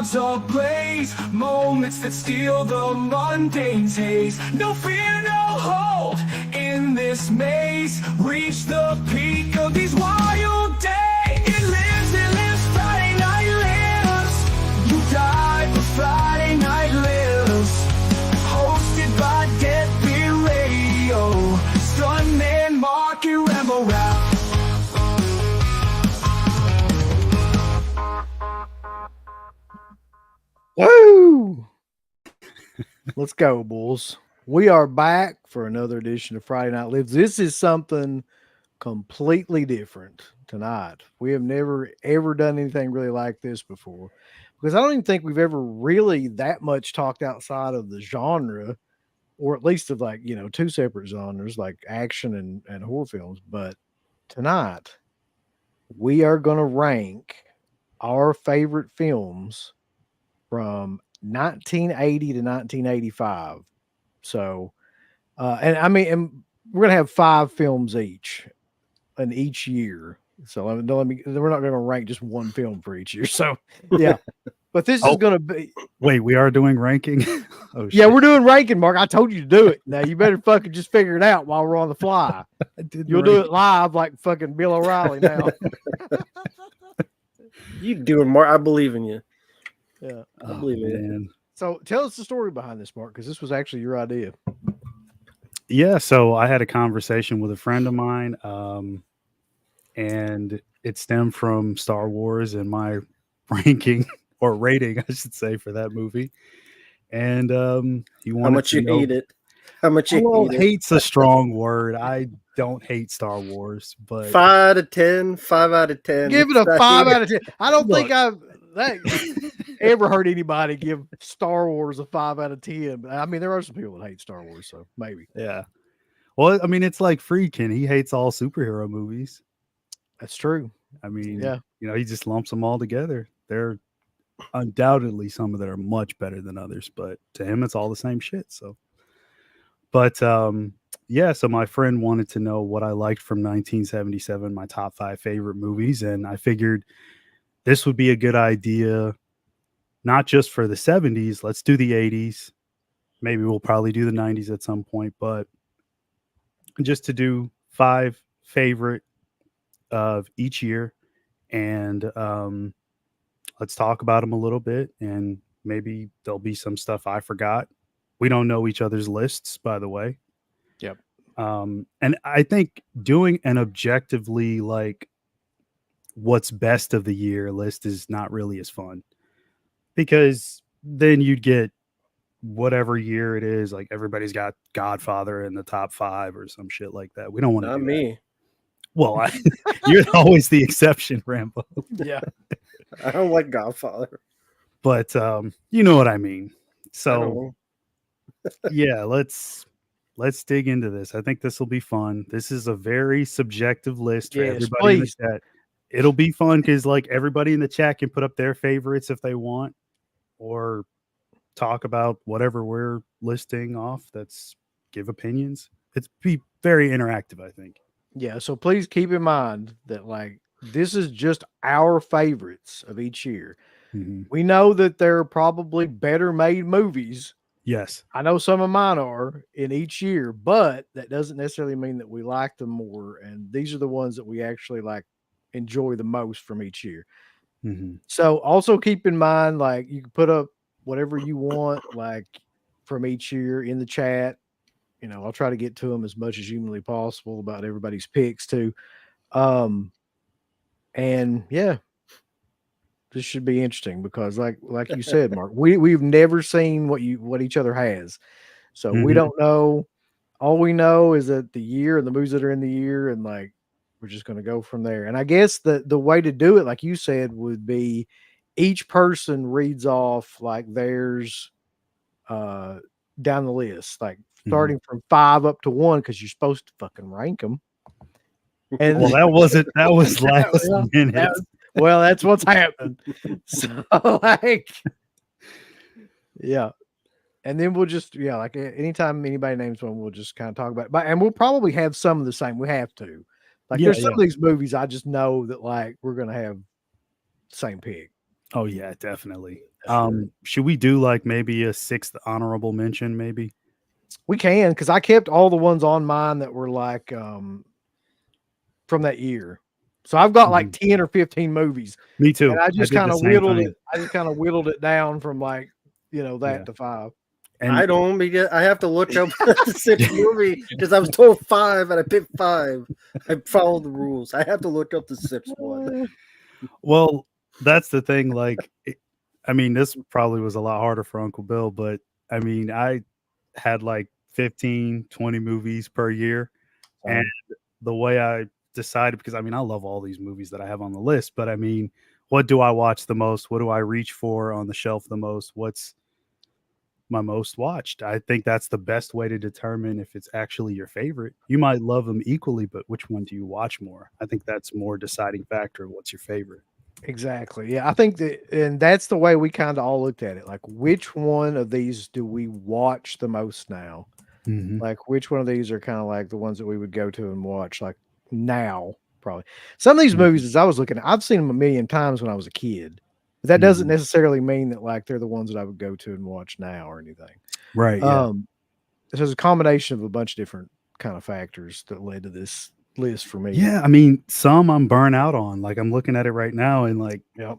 clouds ablaze, moments that steal the mundane's haze. No fear, no hold in this maze. Reach the peak of these wild days. It lives, Friday night lives. You die, but Friday night lives. Hosted by Deadbeat Radio, Stuntman Mark and Rambo Rap. Woo! Let's go, Bulls. We are back for another edition of Friday Night Lives. This is something completely different tonight. We have never, ever done anything really like this before because I don't even think we've ever really that much talked outside of the genre, or at least of like, two separate genres like action and horror films. But tonight, we are going to rank our favorite films from 1980 to 1985. So, and we're gonna have 5 films each in each year. So we're not gonna rank just one film for each year. So yeah, but this is gonna be. Wait, we are doing ranking. Oh yeah, we're doing ranking, Mark. I told you to do it. Now you better fucking just figure it out while we're on the fly. You'll do it live like fucking Bill O'Reilly now. You doing more? I believe in you. Yeah, I believe it. So tell us the story behind this, Mark, because this was actually your idea. Yeah, so I had a conversation with a friend of mine, and it stemmed from Star Wars and my ranking or rating, I should say, for that movie. And he wanted how much to you know, hate it. How much you hate it. Hate's a strong word. I don't hate Star Wars, but 5 out of 10. 5 out of 10. Give it a 5 out of 10. I don't think I've ever heard anybody give Star Wars a 5 out of 10. But I mean, there are some people that hate Star Wars, so maybe. Yeah. Well, I mean, it's like Friedkin. He hates all superhero movies. That's true. I mean, yeah, he just lumps them all together. They're undoubtedly some of them are much better than others, but to him, it's all the same shit. So, but yeah, so my friend wanted to know what I liked from 1977, my top 5 favorite movies, and I figured this would be a good idea, not just for the 70s. Let's do the 80s. Maybe we'll probably do the 90s at some point, but just to do 5 favorite of each year. And let's talk about them a little bit. And maybe there'll be some stuff I forgot. We don't know each other's lists, by the way. Yep. And I think doing an objectively like what's best of the year list is not really as fun, because then you'd get whatever year it is, like everybody's got Godfather in the top 5 or some shit like that. We don't want to. Not me. Well, you're always the exception, Rambo. Yeah. I don't like Godfather. But you know what I mean. So yeah, let's dig into this. I think this will be fun. This is a very subjective list for everybody in the chat. It'll be fun because like everybody in the chat can put up their favorites if they want, or talk about whatever we're listing off. That's give opinions. It's be very interactive, I think. Yeah, so please keep in mind that like this is just our favorites of each year. Mm-hmm. We know that there are probably better made movies. Yes. I know some of mine are in each year, but that doesn't necessarily mean that we like them more. And these are the ones that we actually like enjoy the most from each year. Mm-hmm. So also keep in mind, like you can put up whatever you want, like from each year in the chat. I'll try to get to them as much as humanly possible about everybody's picks too. And yeah, this should be interesting because like you said, Mark, we've never seen what each other has. So we don't know. All we know is that the year and the movies that are in the year, and like we're just going to go from there. And I guess the way to do it, like you said, would be each person reads off like theirs down the list, like starting from 5 up to 1, because you're supposed to fucking rank them. And well, that was last minute. Well, that's what's happened. So like, yeah. And then we'll just, like anytime anybody names one, we'll just kind of talk about it. And we'll probably have some of the same. We have to. Like there's some of these movies I just know that like we're going to have the same pick. Oh yeah, definitely. Should we do like maybe a sixth honorable mention? Maybe. We can, because I kept all the ones on mine that were like from that year. So I've got like 10 or 15 movies. Me too. And I just did kind the of same whittled thing. it. I just kind of whittled it down from like, that Yeah. to 5. And I don't, because I have to look up the sixth movie because I was told 5 and I picked 5. I followed the rules. I have to look up the sixth one. well, that's the thing. Like, I mean, this probably was a lot harder for Uncle Bill, but I mean, I had like 15, 20 movies per year. And the way I decided, because I mean, I love all these movies that I have on the list, but I mean, what do I watch the most? What do I reach for on the shelf the most? What's my most watched? I think that's the best way to determine if it's actually your favorite. You might love them equally, but which one do you watch more? I think that's more deciding factor of what's your favorite. Exactly. Yeah. I think and that's the way we kind of all looked at it. Like, which one of these do we watch the most now? Mm-hmm. Like, which one of these are kind of like the ones that we would go to and watch like now, probably. Some of these movies, as I was looking at, I've seen them a million times when I was a kid. But that doesn't necessarily mean that like they're the ones that I would go to and watch now or anything. Right. Yeah. So there's a combination of a bunch of different kind of factors that led to this list for me. Yeah. I mean, some I'm burnt out on. Like, I'm looking at it right now and like, Yep.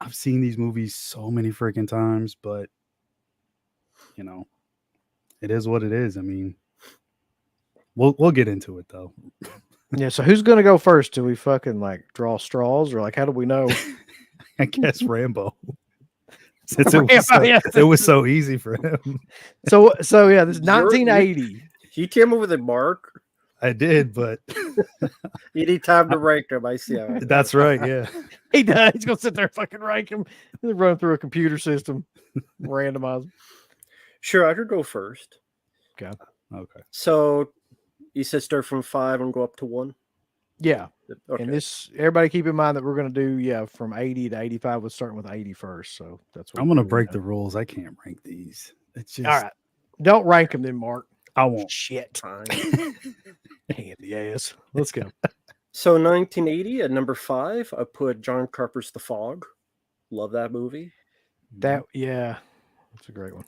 I've seen these movies so many freaking times, but it is what it is. I mean, we'll get into it though. Yeah. So who's gonna go first? Do we fucking like draw straws, or like how do we know? I guess Rambo. Since it was so easy for him. So yeah, this is 1980. You came up with a mark. I did, but You need time to rank them. I see how it that's right. Yeah. He does. He's gonna sit there and fucking rank them, run through a computer system, randomize them. Sure, I could go first. Okay. So you said start from 5 and go up to 1? Yeah. Okay. And this, everybody keep in mind that we're going to do, from 80 to 85. We're starting with 80 first. So that's what I'm going to break the rules. I can't rank these. It's just. All right. Don't rank them then, Mark. I won't. Shit. Fine. Handy ass. Let's go. So 1980 at number 5, I put John Carpenter's The Fog. Love that movie. That's a great one.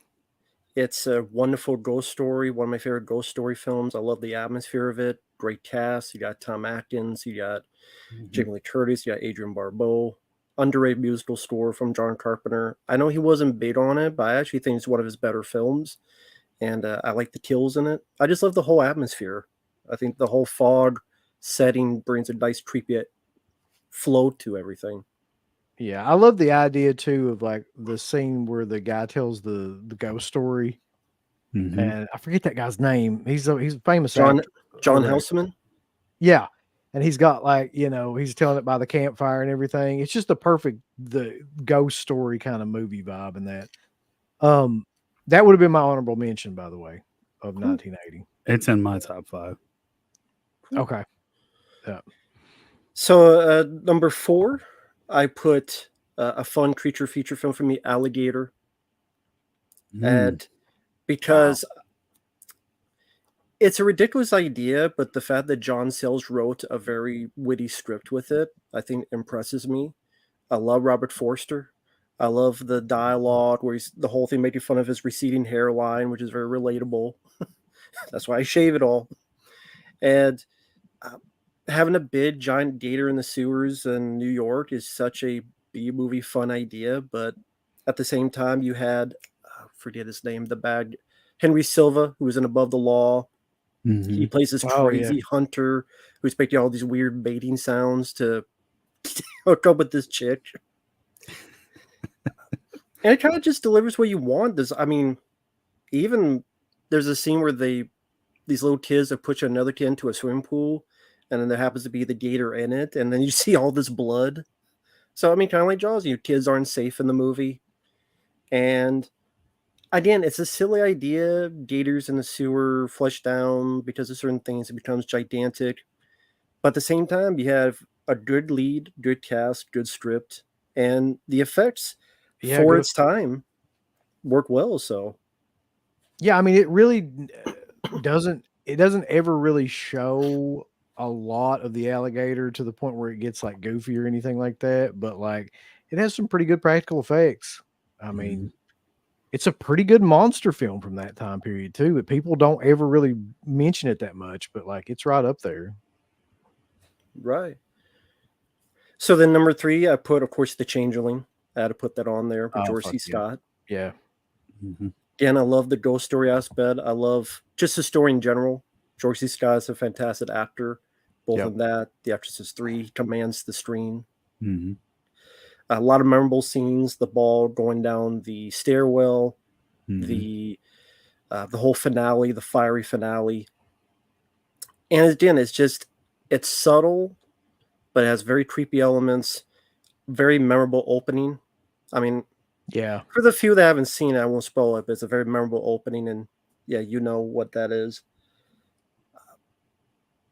It's a wonderful ghost story. One of my favorite ghost story films. I love the atmosphere of it. Great cast. You got Tom Atkins. You got Jamie Lee Curtis. You got Adrienne Barbeau. Underrated musical score from John Carpenter. I know he wasn't big on it, but I actually think it's one of his better films. And I like the kills in it. I just love the whole atmosphere. I think the whole fog setting brings a nice creepy flow to everything. Yeah, I love the idea too of like the scene where the guy tells the ghost story, and I forget that guy's name. He's a famous John actor. Houseman. Yeah, and he's got like he's telling it by the campfire and everything. It's just the ghost story kind of movie vibe in that. That would have been my honorable mention, by the way, of 1980. It's in my top 5. Okay. Yeah. So number 4. I put a fun creature feature film for me, Alligator. And because it's a ridiculous idea, but the fact that John Sayles wrote a very witty script with it, I think impresses me. I love Robert Forster. I love the dialogue where the whole thing making fun of his receding hairline, which is very relatable. That's why I shave it all. And having a big giant gator in the sewers in New York is such a B-movie fun idea, but at the same time you had forget his name, the bad Henry Silva, who was in Above the Law. He plays this crazy hunter who's making all these weird baiting sounds to hook up with this chick. And it kind of just delivers what you want. Even there's a scene where these little kids have pushed another kid into a swimming pool, and then there happens to be the gator in it, and then you see all this blood. So, kind of like Jaws, kids aren't safe in the movie. And again, it's a silly idea. Gators in the sewer flush down because of certain things. It becomes gigantic. But at the same time, you have a good lead, good cast, good script, and the effects for its time work well. So, yeah, it really doesn't ever really show a lot of the alligator to the point where it gets like goofy or anything like that, but like it has some pretty good practical effects. I mean, it's a pretty good monster film from that time period too. But people don't ever really mention it that much, but like it's right up there. Right. So then number 3, I put, of course, The Changeling. I had to put that on there with Oh, George fuck C. yeah. Scott. Yeah. Mhm. Again, I love the ghost story aspect. I love just the story in general. George C. Scott is a fantastic actor, both Yep. in that, The Exorcist 3, he commands the screen. Mhm. A lot of memorable scenes, the ball going down the stairwell, Mhm. the whole finale, the fiery finale. And again, it's subtle, but it has very creepy elements, very memorable opening. I mean, Yeah. for the few that haven't seen it, I won't spoil it, but it's a very memorable opening, and yeah, you know what that is.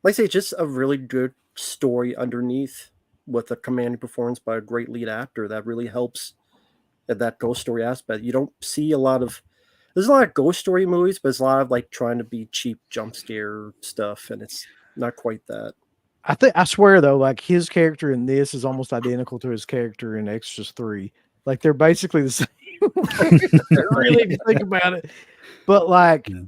Like I say, just a really good story underneath with a commanding performance by a great lead actor that really helps at that ghost story aspect. You don't see a lot of there's a lot of ghost story movies, but it's a lot of like trying to be cheap jump scare stuff, and it's not quite that. I swear though, like his character in this is almost identical to his character in Extras 3. Like they're basically the same. Really, if you think about it. But like Yeah.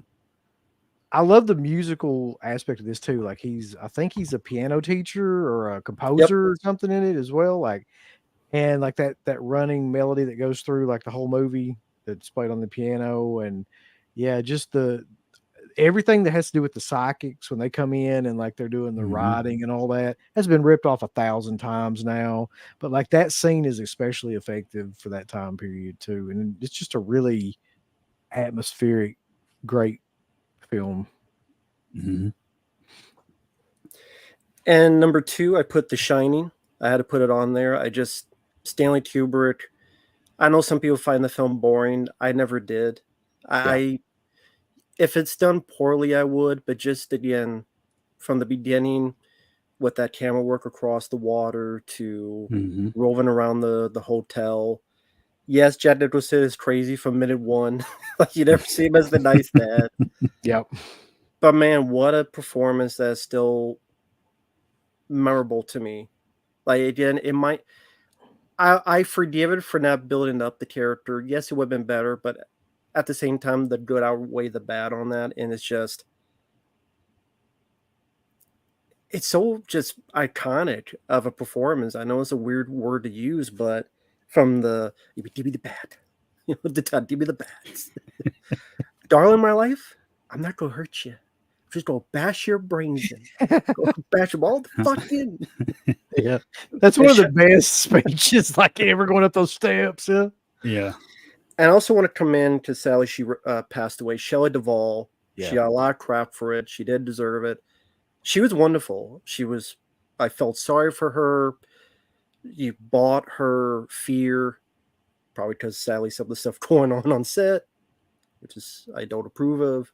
I love the musical aspect of this too. Like I think he's a piano teacher or a composer or something in it as well. Like, and like that running melody that goes through like the whole movie that's played on the piano, and yeah, just everything that has to do with the psychics when they come in and like they're doing the Mhm. writing and all that has been ripped off 1,000 times now. But like that scene is especially effective for that time period too, and it's just a really atmospheric, great film. Mhm. And number 2, I put The Shining. I had to put it on there. Stanley Kubrick. I know some people find the film boring. I never did. I if it's done poorly, I would, but just again, from the beginning, with that camera work across the water to Mhm. roving around the hotel. Yes, Jack Nicholson is crazy from minute 1. Like you never see him as the nice dad. Yep. But man, what a performance that's still memorable to me. Like again, it might I forgive it for not building up the character. Yes, it would have been better, but at the same time, the good outweigh the bad on that, and it's so just iconic of a performance. I know it's a weird word to use, but from the give me the bat, the time, give me the bats, darling, my life, I'm not gonna hurt you. I'm just gonna bash your brains in, go bash them all the fucking. Yeah, that's one of the best speeches like ever going up those steps. Yeah. Yeah. And I also want to commend to Sally. She passed away. Shelley Duvall. She Yeah. got a lot of crap for it. She did deserve it. She was wonderful. I felt sorry for her. You bought her fear, probably because Sally some of the stuff going on set, which is I don't approve of.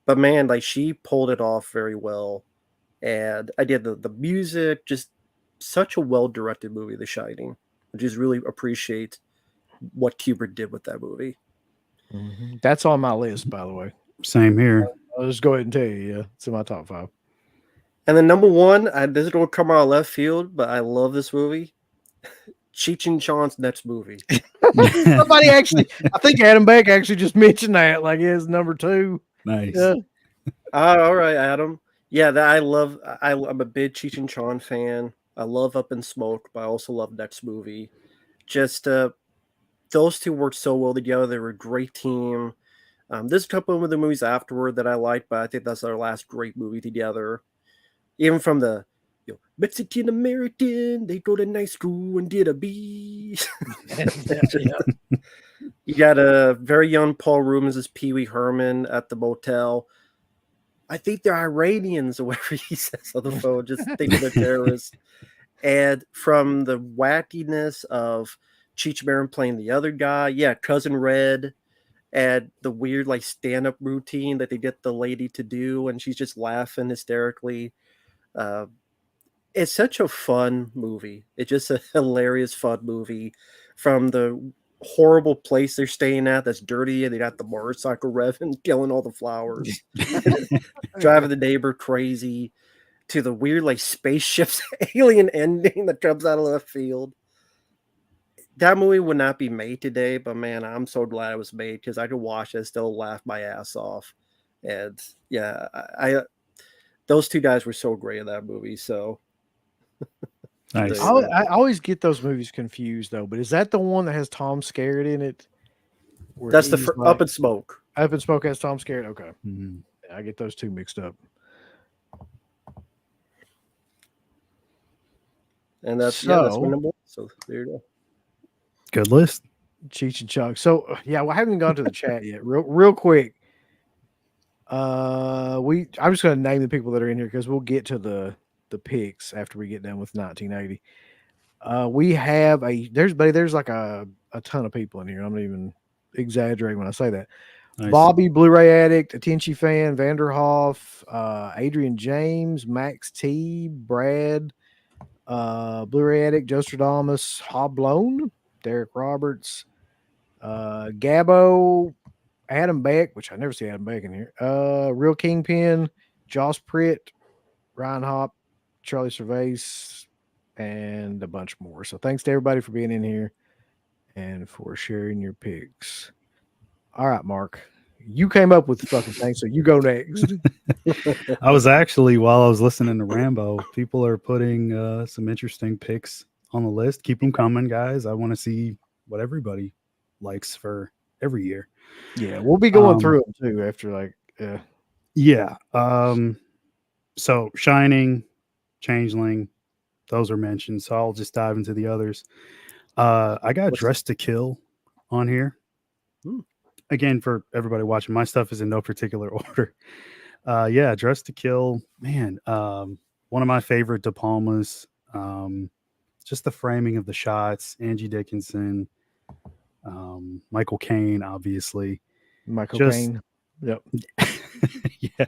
But man, like she pulled it off very well. And I did the music, just such a well directed movie, The Shining. I just really appreciate what Kubrick did with that movie. That's on my list, by the way. Same here. I'll just go ahead and tell you, yeah, it's in my top 5. And then number 1, this is going to come out of left field, but I love this movie. Cheech and Chong's next movie. Somebody actually, I think Adam Beck actually just mentioned that, like his number 2. Nice. Yeah. All right, Adam. Yeah, I'm a big Cheech and Chong fan. I love Up in Smoke, but I also love next movie. Just those two worked so well together. They were a great team. There's a couple of the movies afterward that I like, but I think that's our last great movie together. Even from the Mexican American, they go to night school and did a B. You got a very young Paul Rubens as Pee Wee Herman at the motel. I think they're Iranians or whatever he says on the phone, just thinking they're terrorists. And from the wackiness of Cheech Marin playing the other guy, yeah, Cousin Red, and the weird like stand-up routine that they get the lady to do, and she's just laughing hysterically. It's such a fun movie. It's just a hilarious, fun movie. From the horrible place they're staying at that's dirty, and they got the motorcycle revving, killing all the flowers, driving the neighbor crazy, to the weird like spaceship's alien ending that comes out of left field. that movie would not be made today, but man, I'm so glad it was made because I could watch it and still laugh my ass off. And yeah, I those two guys were so great in that movie. So Nice. I always get those movies confused though. But is that the one that has Tom Skerritt in it? Where that's the he's Up in Smoke. Up in Smoke has Tom Skerritt. Okay, Mhm. I get those two mixed up. And that's my So number one. So there you go. Good list. Cheech and Chong. So yeah, well, I haven't gone to the chat yet. Real quick. I'm just gonna name the people that are in here because we'll get to the picks after we get done with 1980. We have there's like a ton of people in here. I'm not even exaggerating when I say that. Nice. Bobby, Blu-ray Addict, Attention Fan, Vanderhoff, Adrian James, Max T, Brad, Blu-ray Addict, Jostradamus, Hoblone, Derek Roberts, Gabbo, Adam Beck, which I never see Adam Beck in here. Real Kingpin, Josh Pritt, Ryan Hop, Charlie Cervase, and a bunch more. So thanks to everybody for being in here and for sharing your picks. All right, Mark. You came up with the fucking thing, so you go next. I was actually, while I was listening to Rambo, people are putting some interesting picks on the list. Keep them coming, guys. I want to see what everybody likes for every year. Yeah, we'll be going through them too after Yeah. So Shining, Changeling, those are mentioned. So I'll just dive into the others. I got Dressed to Kill on here. Again, for everybody watching, my stuff is in no particular order. Yeah, Dressed to Kill, man. One of my favorite De Palmas. Just the framing of the shots, Angie Dickinson, Michael Caine, obviously. Michael Caine. Yep. Yeah.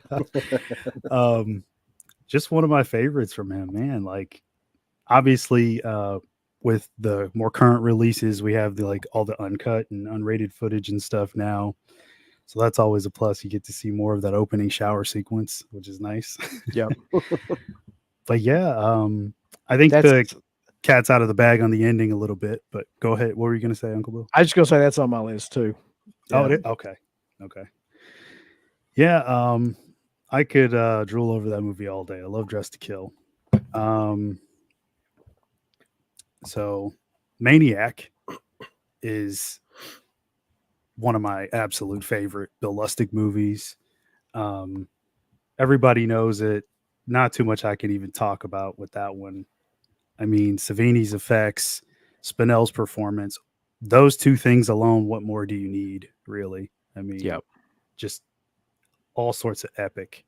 Just one of my favorites from him, man. Like, obviously, with the more current releases, we have all the uncut and unrated footage and stuff now. So that's always a plus. You get to see more of that opening shower sequence, which is nice. Yep. But yeah, I think the cat's out of the bag on the ending a little bit, but go ahead. What were you going to say, Uncle Bill? I was just going to say that's on my list too. Yeah. Oh, okay. Okay. Yeah. I could drool over that movie all day. I love Dressed to Kill. So Maniac is one of my absolute favorite Bill Lustig movies. Everybody knows it. Not too much I can even talk about with that one. I mean, Savini's effects, Spinell's performance, those two things alone, what more do you need, really? I mean, yep. Just all sorts of epic.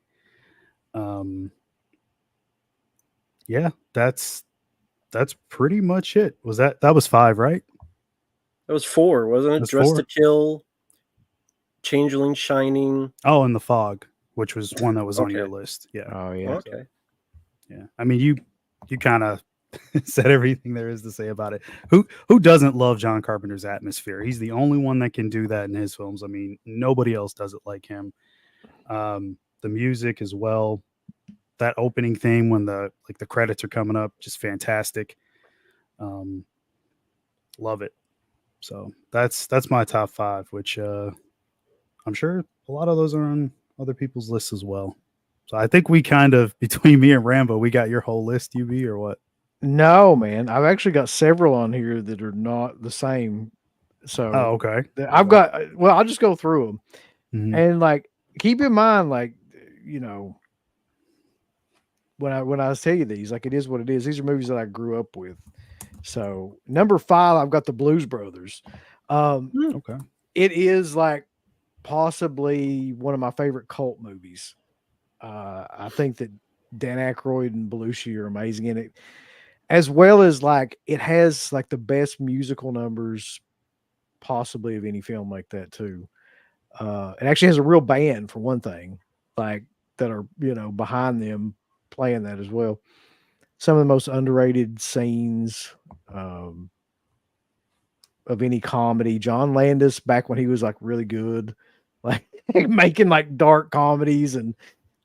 Yeah, that's pretty much it. That was 5, right? That was 4, wasn't it? Dressed to Kill, Changeling, Shining. Oh, and The Fog, which was one that was on your list. Yeah. Oh yeah. Okay. So, yeah. I mean, you kind of said everything there is to say about it. Who doesn't love John Carpenter's atmosphere? He's the only one that can do that in his films. I mean, nobody else does it like him. The music as well. That opening theme when the credits are coming up, just fantastic. Love it. So that's my top 5, which I'm sure a lot of those are on other people's lists as well. So I think we kind of, between me and Rambo, we got your whole list, UB, or what? No, man. I've actually got several on here that are not the same. So okay. I've got, well, I'll just go through them. Mm-hmm. And keep in mind, when I tell you these, it is what it is. These are movies that I grew up with. So number 5, I've got the Blues Brothers. Okay. It is possibly one of my favorite cult movies. I think that Dan Aykroyd and Belushi are amazing in it, as well as it has the best musical numbers possibly of any film like that too. It actually has a real band for one thing, that are behind them playing that as well. Some of the most underrated scenes of any comedy. John Landis, back when he was really good, making dark comedies and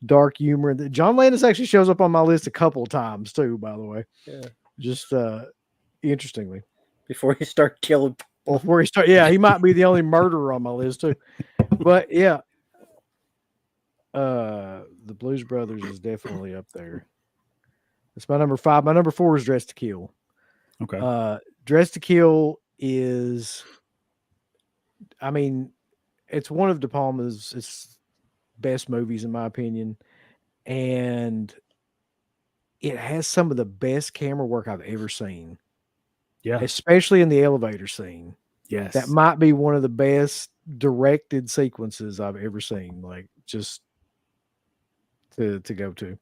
dark humor. John Landis actually shows up on my list a couple of times too, by the way. Yeah. Just interestingly. before you start killing people. before he start. Yeah, he might be the only murderer on my list too. But yeah, the Blues Brothers is definitely up there. It's my number 5. My number 4 is Dress to Kill. Okay. Dress to Kill is, I mean, it's one of De Palma's best movies in my opinion, and it has some of the best camera work I've ever seen, Yeah. especially in the elevator scene. Yes. That might be one of the best directed sequences I've ever seen. Like just to go to.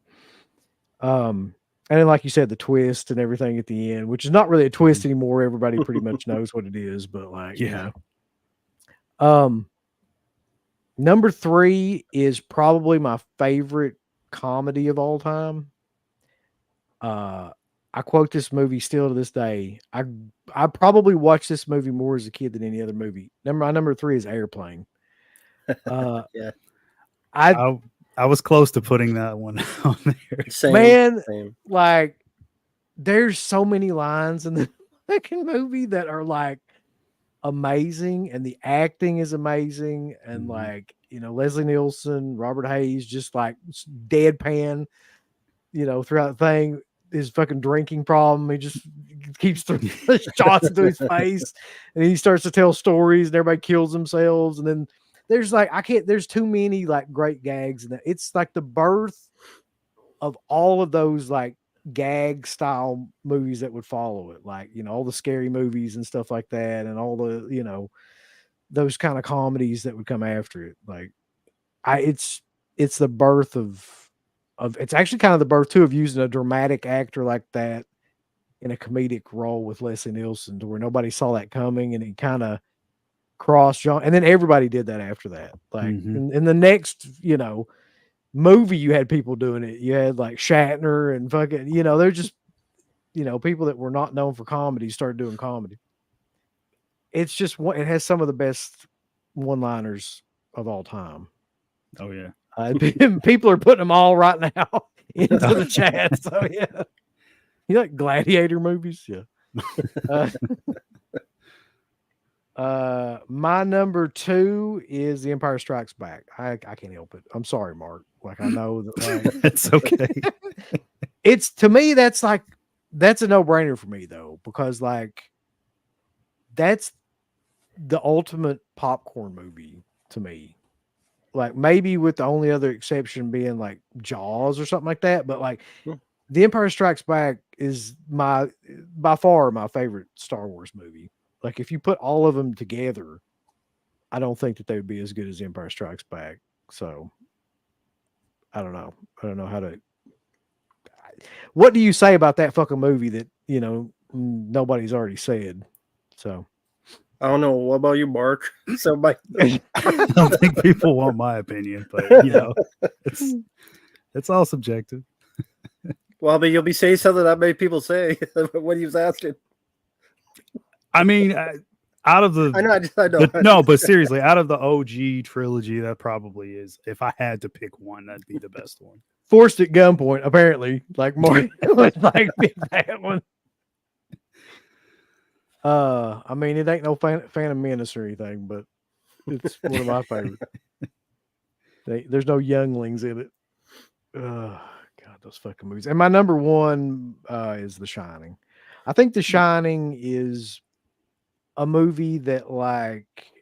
And then like you said, the twist and everything at the end, which is not really a twist anymore. Everybody pretty much knows what it is, but like, Yeah. Number 3 is probably my favorite comedy of all time. I quote this movie still to this day. I probably watched this movie more as a kid than any other movie. My number 3 is Airplane. Yeah. I was close to putting that one on there. Same. Man, Same. like there's so many lines in the fucking movie that are like amazing, and the acting is amazing, and like, you know, Leslie Nielsen, Robert Hayes, just like deadpan, you know, throughout the thing. His fucking drinking problem, he just keeps throwing shots into his face, and he starts to tell stories, and everybody kills themselves, and then there's like there's too many like great gags, and it's like the birth of all of those like gag style movies that would follow it, like, you know, all the scary movies and stuff like that, and all the, you know, those kind of comedies that would come after it. Like it's the birth of it's actually kind of the birth too of using a dramatic actor like that in a comedic role with Leslie Nielsen, to where nobody saw that coming, and it kind of crossed genre, and then everybody did that after that. Like in the next, you know, movie, you had people doing it. You had like Shatner and fucking, you know, they're just, you know, people that were not known for comedy started doing comedy. It's just it has some of the best one-liners of all time. Oh yeah. People are putting them all right now into the chat. So yeah, you like gladiator movies? Yeah. My number 2 is The Empire Strikes Back. I can't help it. I'm sorry, Mark. Like, I know that like, It's okay. it's, to me, that's a no-brainer for me though, because like that's the ultimate popcorn movie to me. Like maybe with the only other exception being like Jaws or something like that, but like The Empire Strikes Back is by far my favorite Star Wars movie. Like if you put all of them together, I don't think that they would be as good as The Empire Strikes Back. So I don't know. I don't know how to. What do you say about that fucking movie that, you know, nobody's already said? So I don't know. What about you, Mark? Somebody. I don't think people want my opinion, but you know, it's all subjective. Well, but you'll be saying something that many people say when he was asking. I mean, out of the, I know. No, but seriously, out of the OG trilogy, that probably is. If I had to pick one, that'd be the best one. Forced at gunpoint, apparently. Like Mark would like pick that one. I mean, it ain't no Phantom Menace or anything, but it's one of my favorites. There's no younglings in it. God, those fucking movies. And my number 1 is The Shining. I think The Shining is a movie that, like,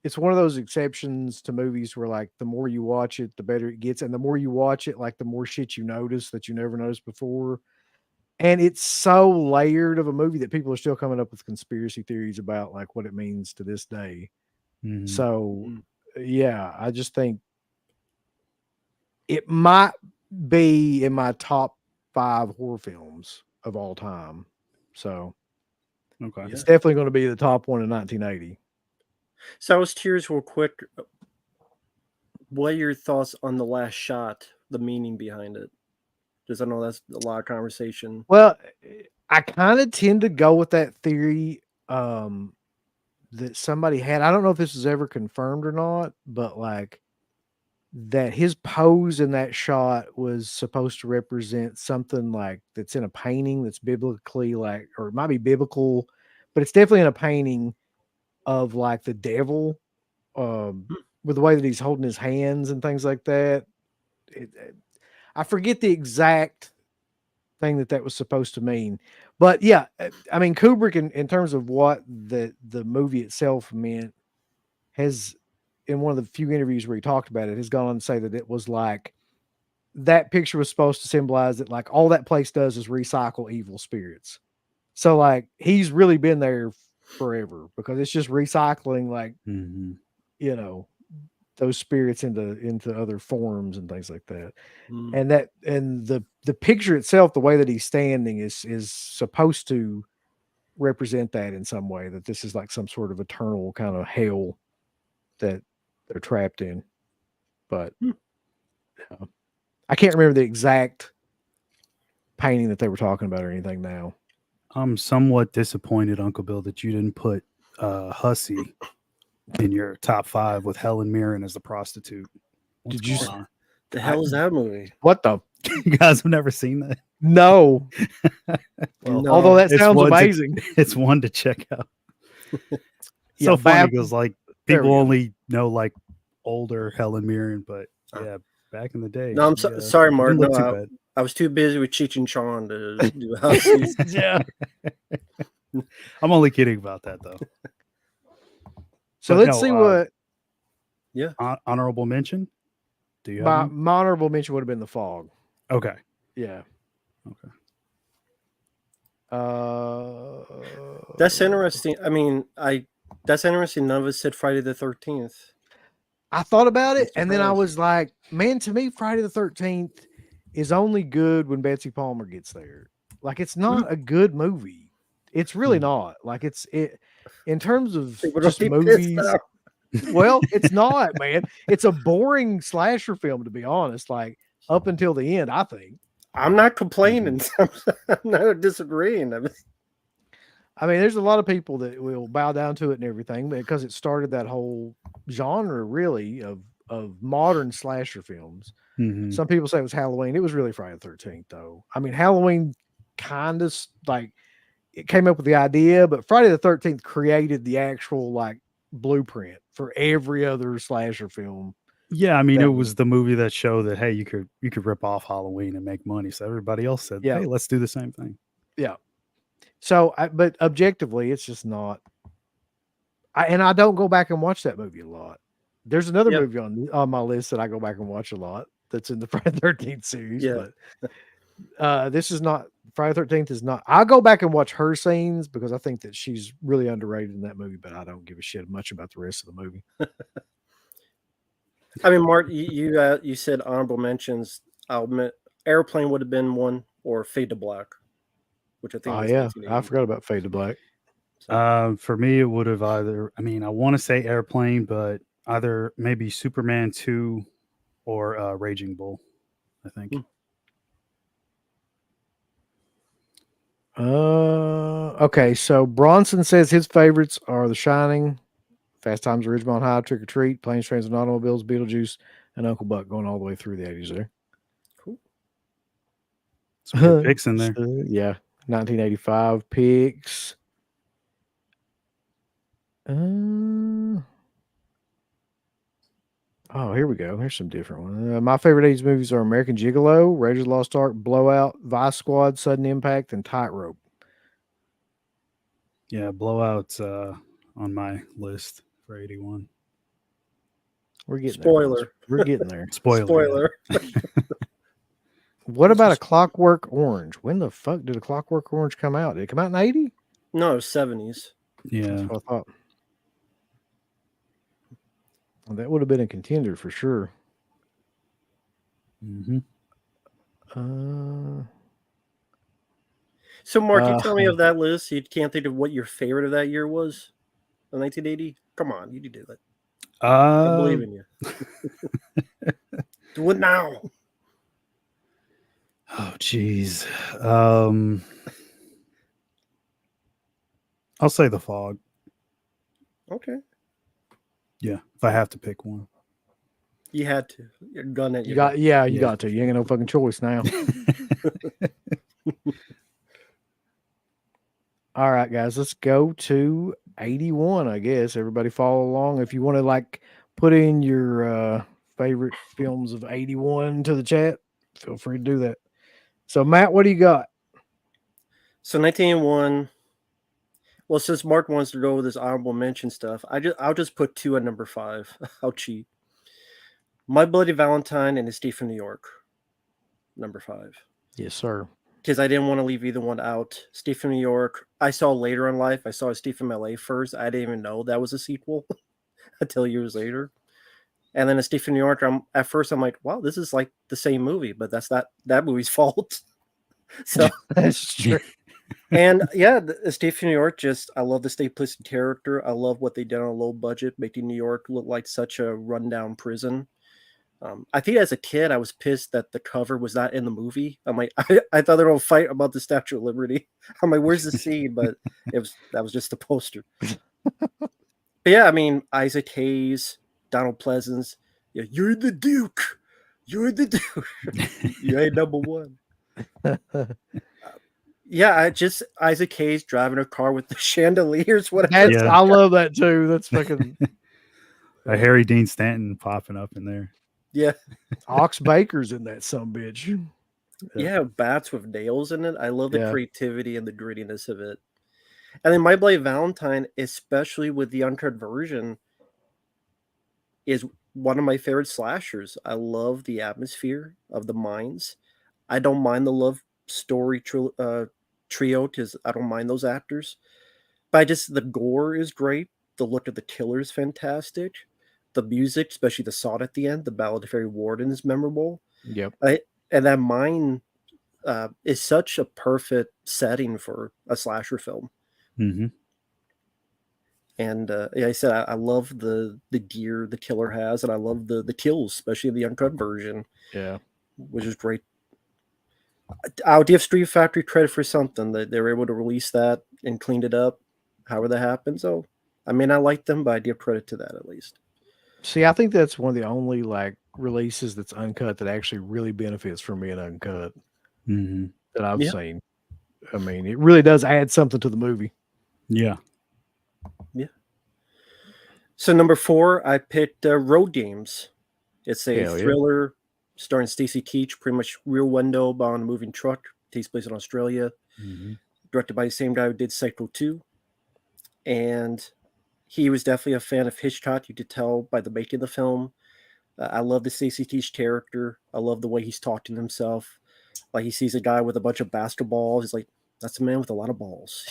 it's one of those exceptions to movies where, like, the more you watch it, the better it gets, and the more you watch it, like, the more shit you notice that you never noticed before. And it's so layered of a movie that people are still coming up with conspiracy theories about, like, what it means to this day. So, yeah, I just think it might be in my top 5 horror films of all time. So, Okay. it's definitely going to be the top one in 1980. So I was curious real quick. What are your thoughts on The Last Shot, the meaning behind it? Because I know that's a lot of conversation. Well, I kind of tend to go with that theory that somebody had. I don't know if this was ever confirmed or not, but like that his pose in that shot was supposed to represent something like that's in a painting that's biblically, like, or it might be biblical, but it's definitely in a painting of like the devil, with the way that he's holding his hands and things like that. I forget the exact thing that was supposed to mean, but yeah, I mean Kubrick in terms of what the movie itself meant has, in one of the few interviews where he talked about it, has gone on to say that it was like that picture was supposed to symbolize that like all that place does is recycle evil spirits. So like he's really been there forever because it's just recycling like you know those spirits into other forms and things like that. And the picture itself, the way that he's standing is supposed to represent that in some way, that this is like some sort of eternal kind of hell that they're trapped in. But I can't remember the exact painting that they were talking about or anything now. I'm somewhat disappointed, Uncle Bill, that you didn't put Hussy in your top 5 with Helen Mirren as the prostitute. What's Did you going on? The hell is that movie? What the? You guys have never seen that? No. Well, No. although that It's sounds one to- amazing. It's one to check out. Yeah, So funny Bab- because like There we people go. only know like older Helen Mirren, but yeah, back in the day. No, I'm she, sorry, didn't Mark. look No, too bad. I was too busy with Cheech and Chong to do houses. Yeah. I'm only kidding about that though. So But let's no, see what honorable mention. Do you have my, one? my honorable mention would have been The Fog. Okay. Yeah. Okay. That's interesting. I mean, that's interesting. None of us said Friday the 13th. I thought about it, I'm and then I surprised. was like, man, to me, Friday the 13th is only good when Betsy Palmer gets there. Like, it's not a good movie. It's really not. Like, it in terms of People just don't be pissed movies. now. Well, it's not, man. It's a boring slasher film, to be honest. Like, up until the end, I think. I'm not complaining. I'm not disagreeing. I mean, there's a lot of people that will bow down to it and everything because it started that whole genre, really, of modern slasher films. Mhm. Some people say it was Halloween. It was really Friday the 13th, though. I mean, Halloween kind of like it came up with the idea, but Friday the 13th created the actual like blueprint for every other slasher film. Yeah, I mean, That it was the movie that showed that hey, you could rip off Halloween and make money. So everybody else said, Yeah. hey, let's do the same thing. Yeah. So, but objectively, it's just not. And I don't go back and watch that movie a lot. There's another Yep. movie on my list that I go back and watch a lot. That's in the Friday the 13th series. Yeah. But this is not Friday the 13th. Is not. I go back and watch her scenes because I think that she's really underrated in that movie. But I don't give a shit much about the rest of the movie. I mean, Mark, you said honorable mentions. I'll admit, Airplane would have been one, or Fade to Black, which I think. Oh was yeah, 1980. I forgot about Fade to Black. For me, it would have either. I mean, I want to say Airplane, but either maybe Superman 2 or Raging Bull. I think. Okay, so Bronson says his favorites are The Shining, Fast Times at Ridgemont High, Trick or Treat, Planes, Trains, and Automobiles, Beetlejuice, and Uncle Buck, going all the way through the 80s there. Cool. Some good picks in there. Yeah, 1985 picks. Oh, here we go. Here's some different ones. My favorite 80s movies are American Gigolo, Raiders of the Lost Ark, Blowout, Vice Squad, Sudden Impact, and Tightrope. Yeah, Blowout's on my list for 81. We're getting Spoiler. there. We're getting there. Spoiler. What about A Clockwork Orange? When the fuck did A Clockwork Orange come out? Did it come out in 80? No, it was 70s. Yeah. That's what I thought. Well, that would have been a contender for sure. Mm-hmm. So, Mark, you tell me of that list. You can't think of what your favorite of that year was in 1980? Come on, you can do that. I believe in you. Do it now. Oh, geez. I'll say The Fog. Okay. Yeah, if I have to pick one. You had to. You're gun at You you. got, you got to. You ain't got no fucking choice now. All right, guys, let's go to 81. I guess everybody follow along. If you want to like put in your favorite films of 81 to the chat, feel free to do that. So, Matt, what do you got? So 1981. Well, since Mark wants to go with his honorable mention stuff, I'll just put 2 at number 5. How cheap. My Bloody Valentine and Escape from New York, number 5. Yes, sir. Because I didn't want to leave either one out. Escape from New York, I saw later in life. I saw Escape from LA first. I didn't even know that was a sequel until years later. And then Escape from New York, at first I'm like, wow, this is like the same movie, but that's not that movie's fault. So That's true. And yeah, the Escape from New York, I love the State Police character. I love what they did on a low budget, making New York look like such a rundown prison. I think as a kid, I was pissed that the cover was not in the movie. I'm like, I thought they were going to fight about the Statue of Liberty. I'm like, where's the scene? But that was just the poster. But yeah, I mean, Isaac Hayes, Donald Pleasance, yeah, you're the Duke. You're the Duke. You ain't number one. Yeah, Isaac Hayes driving a car with the chandeliers. Whatever. That's I love that too. That's fucking Harry Dean Stanton popping up in there. Yeah. Ox Baker's in that bitch. Yeah, bats with nails in it. I love the creativity and the grittiness of it. And then My Bloody Valentine, especially with the uncut version, is one of my favorite slashers. I love the atmosphere of the mines. I don't mind the love story trio because I don't mind those actors. But the gore is great. The look of the killer is fantastic. The music, especially the song at the end, the Ballad of Fairy Warden, is memorable. Yep. And that mine is such a perfect setting for a slasher film. Mm-hmm. And I said I love the gear the killer has, and I love the kills, especially the uncut version. Yeah, which is great. I'll give Street Factory credit for something that they were able to release that and cleaned it up, however that happened. So I may not like them, but I give credit to that at least. See, I think that's one of the only like releases that's uncut that actually really benefits from being uncut that I've seen. I mean, it really does add something to the movie. Yeah. Yeah. So number 4, I picked Road Games. It's a thriller starring Stacy Keach, pretty much Rear Window on a moving truck. Takes place in Australia. Directed by the same guy who did Psycho 2. And he was definitely a fan of Hitchcock. You could tell by the making of the film. I love the Stacy Keach character. I love the way he's talking to himself. Like he sees a guy with a bunch of basketballs. He's like, that's a man with a lot of balls.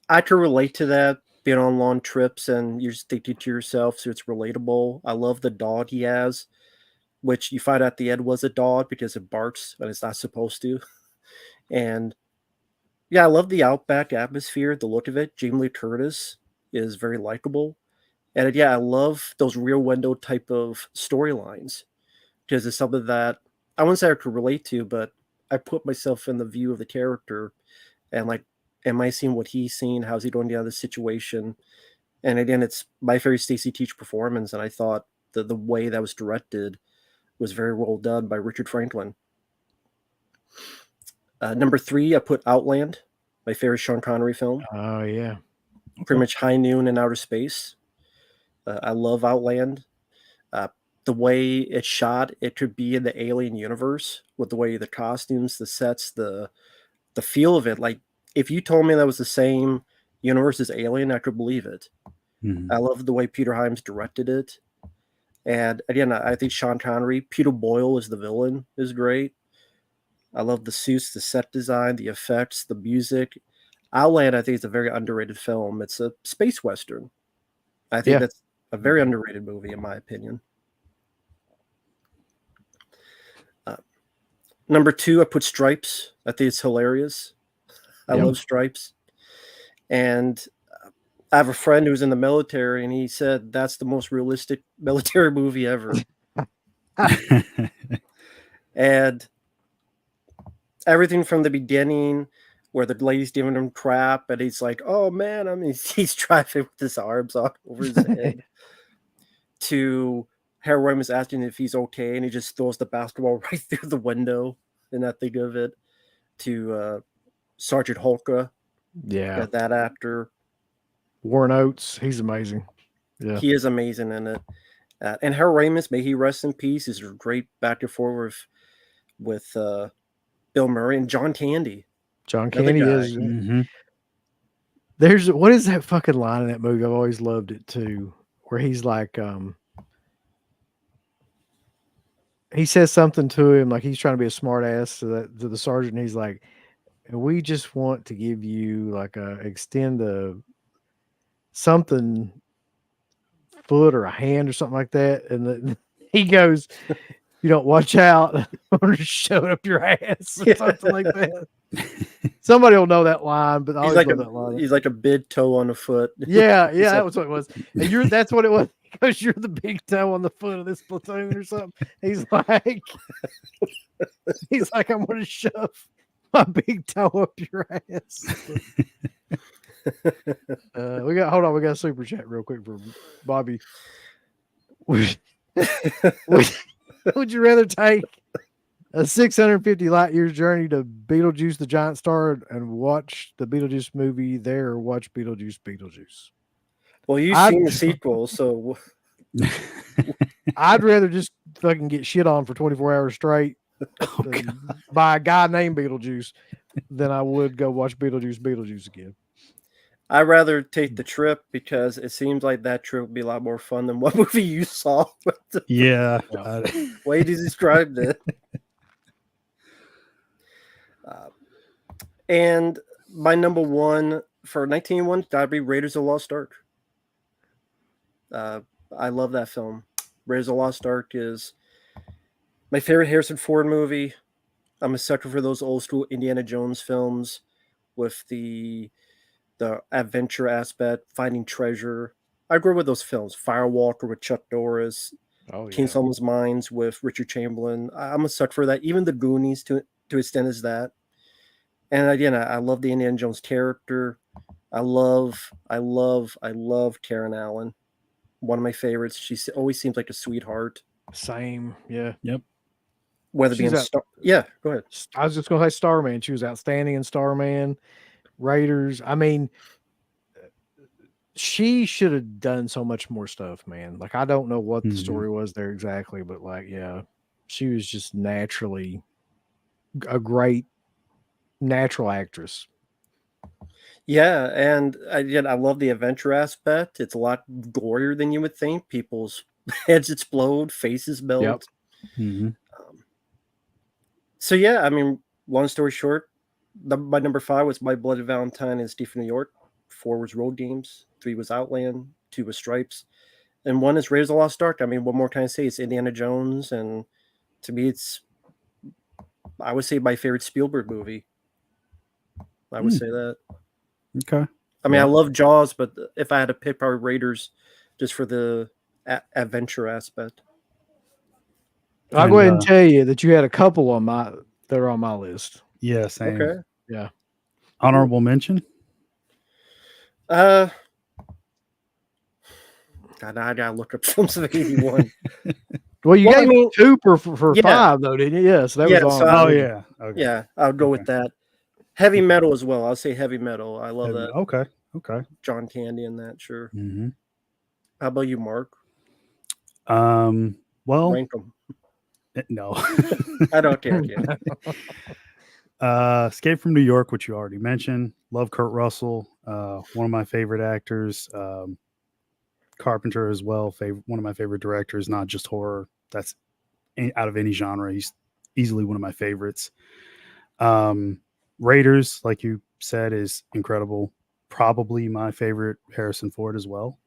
I can relate to that, being on long trips and you're just thinking to yourself, so it's relatable. I love the dog he has, which you find out at the end was a dog because it barks when it's not supposed to. And yeah, I love the outback atmosphere, the look of it. Jamie Lee Curtis is very likable. And yeah, I love those Rear Window type of storylines because it's something that I wouldn't say I could relate to, but I put myself in the view of the character and like, am I seeing what he's seen? How's he going down this situation? And again, it's my favorite Stacy Keach performance, and I thought the way that was directed was very well done by Richard Franklin. Number 3, I put Outland, my favorite Sean Connery film. Oh, yeah. Pretty much High Noon in outer space. I love Outland. The way it's shot, it could be in the alien universe with the way the costumes, the sets, the feel of it. Like, if you told me that was the same universe as Alien, I could believe it. I love the way Peter Hyams directed it. And again, I think Sean Connery, Peter Boyle as the villain is great. I love the suits, the set design, the effects, the music. Outland, I think, is a very underrated film. It's a space western. I think that's a very underrated movie, in my opinion. Number 2, I put Stripes. I think it's hilarious. I love Stripes. And I have a friend who's in the military, and he said that's the most realistic military movie ever. And everything from the beginning, where the lady's giving him crap, and he's like, oh, man, I mean, he's driving with his arms on over his head, to Harold Ramis asking if he's okay, and he just throws the basketball right through the window, and I think of it, to Sergeant Hulka, Yeah. that actor. Warren Oates, he's amazing. Yeah. He is amazing in it. And Harold Ramis, may he rest in peace, is a great back and forth with Bill Murray and John Candy. John Another Candy guy. is. Mm-hmm. There's what is that fucking line in that movie? I've always loved it too, where he's like, he says something to him like he's trying to be a smart ass to the sergeant. He's like, and we just want to give you like extend a something foot or a hand or something like that, and then he goes, "You don't watch out, I'm gonna shove it up your ass," or something like that. Somebody will know that line, but I He's always like love that line. he's like a big toe on a foot. Yeah, He's yeah, that like- was what it was. And that's what it was, because you're the big toe on the foot of this platoon or something. He's like, I'm gonna shove my big toe up your ass. We got a super chat real quick for Bobby. Would you rather take a 650 light years journey to Beetlejuice the Giant Star and watch the Beetlejuice movie there, or watch Beetlejuice? Well, you've seen the sequel, so I'd rather just fucking get shit on for 24 hours straight by a guy named Beetlejuice than I would go watch Beetlejuice again. I'd rather take the trip because it seems like that trip would be a lot more fun than what movie you saw. Yeah. Way you described it. And my number one for 1901 gotta be Raiders of the Lost Ark. I love that film. Raiders of the Lost Ark is my favorite Harrison Ford movie. I'm a sucker for those old school Indiana Jones films with the adventure aspect, finding treasure. I grew up with those films. Firewalker with Chuck Norris, King Solomon's Mines with Richard Chamberlain. I'm a sucker for that. Even the Goonies to extent as that. And again, I love the Indiana Jones character. I love Karen Allen. One of my favorites. She always seems like a sweetheart. Same, yeah. Yep. Whether being yeah, go ahead. I was just gonna say Starman. She was outstanding in Starman. Raiders. I mean, she should have done so much more stuff, man. Like, I don't know what the story was there exactly, but like, yeah, she was just naturally a great natural actress. Yeah, and again, I love the adventure aspect. It's a lot gorier than you would think. People's heads explode, faces melt. Yep. Mm-hmm. So yeah, I mean, long story short, my number 5 was My Bloody Valentine and Steve from New York. 4 was Road Games. 3 was Outland. 2 was Stripes. And 1 is Raiders of the Lost Ark. I mean, what more can I say? It's Indiana Jones, and to me, I would say my favorite Spielberg movie. I would say that. Okay. I mean, I love Jaws, but if I had to pick, probably Raiders, just for the adventure aspect. I'll go ahead and tell you that you had a couple that are on my list. Yeah, same. Okay. Yeah. Honorable mention? God, I gotta look up films of 81. Well, you gave me 2 for 5, though, didn't you? Yeah, so that was on. Oh, yeah. Okay. Yeah, I'll go with that. Heavy metal as well. I'll say heavy metal. I love that. Okay. John Candy in that, sure. Mm-hmm. How about you, Mark? Well, Rank 'em. No. I don't care. Escape from New York, which you already mentioned. Love Kurt Russell. One of my favorite actors. Carpenter as well. One of my favorite directors, not just horror. That's out of any genre. He's easily one of my favorites. Raiders, like you said, is incredible. Probably my favorite Harrison Ford as well.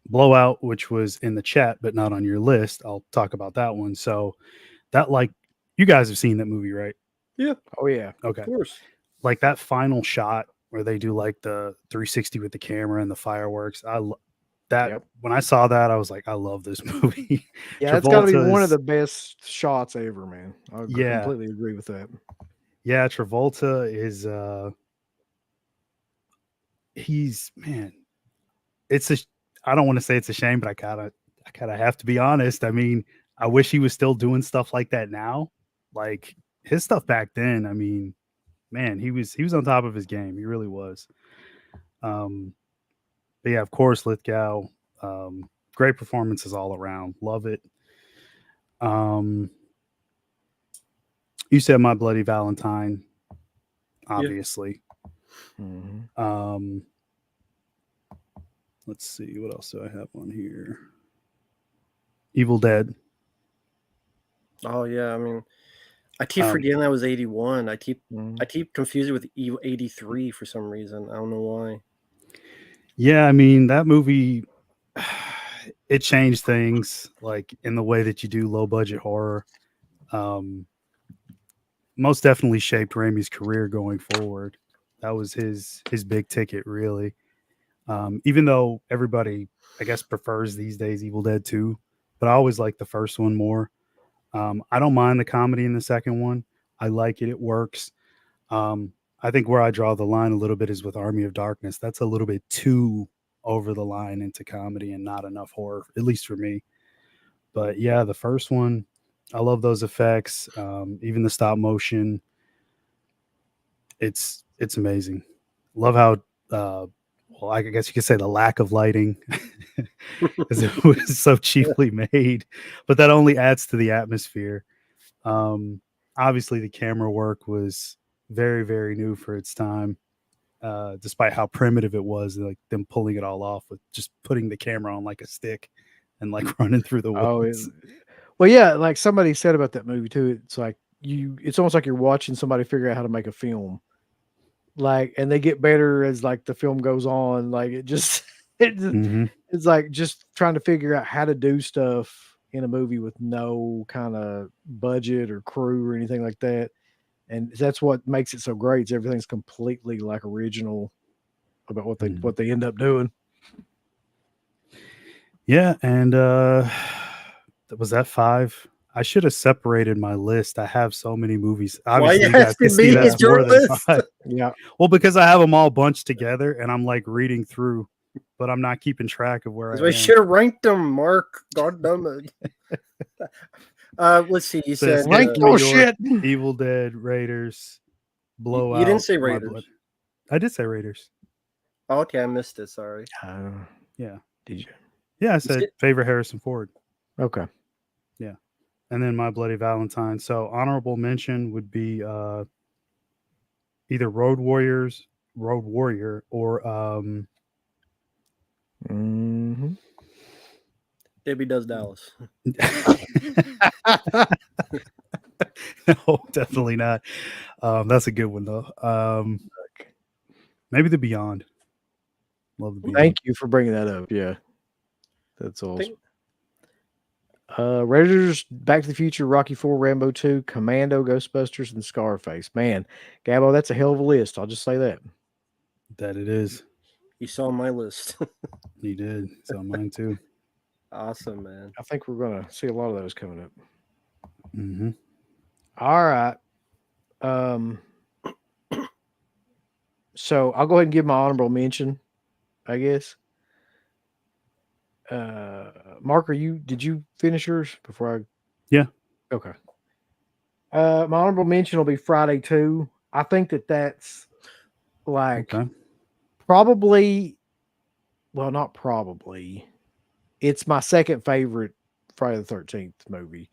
Blowout, which was in the chat but not on your list. I'll talk about that one. So that, like, you guys have seen that movie, right? Yeah. Oh yeah. Okay. Of course. Like that final shot where they do like the 360 with the camera and the fireworks. When I saw that, I was like, I love this movie. Yeah, it's got to be one of the best shots ever, man. I completely agree with that. Yeah, Travolta is I don't want to say it's a shame, but I kind of have to be honest. I mean, I wish he was still doing stuff like that now. Like, his stuff back then, I mean, man, he was on top of his game. He really was. But yeah, of course, Lithgow, great performances all around. Love it. Um, you said My Bloody Valentine, obviously. Mhm. Let's see, what else do I have on here? Evil Dead. Oh yeah, I mean, I keep Um, forgetting that was 81. I Mhm. keep confusing it with 83 for some reason. I don't know why. Yeah, I mean, that movie, it changed things like in the way that you do low budget horror. Um, most definitely shaped Raimi's career going forward. That was his big ticket, really. Even though everybody, I guess, prefers these days Evil Dead 2, but I always like the first one more. I don't mind the comedy in the second one. I like it. It works. I think where I draw the line a little bit is with Army of Darkness. That's a little bit too over the line into comedy and not enough horror, at least for me. But yeah, the first one, I love those effects. Even the stop motion, it's amazing. Love how well, I guess you could say the lack of lighting because it was so cheaply made, but that only adds to the atmosphere. Um, Obviously, the camera work was very, very new for its time, despite how primitive it was, like them pulling it all off with just putting the camera on like a stick and like running through the Oh, woods. well, yeah, like somebody said about that movie too. It's like it's almost like you're watching somebody figure out how to make a film. Like, and they get better as like the film goes on. Like it just, Hmm. it's like just trying to figure out how to do stuff in a movie with no kind of budget or crew or anything like that. And that's what makes it so great. Is everything's completely like original about what they end up doing. Yeah, and was that 5? I should have separated my list. I have so many movies. Why Obviously, you you guys can asking see me? that's It's your more than list. 5. Yeah. Well, because I have them all bunched together and I'm like reading through, but I'm not keeping track of where That's I why I am. should have ranked them, Mark. God damn it. Let's see. You Says said Rank New your York, shit. Evil Dead, Raiders, you didn't Blowout, say My Blood. Raiders. I did say Raiders. Oh, okay, I missed it. Sorry. Yeah. Did you? Yeah, I You said said- favorite Harrison Ford. Okay. Yeah. And then My Bloody Valentine. So honorable mention would be either Road Warrior, or Hmm. Debbie Does Dallas. no, definitely not. That's a good one though. Maybe The Beyond. Love The Beyond. Thank you for bringing that up. Yeah, that's I awesome. think Raiders, Back to the Future, Rocky 4, Rambo 2, Commando, Ghostbusters, and Scarface. Man, Gabo, that's a hell of a list. I'll just say that. That it is. you saw my list. He did. So mine too. Awesome, man. I think we're gonna see a lot of those coming up. Mm-hmm. All right. So I'll go ahead and give my honorable mention, I guess. Mark, did you finish yours before I? Yeah. Okay. My honorable mention will be Friday 2. I think that's like Okay. probably, well, not probably. It's my second favorite Friday the 13th movie.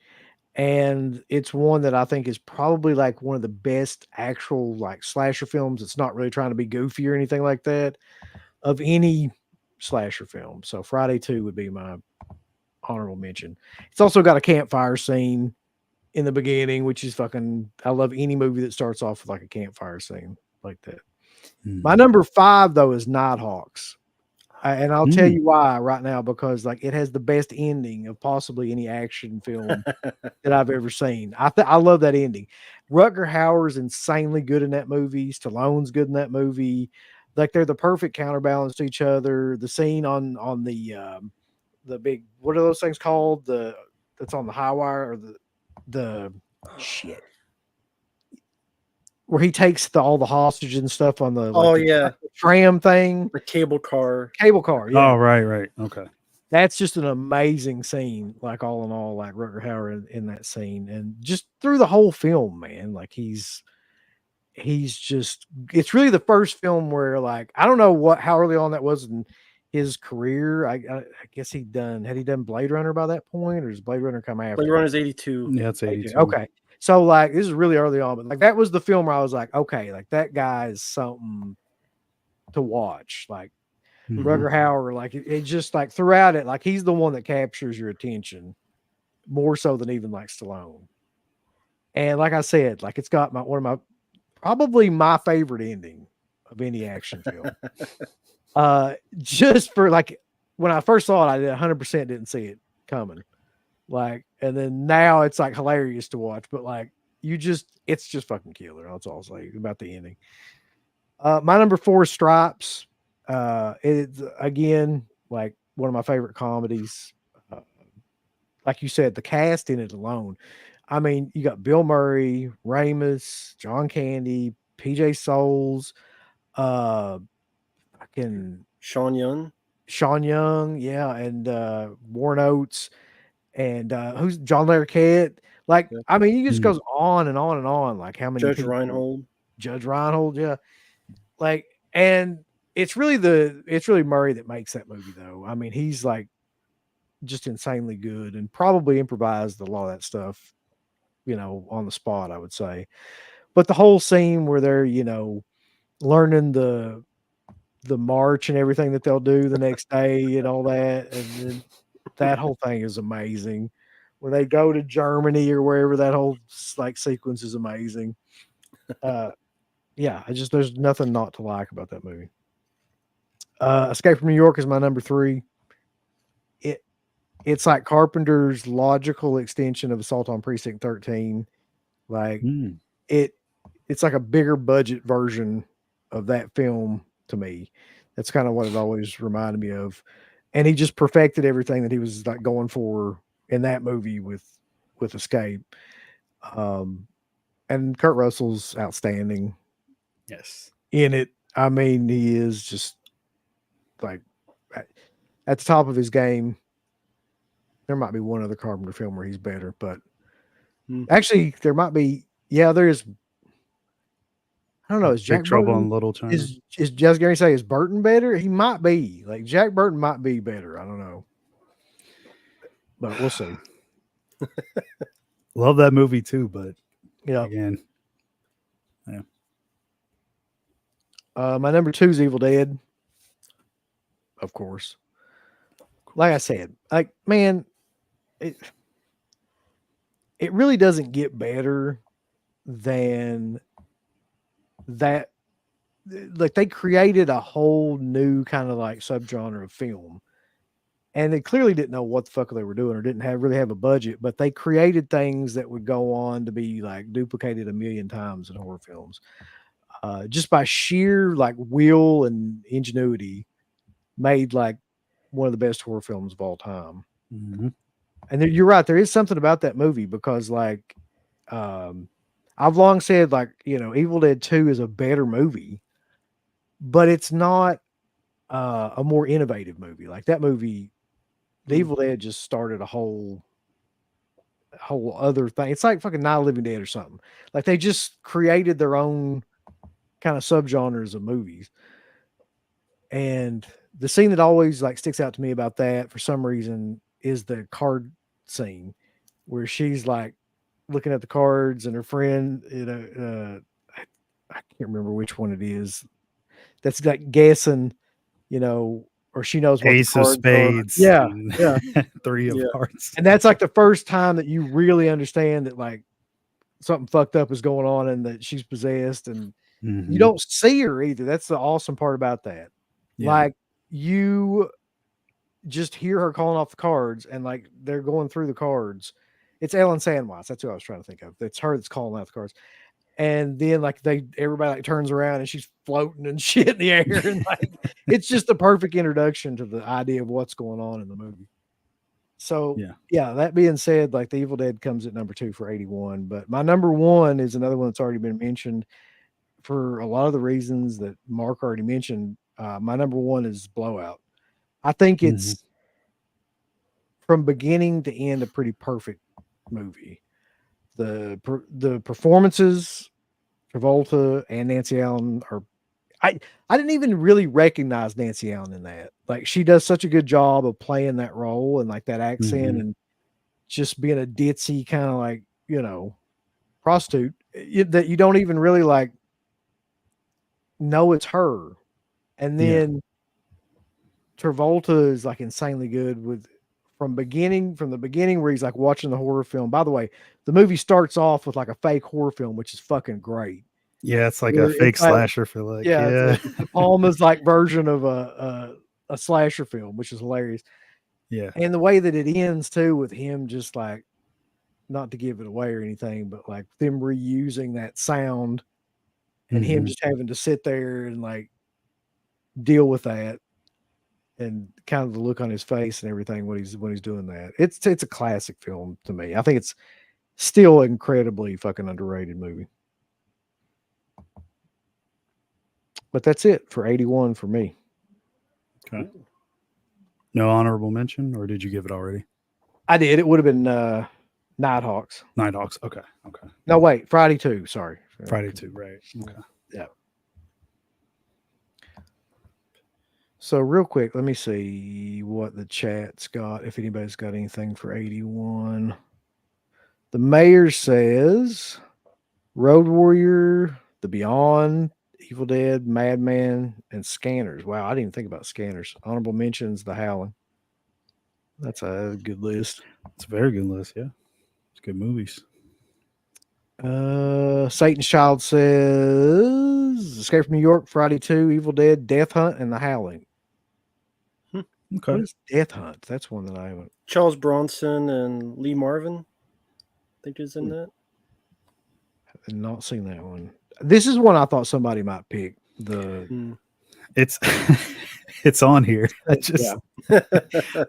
And it's one that I think is probably like one of the best actual like slasher films. It's not really trying to be goofy or anything like that of any slasher film. So Friday 2 would be my honorable mention. It's also got a campfire scene in the beginning, which is fucking, I love any movie that starts off with like a campfire scene like that. My number 5 though is Nighthawks. And I'll tell you why right now, because like it has the best ending of possibly any action film that I've ever seen. I love that ending. Rutger Hauer's insanely good in that movie. Stallone's good in that movie. Like they're the perfect counterbalance to each other. The scene on the big, what are those things called? That's on the high wire, or the shit where he takes all the hostage and stuff on the Oh yeah, tram thing, the cable car. cable car. Yeah. Oh, right. Okay. that's just an amazing scene. Like all in all, like Rutger Hauer in that scene, and just through the whole film, man. Like he's just. It's really the first film where like I don't know how early on that was in his career. I guess had he done Blade Runner by that point, or does Blade Runner come after? Blade Runner's 82. Yeah, it's 82. Okay. So like this is really early on, but like that was the film where I was like, okay, like that guy is something to watch. Like Mhm. Rutger Hauer, like it just like throughout it, like he's the one that captures your attention more so than even like Stallone. And like I said, like it's got probably my favorite ending of any action film. Just for like when I first saw it, I 100% didn't see it coming. Like, and then now it's like hilarious to watch, but like it's just fucking killer. That's all I'll say about the ending. My number 4 is Stripes. It's again like one of my favorite comedies. Like you said, the cast in it alone. I mean, you got Bill Murray, Ramus, John Candy, PJ Souls, fucking Sean Young, yeah, and Warren Oates. And who's John Larroquette? Like, Yeah. I mean, he just goes on and on and on. Like, how many Judge people? Reinhold. Judge Reinhold, yeah. Like, and it's really Murray that makes that movie, though. I mean, he's like just insanely good and probably improvised a lot of that stuff, on the spot, I would say. But the whole scene where they're, learning the march and everything that they'll do the next day and all that, and then that whole thing is amazing. Where they go to Germany or wherever, that whole like sequence is amazing. Yeah, there's nothing not to like about that movie. Escape from New York is my number 3. It's like Carpenter's logical extension of Assault on Precinct 13. Like it's like a bigger budget version of that film to me. That's kind of what it always reminded me of. And he just perfected everything that he was like going for in that movie with Escape. And Kurt Russell's outstanding. Yes. In it. I mean, he is just like at the top of his game. There might be one other Carpenter film where he's better, but actually there might be. Yeah, there is. I don't know. Is Jack Trouble Burton in Little China? Is just Gary say is Burton better? He might be. Like Jack Burton might be better. I don't know, but we'll see. Love that movie too, but Yeah. again, My number 2 is Evil Dead. Of course. Like I said, like man, it really doesn't get better than that. Like they created a whole new kind of like subgenre of film, and they clearly didn't know what the fuck they were doing or didn't really have a budget, but they created things that would go on to be like duplicated a million times in horror films, just by sheer like will and ingenuity. Made like one of the best horror films of all time. Mm-hmm. And you're right, there is something about that movie because like I've long said like Evil Dead 2 is a better movie, but it's not a more innovative movie. Like that movie, The Evil Dead just started a whole other thing. It's like fucking Night of the Living Dead or something. Like they just created their own kind of subgenres of movies. And the scene that always like sticks out to me about that for some reason is the card scene where she's like looking at the cards and her friend, I can't remember which one it is. That's like guessing, or she knows what Ace the of cards Spades. are. Yeah. 3 of Hearts. And that's like the first time that you really understand that like something fucked up is going on and that she's possessed, and you don't see her either. That's the awesome part about that. Yeah. Like you just hear her calling off the cards and like they're going through the cards. It's Ellen Sandweiss. That's who I was trying to think of. It's her that's calling out the cards. And then like everybody like turns around and she's floating and shit in the air. And like it's just the perfect introduction to the idea of what's going on in the movie. So yeah, that being said, like The Evil Dead comes at number 2 for 81. But my number 1 is another one that's already been mentioned for a lot of the reasons that Mark already mentioned. My number 1 is Blowout. I think it's from beginning to end a pretty perfect movie. The performances, Travolta and Nancy Allen are. I didn't even really recognize Nancy Allen in that. Like she does such a good job of playing that role and like that accent Mhm. and just being a ditzy kind of like prostitute that you don't even really like know it's her. And Yeah. then Travolta is like insanely good with from the beginning where he's like watching the horror film. By the way, the movie starts off with like a fake horror film, which is fucking great. Yeah, it's like a Where fake it's like, slasher for like, yeah, yeah. it's De Palma's like version of a slasher film, which is hilarious. Yeah. And the way that it ends too, with him just like, not to give it away or anything, but like them reusing that sound and him Mhm. just having to sit there and like deal with that and kind of the look on his face and everything when he's doing that. It's a classic film to me. I think it's still incredibly fucking underrated movie. But that's it for 81 for me. Okay. No honorable mention, or did you give it already? I did. It would have been Nighthawks. Nighthawks. Okay. Okay. No, wait, Friday 2. Sorry. Friday 2, right. Okay. Yeah. So real quick, let me see what the chat's got. If anybody's got anything for 81. The mayor says Road Warrior, The Beyond, Evil Dead, Madman, and Scanners. Wow, I didn't even think about Scanners. Honorable mentions, The Howling. That's a good list. It's a very good list. Yeah. It's good movies. Satan's Child says Escape from New York, Friday 2, Evil Dead, Death Hunt, and The Howling. Okay. What is Death Hunt? That's one that I haven't. Charles Bronson and Lee Marvin, I think is in that. Not seen that one. This is one I thought somebody might pick. It's it's on here. I just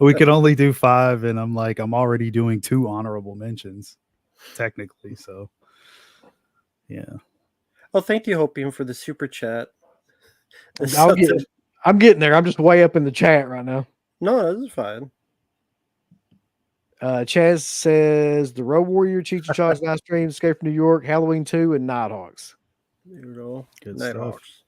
we could only do 5, and I'm already doing 2 honorable mentions, technically. So yeah. Oh, thank you, Hopium, for the super chat. I'm getting there. I'm just way up in the chat right now. No, this is fine. Chaz says The Road Warrior, Cheech and Chong's Nice Dreams, Escape from New York, Halloween 2, and Nighthawks. There you go. Good Nighthawks.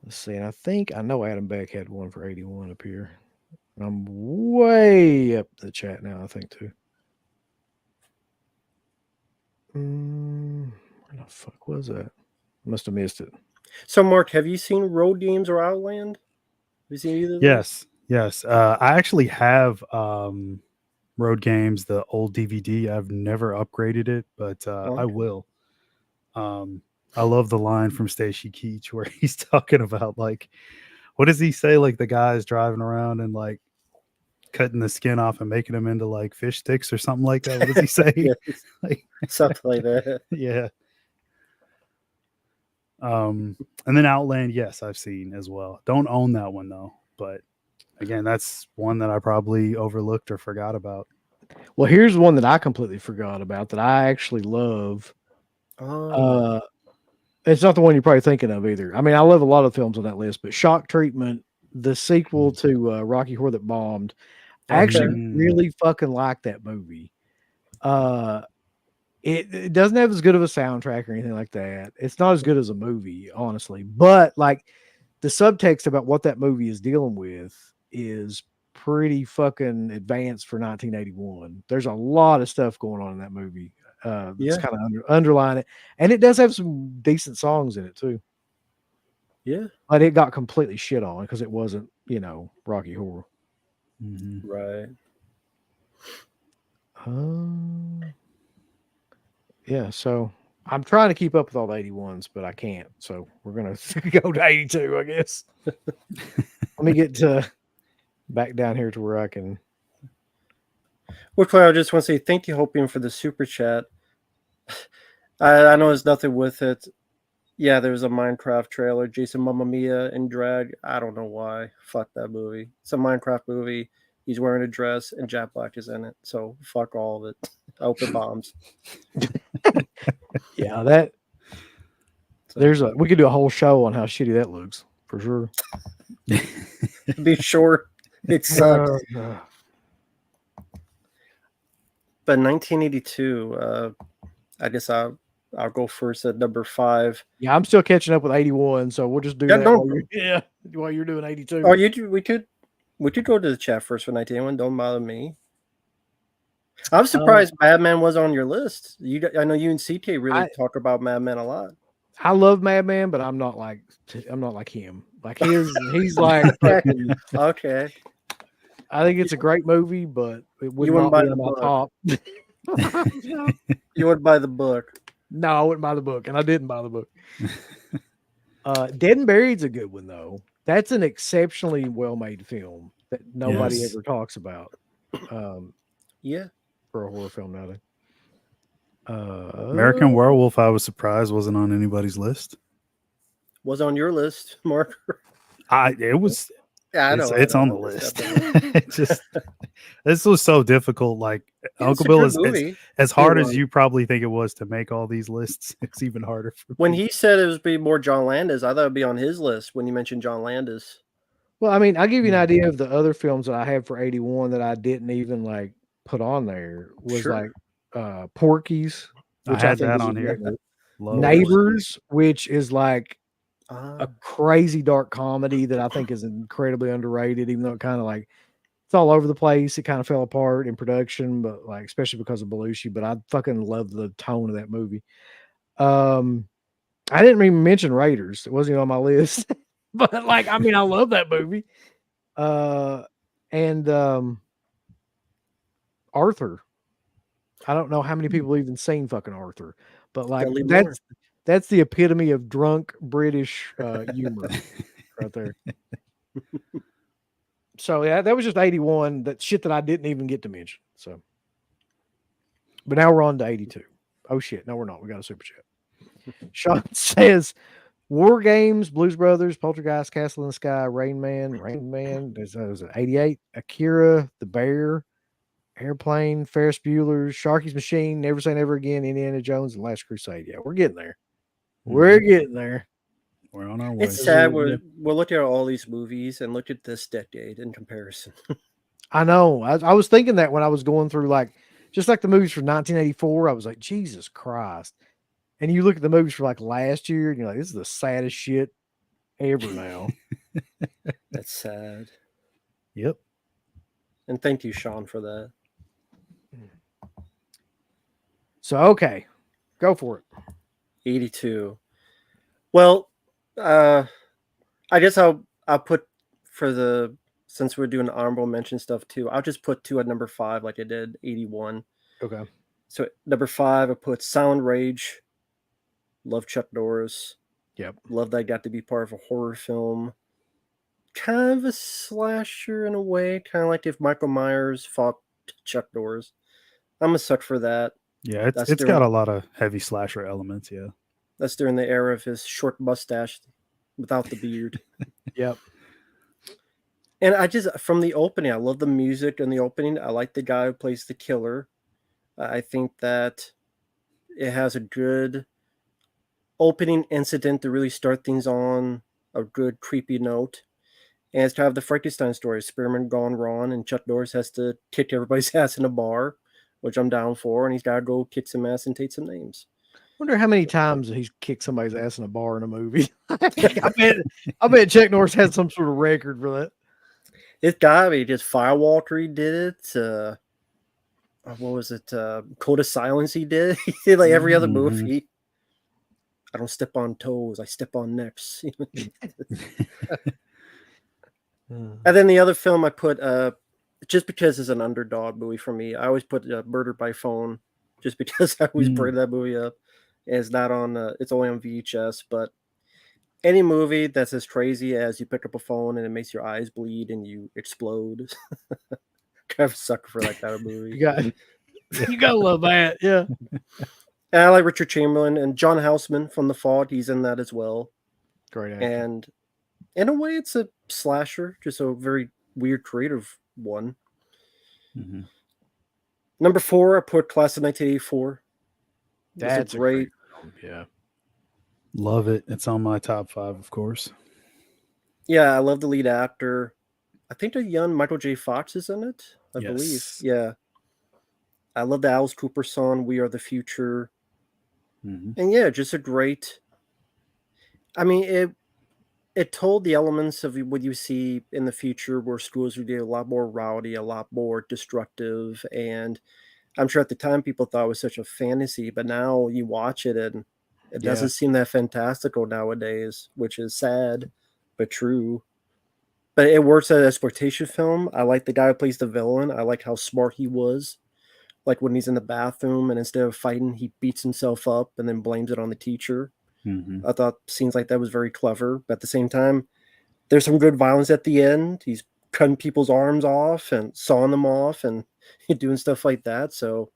Let's see. And I know Adam Beck had one for 81 up here. I'm way up the chat now, I think, too. Where the fuck was that? Must have missed it. So, Mark, have you seen Road Games or Outland? Have you seen either of those? Yes. I actually have Road Games, the old DVD. I've never upgraded it, but I will. I love the line from Stacy Keach where he's talking about like, what does he say? Like the guy's driving around and like cutting the skin off and making them into like fish sticks or something like that. What does he say? Like, something like that. Yeah. And then Outland, yes, I've seen as well. Don't own that one though, but again, that's one that I probably overlooked or forgot about. Well, here's one that I completely forgot about that I actually love. It's not the one you're probably thinking of either. I mean, I love a lot of films on that list, but Shock Treatment, the sequel to Rocky Horror That Bombed, I actually really fucking like that movie. It doesn't have as good of a soundtrack or anything like that. It's not as good as a movie, honestly. But like the subtext about what that movie is dealing with is pretty fucking advanced for 1981. There's a lot of stuff going on in that movie. That's kind of underline it, and it does have some decent songs in it too. Yeah, but it got completely shit on because it wasn't, Rocky Horror. Right. Yeah, so I'm trying to keep up with all the 81s, but I can't. So we're gonna go to 82, I guess. Let me get back down here to where I can. Well, Claire, I just want to say thank you, Hopium, for the super chat. I know there's nothing with it. Yeah, there's a Minecraft trailer. Jason Mamma Mia in drag. I don't know why. Fuck that movie. It's a Minecraft movie. He's wearing a dress and Jack Black is in it. So fuck all of it. I hope it bombs. Yeah, we could do a whole show on how shitty that looks for sure. To be short, it sucks. Uh, But 1982, I guess I'll go first at number 5. yeah, I'm still catching up with 81, so we'll just do Yeah, that no, while you're doing 82. or we could go to the chat first for 1981. Don't bother me. I'm surprised Madman was on your list. I know you and CK really talk about Madman a lot. I love Madman, but I'm not like him. Like he's like fucking, Okay. I think it's a great movie, but it would You not wouldn't be buy on the my book. top. You would buy the book. No, I wouldn't buy the book, and I didn't buy the book. Dead and Buried's a good one though. That's an exceptionally well-made film that nobody Yes. ever talks about. Yeah. For a horror film nowadays. American Werewolf, I was surprised wasn't on anybody's list. Was on your list, Mark. It was. Yeah, It's on the list. It just this was so difficult. Like Uncle Bill is as hard as you probably think it was to make all these lists. It's even harder for when me. he said it was be more John Landis. I thought it'd be on his list when you mentioned John Landis. Well, I mean, I'll give you an idea of the other films that I have for 81 that I didn't even like put on there was like Porky's, which I had think that is on here. Neighbors, which is like a Ah, crazy dark comedy that I think is incredibly underrated, even though it kind of like it's all over the place. It kind of fell apart in production, but like especially because of Belushi. But I fucking love the tone of that movie. I didn't even mention Raiders. It wasn't even on my list. But like, I mean, I love that movie. And Arthur. I don't know how many people even seen fucking Arthur, but like Dudley Moore. that's the epitome of drunk British humor right there. So yeah, that was just 81. That shit that I didn't even get to mention. So, but now we're on to 82. Oh shit, no, we're not. We got a super chat. Sean says, War Games, Blues Brothers, Poltergeist, Castle in the Sky, Rain Man. There's 88, Akira, The Bear, Airplane, Ferris Bueller's, Sharky's Machine, Never Say Never Again, Indiana Jones, and Last Crusade. Yeah, we're getting there. We're getting there. We're on our way. It's sad. We're looking at all these movies and look at this decade in comparison. I know. I was thinking that when I was going through like just like the movies from 1984. I was like, Jesus Christ. And you look at the movies for like last year, and you're like, this is the saddest shit ever now. That's sad. Yep. And thank you, Sean, for that. So okay, go for it. 82. Well, I guess I'll put since we're doing honorable mention stuff too, I'll just put 2 at number 5 like I did 81. Okay. So number 5, I put Sound Rage. Love Chuck Norris. Yep. Love that I got to be part of a horror film. Kind of a slasher in a way, kind of like if Michael Myers fought Chuck Norris. I'm a suck for that. Yeah, it's got a lot of heavy slasher elements. Yeah, that's during the era of his short mustache without the beard. Yep. And I just, from the opening, I love the music in the opening. I like the guy who plays the killer. I think that it has a good opening incident to really start things on a good creepy note. And it's to have the Frankenstein story, experiment gone wrong, and Chuck Norris has to kick everybody's ass in a bar, which I'm down for, and he's got to go kick some ass and take some names. Wonder how many times he's kicked somebody's ass in a bar in a movie. I bet Chuck Norris had some sort of record for that. It's got to be. Just Firewalker, he did it. What was it? Code of Silence, he did. He did like every other movie. I don't step on toes. I step on necks. And then the other film I put, just because it's an underdog movie for me, I always put Murder by Phone, just because I always bring that movie up. And it's not on, it's only on VHS, but any movie that's as crazy as you pick up a phone and it makes your eyes bleed and you explode. Kind of a sucker for that kind of movie. You gotta love that, yeah. And I like Richard Chamberlain and John Houseman from The Fog. He's in that as well. Great actor. And in a way, it's a slasher, just a very weird, creative one. Mm-hmm. Number 4, I put Class of 1984. That's a great film. Yeah. Love it. It's on my top 5, of course. Yeah, I love the lead actor. I think the young Michael J. Fox is in it. I believe. Yes. Yeah. I love the Alice Cooper song, "We Are the Future." Mhm. And yeah, just a great. I mean, it told the elements of what you see in the future, where schools would get a lot more rowdy, a lot more destructive, and I'm sure at the time people thought it was such a fantasy, but now you watch it and it Yeah. doesn't seem that fantastical nowadays, which is sad but true. But it works as an exploitation film. I like the guy who plays the villain. I like how smart he was. Like when he's in the bathroom and instead of fighting, he beats himself up and then blames it on the teacher. Mhm. I thought scenes like that was very clever. But at the same time, there's some good violence at the end. He's cutting people's arms off and sawing them off and doing stuff like that. So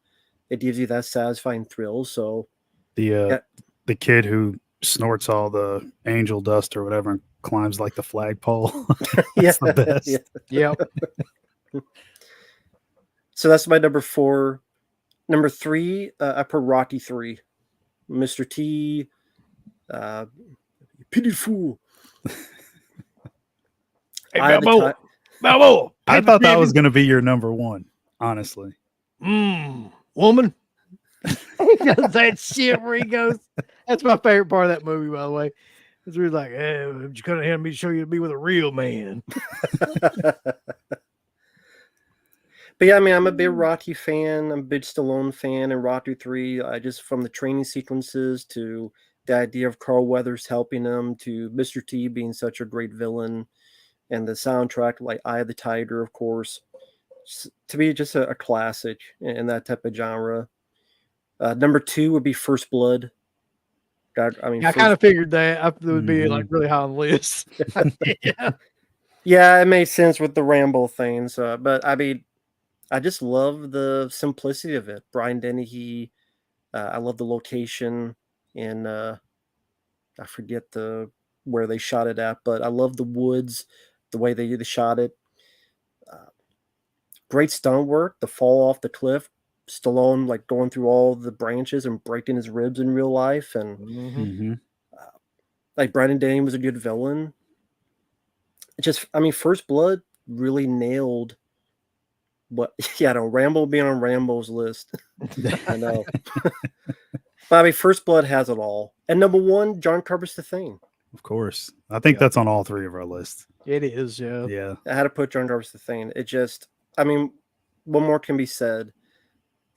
it gives you that satisfying thrill. So The yeah, the kid who snorts all the angel dust or whatever and climbs like the flagpole. yeah, That's the best. yeah. Yep. So that's my number 4. Number 3, I put Rocky 3. Mr. T, pity fool. Hey, I had the Balboa. ti- Balboa. I thought that was going to be your number one, honestly. Woman. He does that shit where he goes. That's my favorite part of that movie, by the way. It's really like, hey, you couldn't have me to show you to be with a real man. But yeah, I mean, I'm a big Rocky fan. I'm a big Stallone fan. And Rocky 3, I just from the training sequences to the idea of Carl Weathers helping him to Mr. T being such a great villain, and the soundtrack like Eye of the Tiger, of course, to be just a classic in that type of genre. Number 2 would be First Blood. God, I mean, I kind of figured that it would be like Mhm. really high on the list. Yeah. yeah, it made sense with the Rambo things. But I mean, I just love the simplicity of it. Brian Dennehy. I love the location in I forget where they shot it at, but I love the woods, the way they shot it. Uh, Great stunt work. The fall off the cliff, Stallone like going through all the branches and breaking his ribs in real life, and Mhm. like Brandon Denny was a good villain. I mean, First Blood really nailed what. Yeah, I know Rambo being on Rambo's list. I know. But I mean, First Blood has it all. And number 1, John Carpenter's The Thing. Of course. I think Yeah. that's on all 3 of our lists. It is, yeah. Yeah. I had to put John Carpenter's The Thing. It just, I mean, what more can be said?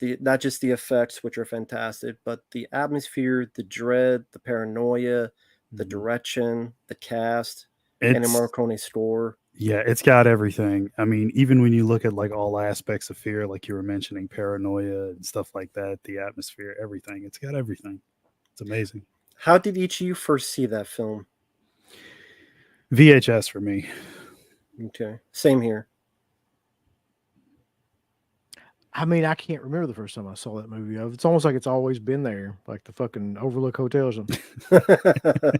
Not just the effects, which are fantastic, but the atmosphere, the dread, the paranoia, the Mhm. direction, the cast, and the It's Morricone score. yeah, it's got everything. I mean, even when you look at like all aspects of fear, like you were mentioning, paranoia and stuff like that, the atmosphere, everything. It's got everything. It's amazing. How did each of you first see that film? VHS for me. Okay, same here. I mean, I can't remember the first time I saw that movie. It's almost like it's always been there, like the fucking Overlook Hotel or something.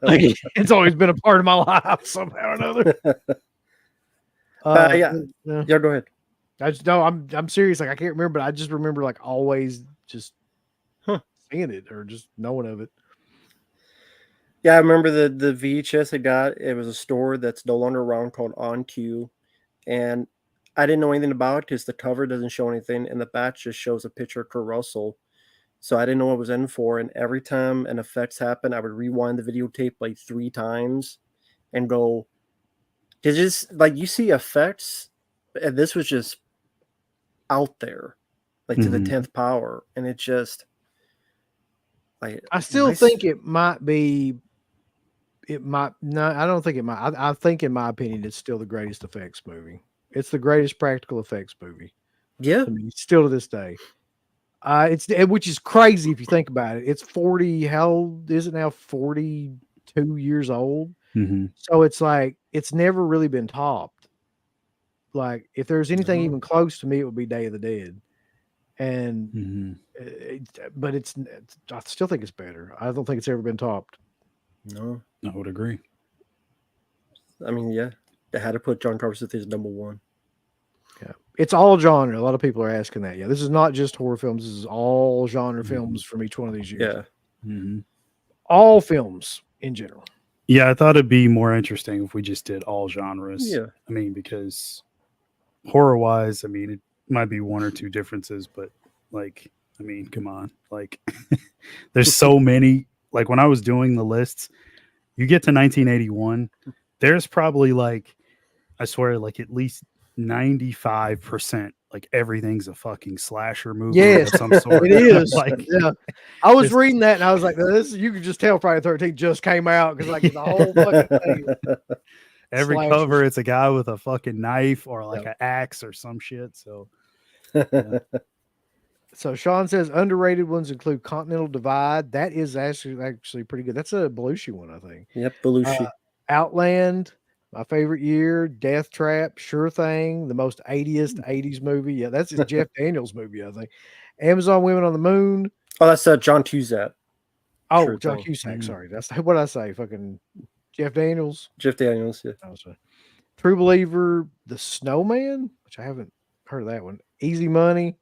Like it's always been a part of my life somehow or another. Yeah. Yeah. Yeah, go ahead. I just no, I'm serious. Like I can't remember, but I just remember like always just seeing it or just knowing of it. Yeah, I remember the VHS I got. It was a store that's no longer around called On Q, and I didn't know anything about it because the cover doesn't show anything, and the back just shows a picture of Kurt Russell. So I didn't know what it was in for, and every time an effects happened, I would rewind the videotape like 3 times and go, because just like you see effects, and this was just out there, like to the Mhm. 10th power, and it just like I still nice. think it might be. It might no, I don't think it might. I think, in my opinion, it's still the greatest effects movie. It's the greatest practical effects movie Yeah, to me, still to this day. Which is crazy if you think about it. It's 40. How old is it now? 42 years old. Mhm. So it's like it's never really been topped. Like if there's anything No. even close to me, it would be Day of the Dead. And Mhm. but I still think it's better. I don't think it's ever been topped. no, I would agree. I mean, yeah, I had to put John Carpenter as number 1. Yeah, it's all genre. A lot of people are asking that. Yeah, this is not just horror films. This is all genre films from each one of these years. Yeah, Mhm. All films in general. Yeah, I thought it'd be more interesting if we just did all genres. yeah, I mean, because horror wise, I mean, it might be one or two differences, but like, I mean, come on, like, there's so many. Like when I was doing the lists, you get to 1981, there's probably like, I swear, like at least 95%, like everything's a fucking slasher movie Yes, of some sort. it is. Like, Yeah, I was it's- reading that and I was like, "This you could just tell Friday the 13th just came out because like the whole fucking thing." every Slashers. cover, it's a guy with a fucking knife or like Yep. an axe or some shit. So So Sean says underrated ones include Continental Divide. That is actually pretty good. That's a Belushi one, I think. Yep, Belushi. Outland, my favorite year. Death Trap, Sure Thing, the most 80th 80s movie. Yeah, that's a Jeff Daniels movie, I think. Amazon Women on the Moon. Oh, that's John Cusack. Oh, Sure John Thing. Cusack. Sorry, that's what I say. Fucking Jeff Daniels. Jeff Daniels. Yeah. I was True Believer, The Snowman, which I haven't heard of that one. Easy Money,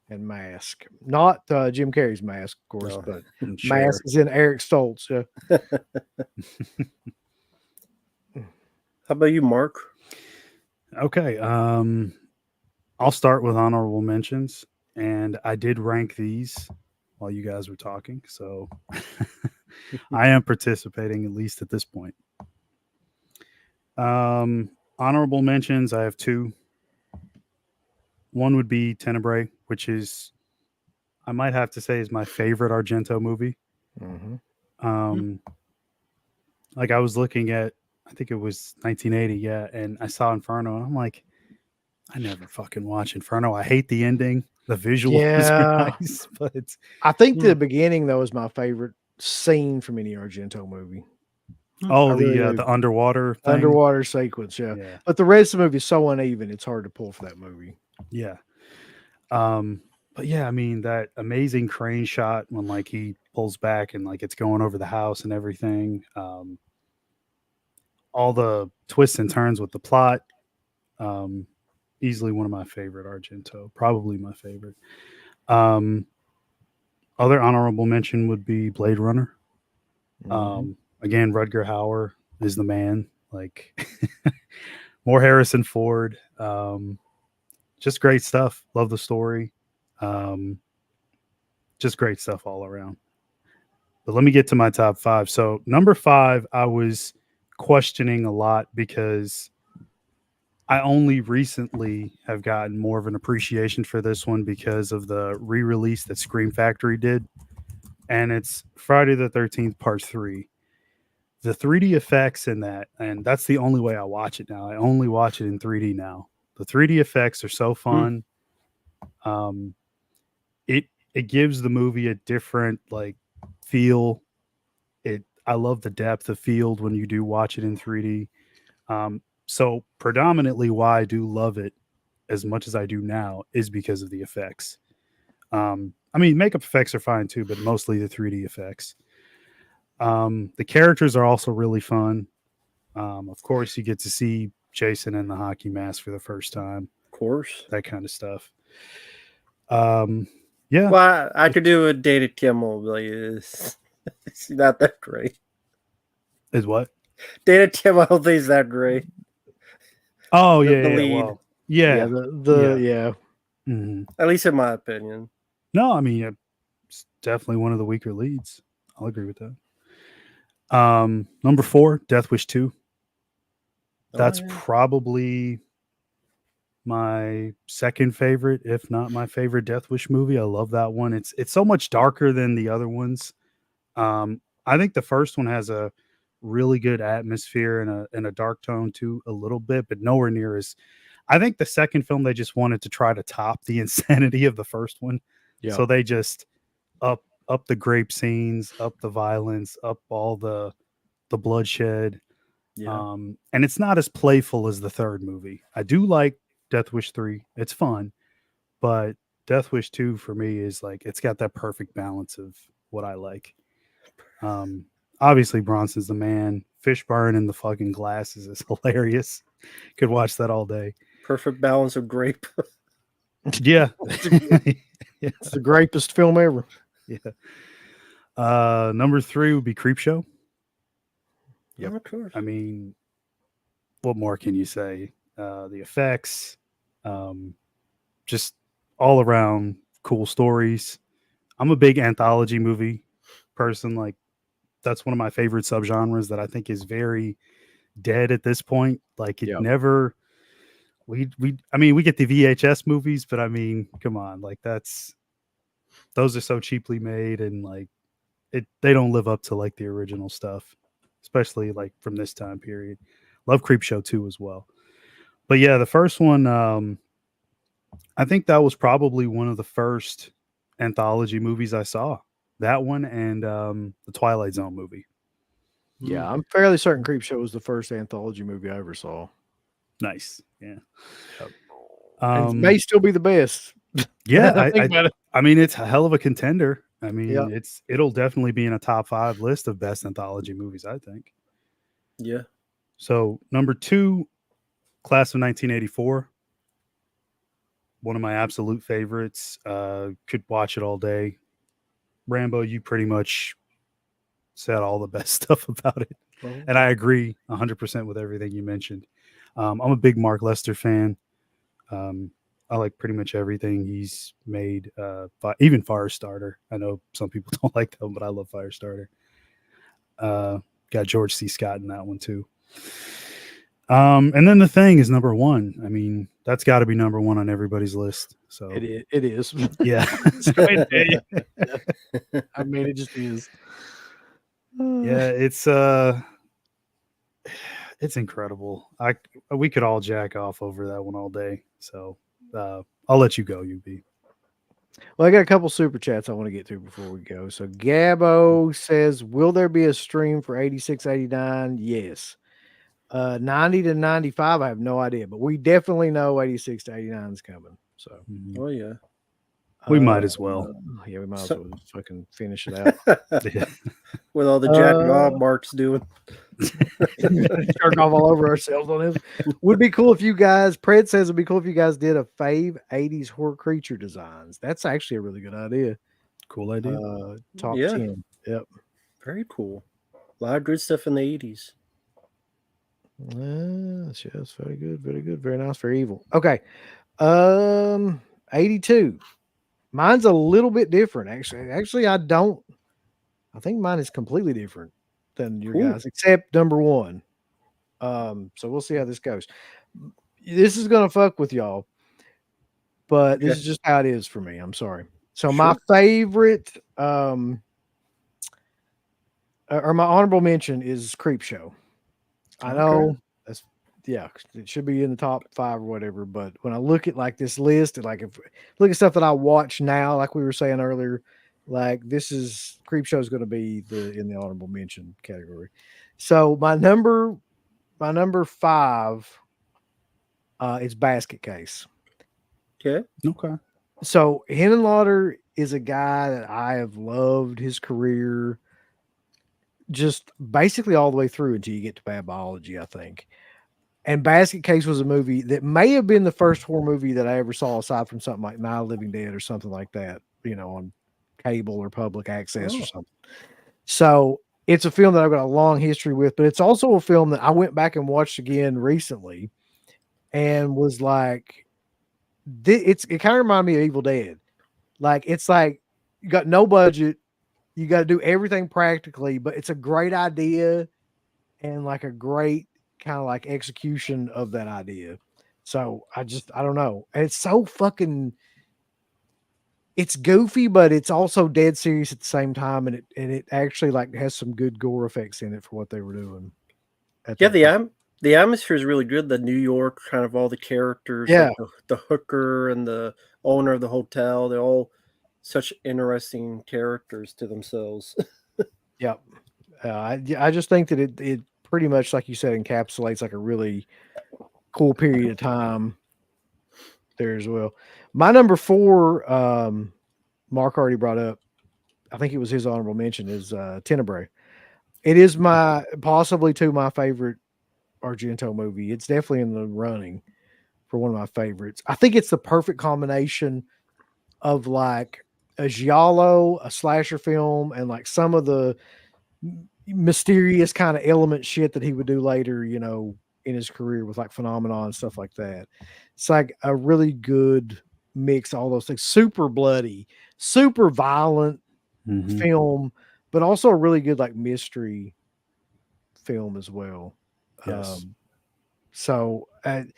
and Mask. Not Jim Carrey's Mask, of course, No. but Cher. Mask is in Eric Stoltz. Yeah. How about you, Mark? Okay. I'll start with honorable mentions, and I did rank these while you guys were talking, so I am participating at least at this point. Honorable mentions, I have two. One would be Tenebrae, which is, I might have to say, is my favorite Argento movie. Mm-hmm. Like I was looking at, I think it was 1980, yeah, and I saw Inferno, and I'm like, I never fucking watch Inferno. I hate the ending. The visuals are Yeah. nice, but I think the beginning though is my favorite scene from any Argento movie. oh, I really do. the underwater thing. Underwater sequence, yeah. Yeah. But the rest of the movie is so uneven; it's hard to pull for that movie. Yeah. But yeah, I mean that amazing crane shot when like he pulls back and like it's going over the house and everything. All the twists and turns with the plot. Easily one of my favorite Argento, probably my favorite. Other honorable mention would be Blade Runner. Again, Rutger Hauer is the man. Like more Harrison Ford. Just great stuff. Love the story. Just great stuff all around. But let me get to my top five. So number 5, I was questioning a lot because I only recently have gotten more of an appreciation for this one because of the re-release that Scream Factory did. And it's Friday the 13th Part 3. The 3D effects in that, and that's the only way I watch it now. I only watch it in 3D now. The 3D effects are so fun. It gives the movie a different like feel. I love the depth of field when you do watch it in 3D. So predominantly why I do love it as much as I do now is because of the effects. I mean, makeup effects are fine too, but mostly the 3D effects. The characters are also really fun. Of course, you get to see Jason in the hockey mask for the first time. Of course. That kind of stuff. Yeah. Well, I could do a Dated Kimmel, but it's not that great. Is what? Dated Kimmel, I don't think is that great. Oh, The yeah. lead. Well, yeah. Yeah. Mhm. At least in my opinion. No, I mean, it's definitely one of the weaker leads. I'll agree with that. Number 4, Death Wish 2. That's probably my second favorite, if not my favorite Death Wish movie. I love that one. It's so much darker than the other ones. I think the first one has a really good atmosphere and a dark tone too, a little bit, but nowhere near as. I think the second film they just wanted to try to top the insanity of the first one, so they just up the grape scenes, up the violence, up all the bloodshed. And it's not as playful as the third movie. I do like Death Wish 3. It's fun, but Death Wish 2 for me is like it's got that perfect balance of what I like. Obviously Bronson's the man. Fishburne in the fucking glasses is hilarious. Could watch that all day. Perfect balance of grape. Yeah. It's the greatest film ever. Yeah. Number 3 would be Creepshow. Yep. Of course. I mean, what more can you say? The effects, Just all around cool stories. I'm a big anthology movie person. Like that's one of my favorite subgenres that I think is very dead at this point. Like it Yep. never I mean we get the VHS movies, but I mean, come on, like those are so cheaply made and like they don't live up to like the original stuff, especially like from this time period. Love Creepshow 2 as well. But yeah, the first one, I think that was probably one of the first anthology movies I saw. That one and the Twilight Zone movie. Yeah, I'm fairly certain Creepshow was the first anthology movie I ever saw. Nice. Yeah. Yep. And it Um, may still be the best. yeah, I think about it. I mean, it's a hell of a contender. I mean, Yep. it'll definitely be in a top 5 list of best anthology movies, I think. Yeah. So number 2, Class of 1984. One of my absolute favorites. Could watch it all day. Rambo, you pretty much said all the best stuff about it. Oh, And I agree 100% with everything you mentioned. I'm a big Mark Lester fan. I like pretty much everything he's made, even Firestarter. I know some people don't like that one, but I love Firestarter. Got George C. Scott in that one too. And then The Thing is number 1. I mean, that's got to be number 1 on everybody's list. So It is. It is. yeah. I mean, it just is. Yeah, it's incredible. We could all jack off over that one all day. So I'll let you go, UB. Well, I got a couple super chats I want to get to before we go. So Gabbo says, "Will there be a stream for 86, 89?" Yes. 90 to 95, I have no idea, but we definitely know 86 to 89 is coming. So oh yeah. We might as well. Yeah, we might as So- well just fucking finish it out. With all the Jack Bob Mark's doing. Jerk off all over ourselves on this. Would be cool if you guys, Pred says it'd be cool if you guys did a fave 80s horror creature designs. That's actually a really good idea. Cool idea. Top Yeah. 10. Yep. Very cool. A lot of good stuff in the 80s. Yes, very good, very good, very nice, very evil. Okay. 82. Mine's a little bit different, actually. Actually, I think mine is completely different than your Cool. guys, except number 1. So we'll see how this goes. This is gonna fuck with y'all, but this Okay. is just how it is for me. I'm sorry. So Sure. my favorite or my honorable mention is Creepshow. I Okay. know that's it should be in the top 5 or whatever. But when I look at like this list, like if look at stuff that I watch now, like we were saying earlier, like this is Creepshow is going to be in the honorable mention category. So my number 5 is Basket Case. Okay. Okay. So Henenlotter is a guy that I have loved his career just basically all the way through until you get to Bad Biology, I think. And Basket Case was a movie that may have been the first horror movie that I ever saw aside from something like Night of the Living Dead or something like that, on cable or public access or something. So it's a film that I've got a long history with, but it's also a film that I went back and watched again recently and was like, it kind of reminded me of Evil Dead. Like, it's like you got no budget, you got to do everything practically, but it's a great idea and like a great kind of like execution of that idea. So I don't know. And it's so fucking, it's goofy, but it's also dead serious at the same time. And it actually like has some good gore effects in it for what they were doing. Yeah, the atmosphere is really good. The New York, kind of all the characters, Yeah. like the hooker and the owner of the hotel, they're all such interesting characters to themselves. Yep. I just think that it pretty much, like you said, encapsulates like a really cool period of time there as well. My number 4, Mark already brought up, I think it was his honorable mention, is Tenebrae. It is possibly my favorite Argento movie. It's definitely in the running for one of my favorites. I think it's the perfect combination of like a giallo, a slasher film, and like some of the mysterious kind of element shit that he would do later, in his career with like Phenomenon and stuff like that. It's like a really good mix, all those things. Super bloody, super violent Mhm. film, but also a really good like mystery film as well. Yes. So and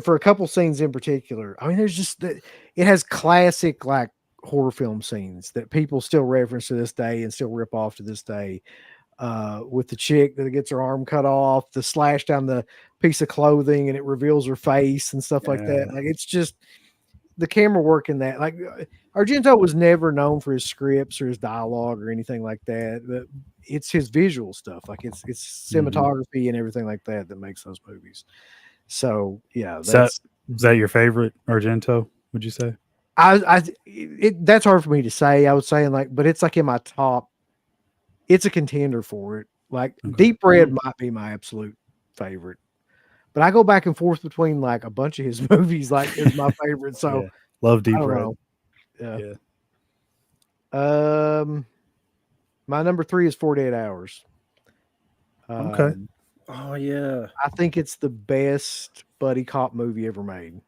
for a couple scenes in particular, I mean, there's just that it has classic like horror film scenes that people still reference to this day and still rip off to this day. With the chick that gets her arm cut off, the slash down the piece of clothing and it reveals her face and stuff like that. Yeah. Like it's just the camera work in that. Like Argento was never known for his scripts or his dialogue or anything like that, but it's his visual stuff. Like it's cinematography and everything like that that makes those movies. So yeah, Is that your favorite Argento? Would you say? That's hard for me to say. I was saying like, but it's like in my top. It's a contender for it. Like Okay. Deep Red might be my absolute favorite, but I go back and forth between like a bunch of his movies. Like is my favorite. So Yeah. Love Deep I don't Red. know. Yeah. Yeah. My number 3 is 48 Hours. Okay. Oh yeah. I think it's the best buddy cop movie ever made.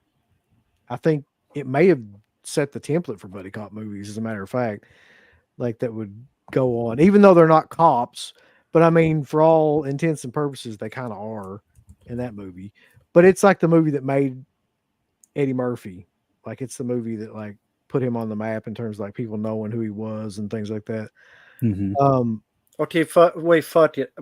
I think it may have set the template for buddy cop movies, as a matter of fact, like that would go on, even though they're not cops. But I mean, for all intents and purposes, they kind of are in that movie. But it's like the movie that made Eddie Murphy. Like it's the movie that like put him on the map in terms of like people knowing who he was and things like that. Mhm. Okay, fuck it.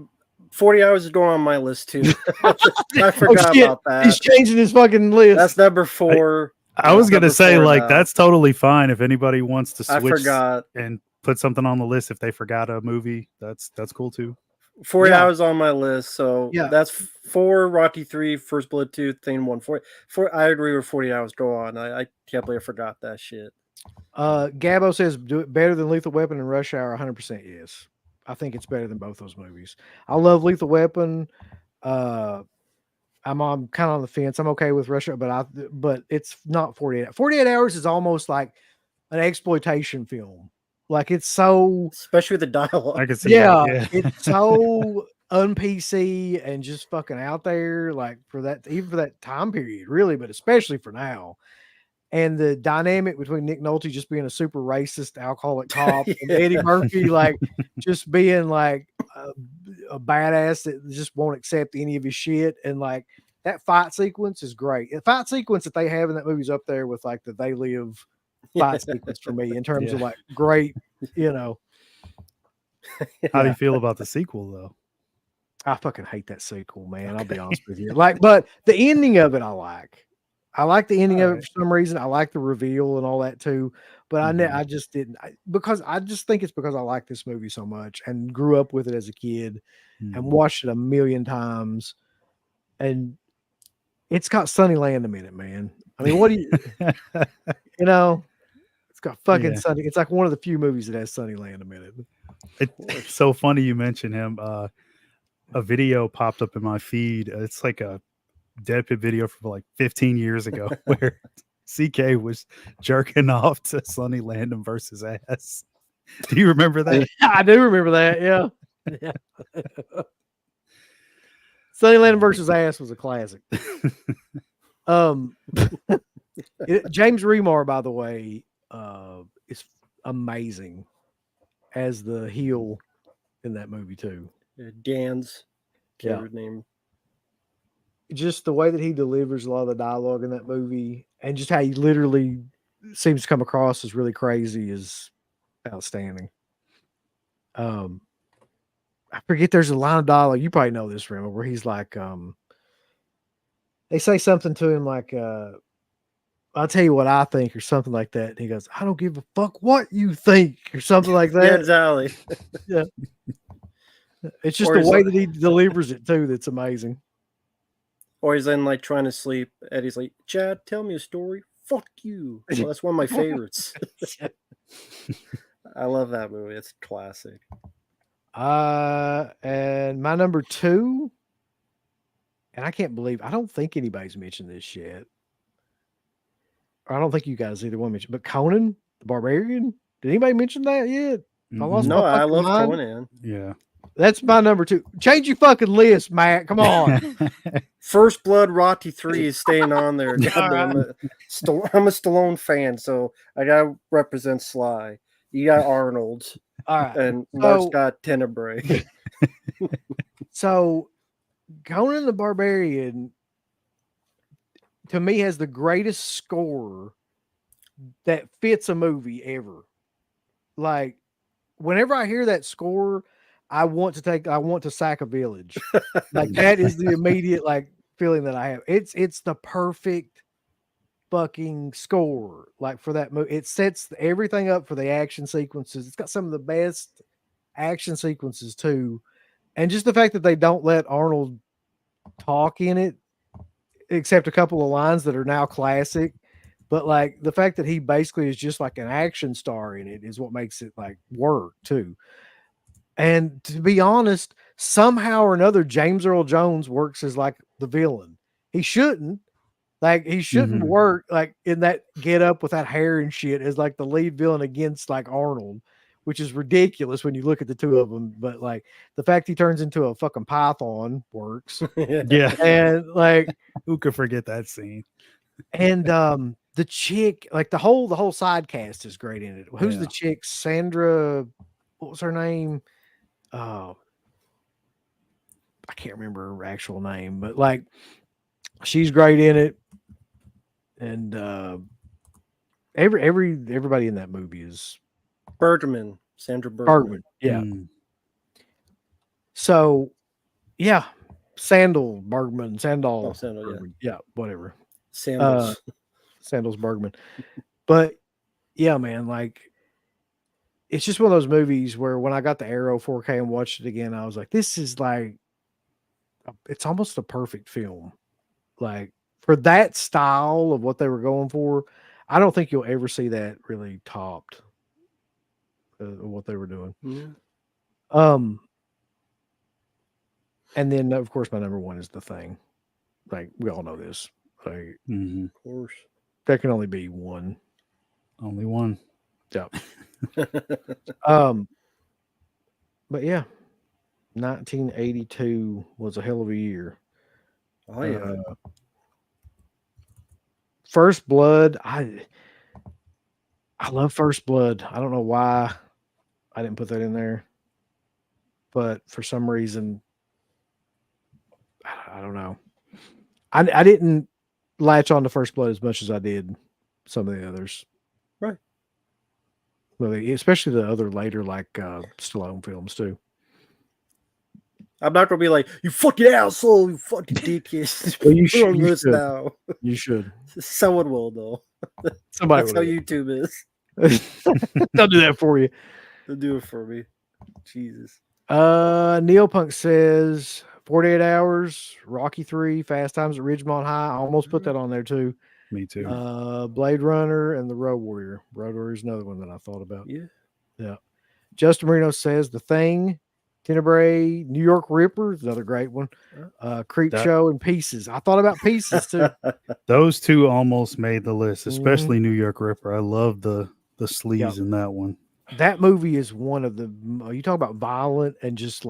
40 Hours is going on my list too. I forgot shit. about that. He's changing his fucking list. That's number 4. I was gonna Number say 4 like now. that's totally fine if anybody wants to I switch forgot. and put something on the list if they forgot a movie. That's cool too. 40 Yeah. Hours on my list. So Yeah. that's 4, Rocky 3, First Blood 2, Thing 1, 4. I agree with 40 Hours. Go on. I can't believe I forgot that shit. Gabo says do it better than Lethal Weapon and Rush Hour. 100% yes. I think it's better than both those movies. I love Lethal Weapon. I'm kind of on the fence. I'm okay with Rush Hour, but it's not 48. 48 Hours is almost like an exploitation film. Like it's so Especially with the dialogue. I can see that. Yeah. it's so un-PC and just fucking out there. Like for that, even for that time period, really, but especially for now. And the dynamic between Nick Nolte just being a super racist alcoholic cop and Yeah. Eddie Murphy like just being like a badass that just won't accept any of his shit, and like that fight sequence is great. The fight sequence that they have in that movie's up there with like the They Live fight sequence for me in terms of Yeah. like great, you know. How do you feel about the sequel though? I fucking hate that sequel, man. I'll be honest with you. Like, but the ending of it, I like. I like the ending of it for some reason. I like the reveal and all that too. But I just didn't because I just think it's because I like this movie so much and grew up with it as a kid and watched it a million times. And it's got Sunny Landham in it, man. I mean, what do you, you know? It's got fucking Yeah. Sunny. It's like one of the few movies that has Sunny Landham in it. It's so funny you mention him. A video popped up in my feed. It's like a Deadpit video from like 15 years ago where CK was jerking off to Sonny Landham versus Ass. Do you remember that? I do remember that. Yeah. Yeah. Sunny Landham versus Ass was a classic. James Remar, by the way, is amazing as the heel in that movie too. Dan's character name. Just the way that he delivers a lot of the dialogue in that movie, and just how he literally seems to come across as really crazy, is outstanding. I forget. There's a line of dialogue. You probably know this, Rima, where he's like, they say something to him like, I'll tell you what I think, or something like that. And he goes, I don't give a fuck what you think, or something like that. Yeah, exactly. Yeah. It's just the way that he delivers it too that's amazing. Or he's then like trying to sleep, and he's like, Chad, tell me a story. Fuck you. Well, that's one of my favorites. I love that movie. It's classic. And my number 2, and I can't believe, I don't think anybody's mentioned this yet. Or I don't think you guys either one mentioned, but Conan the Barbarian. Did anybody mention that yet? No, I love Conan. Yeah. That's my number 2. Change your fucking list, Matt. Come on. First Blood, Rocky 3 is staying on there. All Goddamn it. I'm a Stallone fan, so I gotta represent Sly. You got Arnold, All right. and Mark's So, got Tenebrae. so Conan the Barbarian, to me, has the greatest score that fits a movie ever. Like, whenever I hear that score, I want to sack a village. Like, that is the immediate like feeling that I have. It's the perfect fucking score like for that movie. It sets everything up for the action sequences. It's got some of the best action sequences too. And just the fact that they don't let Arnold talk in it, except a couple of lines that are now classic. But like the fact that he basically is just like an action star in it is what makes it like work too. And to be honest, somehow or another, James Earl Jones works as like the villain. He shouldn't. Like he shouldn't Mhm. work like in that get up with that hair and shit as like the lead villain against like Arnold, which is ridiculous when you look at the two of them. But like the fact he turns into a fucking python works. Yeah. And like Who could forget that scene? and the chick, like the whole side cast is great in it. Who's the Yeah. chick? Sandra, what was her name? Oh, I can't remember her actual name, but like she's great in it. And everybody in that movie is Bergman, Sandra Bergman. Yeah. Mm. So yeah, Sandal Bergman, Sandal. Oh, Sandal, yeah. Bergman. Yeah, whatever. Sandals. Sandals Bergman. But yeah, man, like it's just one of those movies where when I got the Arrow 4K and watched it again, I was like, this is like it's almost a perfect film. Like for that style of what they were going for, I don't think you'll ever see that really topped what they were doing. Yeah. And then of course my number 1 is The Thing. Like we all know this. Like Mhm. Of course. there can only be one. Only one. Yeah. But yeah, 1982 was a hell of a year. Oh yeah. First Blood, I love First Blood. I don't know why I didn't put that in there, but for some reason, I don't know. I didn't latch on to First Blood as much as I did some of the others. Right. Well, especially the other later like Stallone films too. I'm not gonna be like, you fucking asshole, you fucking dickhead. Well, you Put should. on You this should. now. You should. Someone will though. Somebody That's how will. YouTube is. They'll do that for you. They'll do it for me. Jesus. Neopunk says 48 Hours, Rocky 3, Fast Times at Ridgemont High. I almost put that on there too. Me too. Blade Runner and The Road Warrior. Road Warrior is another one that I thought about. Yeah. Yeah. Justin Marino says The Thing, Tenebrae, New York Ripper is another great one. Creep Show and Pieces. I thought about Pieces too. Those two almost made the list, especially New York Ripper. I love the sleeves in that one. That movie is one of the, you talk about violent and just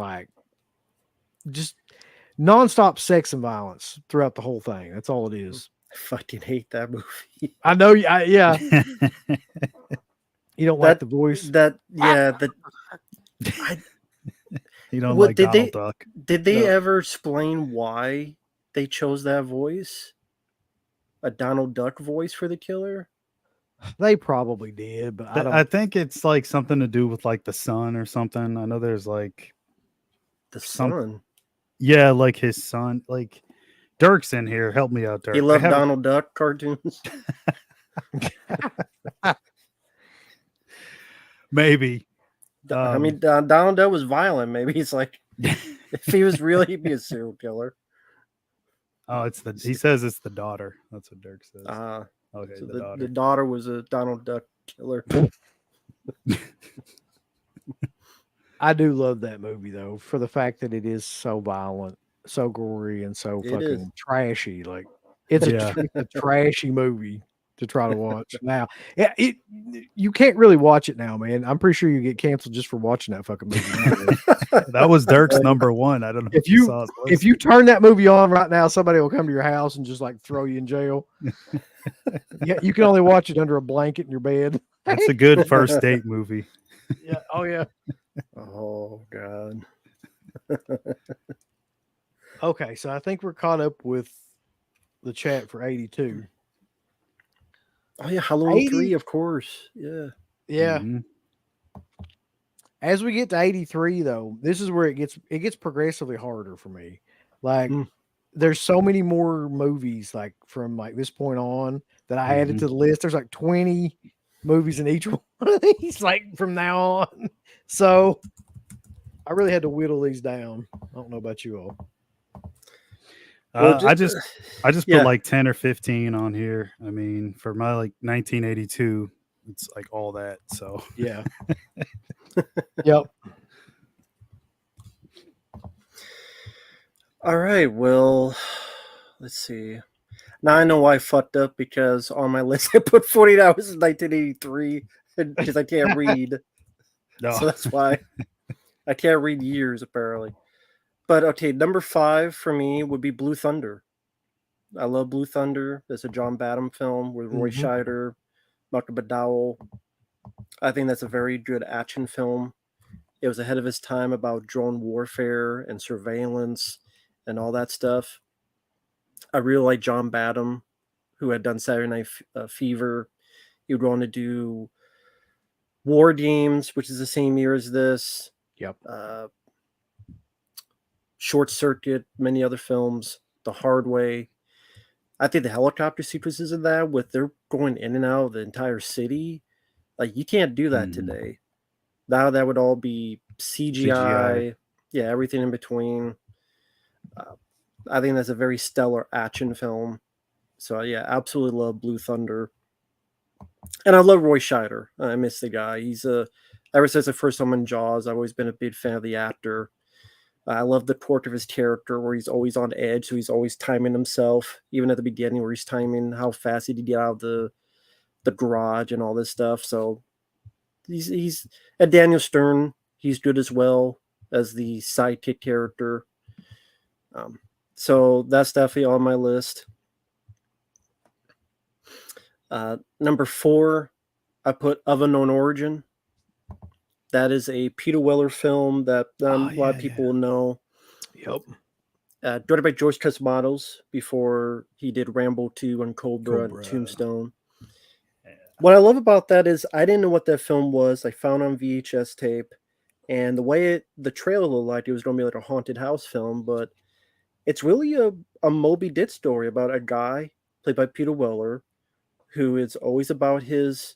nonstop sex and violence throughout the whole thing. That's all it is. I fucking hate that movie. I know. Yeah. You don't like the voice? You don't like Donald Duck. Did they ever explain why they chose that voice? A Donald Duck voice for the killer? They probably did, but I think it's like something to do with like the sun or something. I know there's like the sun. Yeah, like his son. Like Dirk's in here. Help me out, Dirk. He loved Donald Duck cartoons. Maybe. I mean, Donald Duck was violent. Maybe he's like, if he was real, he'd be a serial killer. Oh, he says it's the daughter. That's what Dirk says. Okay, so the daughter. The daughter was a Donald Duck killer. I do love that movie though, for the fact that it is so violent, so gory, and so fucking trashy. Like it's a trashy movie. to try to watch now. Yeah, you can't really watch it now, man. I'm pretty sure you get canceled just for watching that fucking movie. That was Dirk's number one. I don't know If you saw his if you turn that movie on right now, somebody will come to your house and just like throw you in jail. Yeah, you can only watch it under a blanket in your bed. That's a good first date movie. Yeah. Oh yeah. Oh God. Okay, so I think we're caught up with the chat for 82. Oh yeah, Halloween 80 3, of course. Yeah. Yeah. Mhm. As we get to 83 though, this is where it gets progressively harder for me. Like Mm. there's so many more movies like from like this point on that I added to the list. There's like 20 movies in each one of these like from now on. So I really had to whittle these down. I don't know about you all. Well, I just yeah. put like 10 or 15 on here. I mean, for my like 1982, it's like all that. So Yeah. Yep. All right. Well, let's see. Now I know why I fucked up because on my list I put 48 hours in 1983 because I can't read. no. So that's why I can't read years apparently. But okay, number 5 for me would be Blue Thunder. I love Blue Thunder. It's a John Badham film with Roy Mhm. Scheider, Malcolm McDowell. I think that's a very good action film. It was ahead of its time about drone warfare and surveillance and all that stuff. I really like John Badham, who had done Saturday Night Fever. He would want to do War Games, which is the same year as this. Yep. Short Circuit, many other films. The Hard Way. I think the helicopter sequences in that, with they're going in and out of the entire city, like you can't do that today. Now that would all be CGI. Yeah, everything in between. I think that's a very stellar action film. So yeah, absolutely love Blue Thunder. And I love Roy Scheider. I miss the guy. He's ever since the first time in Jaws, I've always been a big fan of the actor. I love the quirk of his character where he's always on edge, so he's always timing himself, even at the beginning where he's timing how fast he can get out of the garage and all this stuff. So he's and Daniel Stern, he's good as well as the sidekick character. So that's definitely on my list. Number 4, I put Of Unknown Origin. That is a Peter Weller film that a lot of people will know. Yep. Directed by George Cosmatos before he did Rambo 2 and Cobra and Tombstone. Yeah. What I love about that is I didn't know what that film was. I found it on VHS tape, and the way the trailer looked like it was going to be like a haunted house film, but it's really a Moby Dick story about a guy played by Peter Weller who is always about his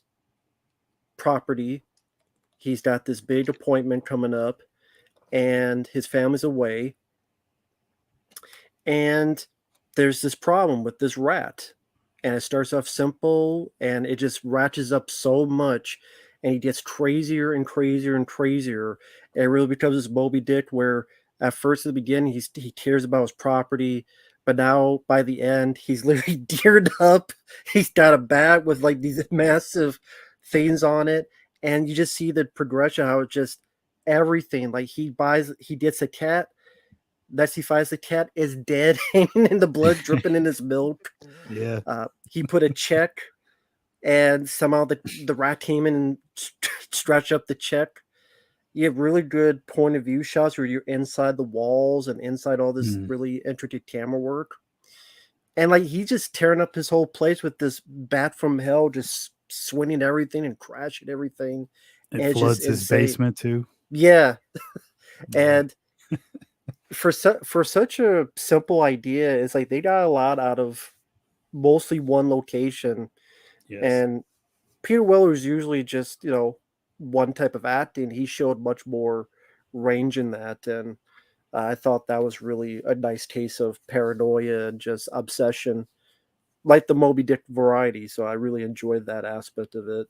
property. He's got this big appointment coming up, and his family's away. And there's this problem with this rat. And it starts off simple, and it just ratchets up so much. And he gets crazier and crazier and crazier. And it really becomes this Moby Dick where at first at the beginning he cares about his property, but now by the end he's literally geared up. He's got a bat with like these massive things on it. And you just see the progression, how it just everything. Like he gets a cat. Next he finds the cat is dead, hanging in the blood, dripping in his milk. Yeah. He put a check, and somehow the rat came in and stretched up the check. You have really good point of view shots where you're inside the walls and inside all this really intricate camera work. And like he's just tearing up his whole place with this bat from hell, just swinging everything and crashing everything. It floods his basement too. Yeah. And for such a simple idea, it's like they got a lot out of mostly one location. Yes. And Peter Weller is usually just, one type of acting. He showed much more range in that. And I thought that was really a nice case of paranoia and just obsession, like the Moby Dick variety. So I really enjoyed that aspect of it.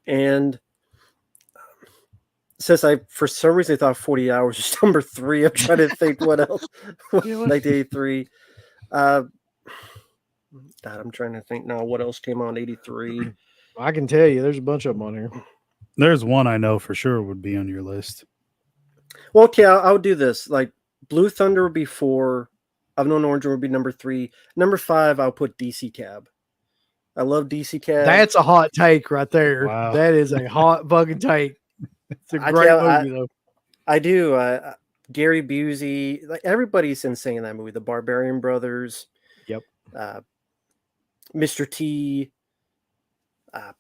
And since for some reason I thought 40 Hours was number 3, I'm trying to think what else. 1983. God, I'm trying to think now what else came out in 83. I can tell you, there's a bunch of them on here. There's one I know for sure would be on your list. Well, okay, I'll do this. Like Blue Thunder would be 4. Unknown Origin would be number 3. Number 5, I'll put DC Cab. I love DC Cab. That's a hot take right there. Wow. That is a hot fucking take. It's a I great tell- movie, though. I do. Gary Busey, like everybody's insane in that movie. The Barbarian Brothers. Yep. Mr. T.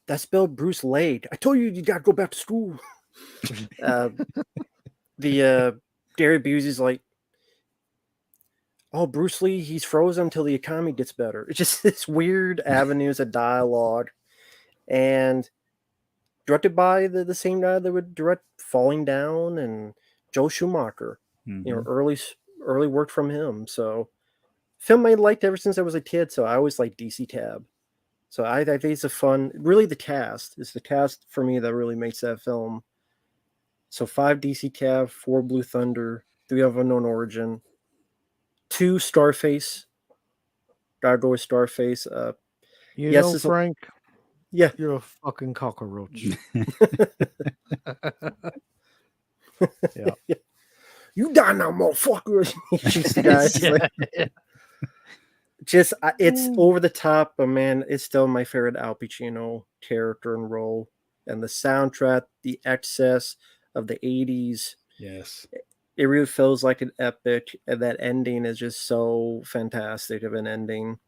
That spelled Bruce Lade. I told you got to go back to school. The Gary Busey's like, oh, Bruce Lee, he's frozen until the economy gets better. It's just this weird avenues of dialogue, and directed by the same guy that would direct Falling Down and Joe Schumacher. Mm-hmm. You know, early work from him. So, film I liked ever since I was a kid. So I always liked DC Cab. So I think it's a fun. Really, the cast. It's the cast for me that really makes that film. So 5 DC Cab, 4 Blue Thunder, 3 of Unknown Origin, 2 Starface. Gotta go with Starface. You Yes, know, it's a- Frank, Yeah. you're a fucking cockroach. Yeah. You die now, motherfucker. He shoots the guy. It's like- it's over the top, but man, it's still my favorite Al Pacino character and role. And the soundtrack, the excess of the 80s, Yes. it really feels like an epic. And that ending is just so fantastic of an ending.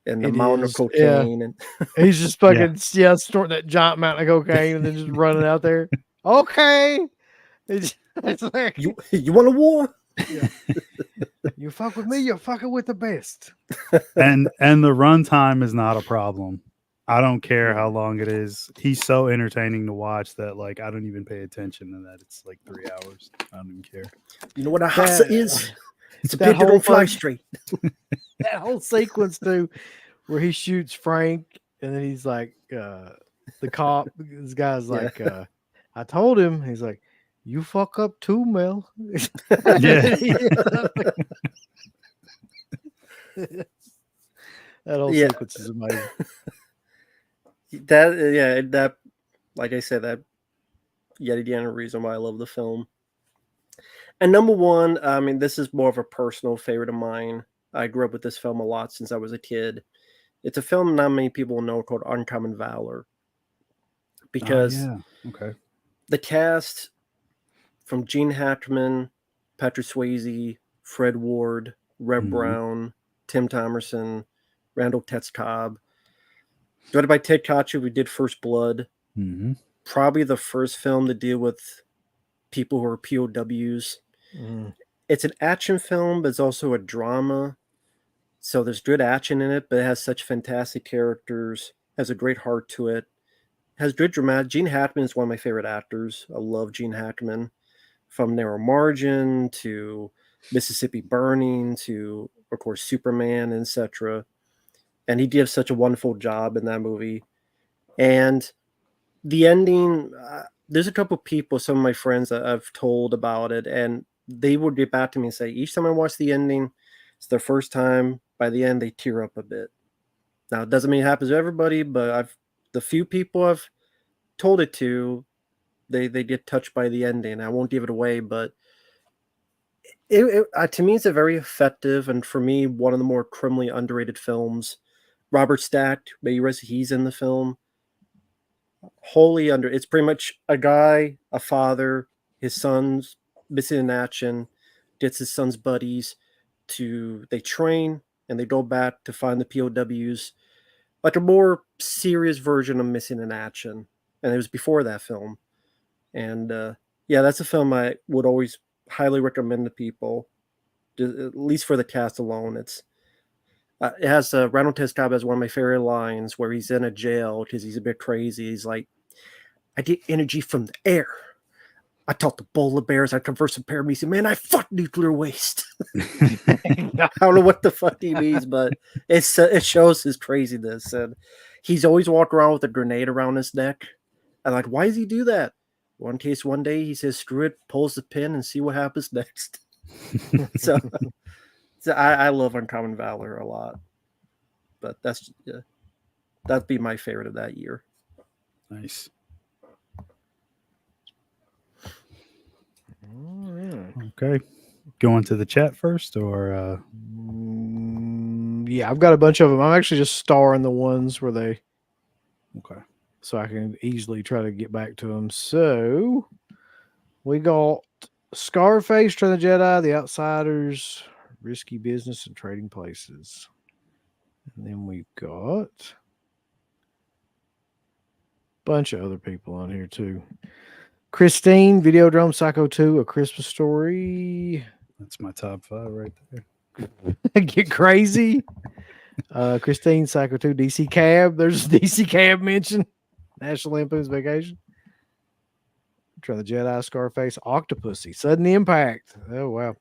And the It mountain is, of cocaine. And He's just fucking snorting that giant mountain of cocaine and then just running out there. Okay. It's like you want a war? you fuck with me, you're fucking with the best. and the runtime is not a problem. I don't care how long it is. He's so entertaining to watch that like I don't even pay attention to that. It's like 3 hours. I don't even care. You know what a hassa is? It's a that pit that whole don't fly fucking- straight. That whole sequence too, where he shoots Frank and then he's like the cop, this guy's like I told him, he's like, you fuck up too, Mel. Yeah. That whole Yeah. sequence is amazing. That like I said, that yet again a reason why I love the film. And number 1, I mean, this is more of a personal favorite of mine. I grew up with this film a lot since I was a kid. It's a film not many people know called Uncommon Valor. Because Okay. the cast from Gene Hackman, Patrick Swayze, Fred Ward, Reb Brown, Tim Thomerson, Randall Tetz-Cobb. Directed by Ted Kotcheff, we did First Blood. Mm-hmm. Probably the first film to deal with people who are POWs. It's an action film, but it's also a drama. So there's good action in it, but it has such fantastic characters, has a great heart to it, has good dramatic. Gene Hackman is one of my favorite actors. I love Gene Hackman. From Narrow Margin to Mississippi Burning to, of course, Superman, etc. And he did such a wonderful job in that movie. And the ending, there's a couple people, some of my friends that I've told about it, and they would get back to me and say, each time I watch the ending, it's their first time. By the end, they tear up a bit. Now, it doesn't mean it happens to everybody, but the few people I've told it to, they get touched by the ending. I won't give it away, but to me, it's a very effective, and for me, one of the more criminally underrated films. Robert Stack, may you rest, he's in the film. It's pretty much a guy, a father, his son's missing in action, gets his son's buddies they train and they go back to find the POWs, like a more serious version of Missing in Action. And it was before that film. And that's a film I would always highly recommend to people, at least for the cast alone. It has Randall Tetz-Cobb has one of my favorite lines where he's in a jail because he's a bit crazy. He's like, I get energy from the air. I talk to polar bears. I converse with paramedics. Man, I fuck nuclear waste. I don't know what the fuck he means, but it shows his craziness. And he's always walked around with a grenade around his neck. I'm like, why does he do that? Well, in case one day he says, screw it, pulls the pin and see what happens next. so I love Uncommon Valor a lot. but that'd be my favorite of that year. Nice. All right. Okay. Going to the chat first, or Yeah, I've got a bunch of them. I'm actually just starring the ones where they, okay. so I can easily try to get back to them. So we got Scarface, Return of the Jedi, The Outsiders, Risky Business, and Trading Places. And then we've got a bunch of other people on here too. Christine, Videodrome, Psycho 2, A Christmas Story. That's my top 5 right there. Get crazy. Christine, Psycho 2, DC Cab. There's a DC Cab mention. National Lampoon's Vacation. Return of the Jedi, Scarface, Octopussy, Sudden Impact. Oh, wow.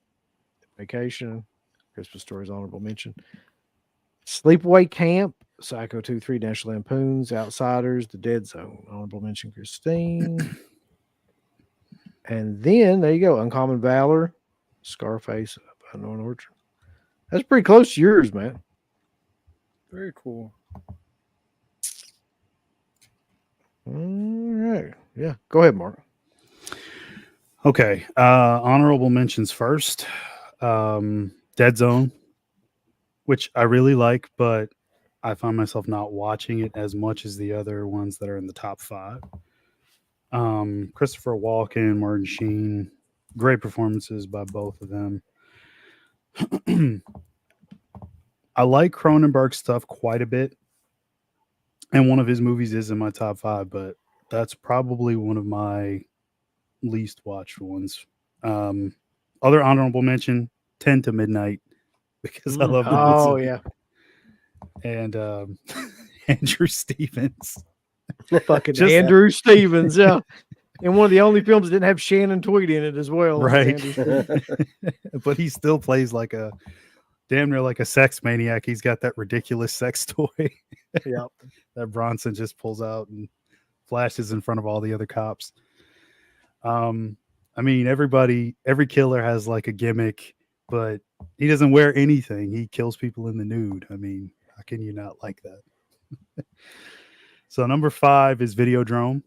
Vacation. Christmas Story's honorable mention. Sleepaway Camp, Psycho 2, 3, National Lampoon's, Outsiders, The Dead Zone. Honorable mention, Christine. And then, there you go, Uncommon Valor, Scarface, Unknown Orchard. That's pretty close to yours, man. Very cool. All right. Yeah. Go ahead, Mark. Okay. Honorable mentions first. Dead Zone, which I really like, but I find myself not watching it as much as the other ones that are in the top 5. Christopher Walken, Martin Sheen, great performances by both of them. I like Cronenberg stuff quite a bit, and one of his movies is in my top 5, but that's probably one of my least watched ones. Other honorable mention, 10 to Midnight, because I love the Oh, music. yeah. And Andrew Stevens. Fucking Just- Andrew Stevens, yeah. And one of the only films that didn't have Shannon Tweed in it as well. was Right. Andrew Stevens. But he still plays like a damn near like a sex maniac. He's got that ridiculous sex toy Yeah. that Bronson just pulls out and flashes in front of all the other cops. I mean, every killer has like a gimmick, but he doesn't wear anything. He kills people in the nude. I mean, how can you not like that? So number 5 is Videodrome.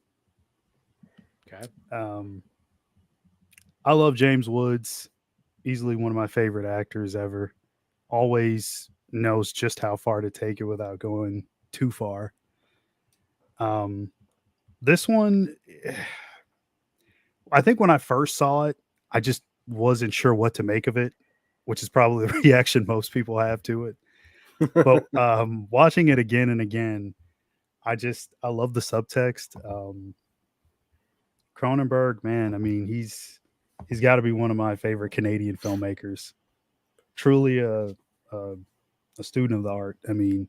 Okay. I love James Woods. Easily one of my favorite actors ever. Always knows just how far to take it without going too far. This one, I think when I first saw it, I just wasn't sure what to make of it, which is probably the reaction most people have to it. But watching it again and again, I love the subtext. Cronenberg, man, I mean, he's got to be one of my favorite Canadian filmmakers. Truly a student of the art. I mean,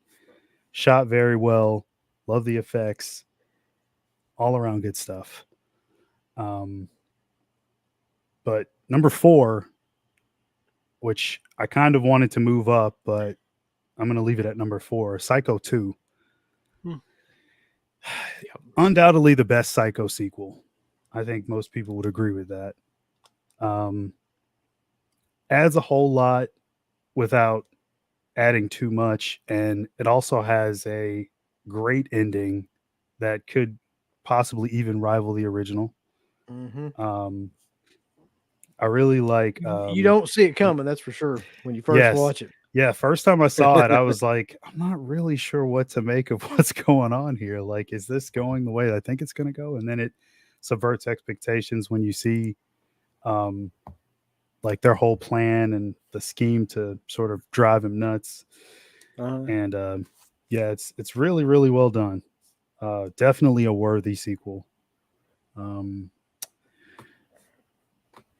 shot very well. Love the effects. All around good stuff. But number 4, which I kind of wanted to move up, but I'm going to leave it at number 4, Psycho 2. Undoubtedly the best Psycho sequel. I think most people would agree with that. Adds a whole lot without adding too much, and it also has a great ending that could possibly even rival the original. Mm-hmm. I really like. You don't see it coming, that's for sure, when you first watch it. Yeah, first time I saw it, I was like, I'm not really sure what to make of what's going on here. Like, is this going the way I think it's going to go? And then it subverts expectations when you see like their whole plan and the scheme to sort of drive him nuts. And yeah, it's really, really well done. Definitely a worthy sequel.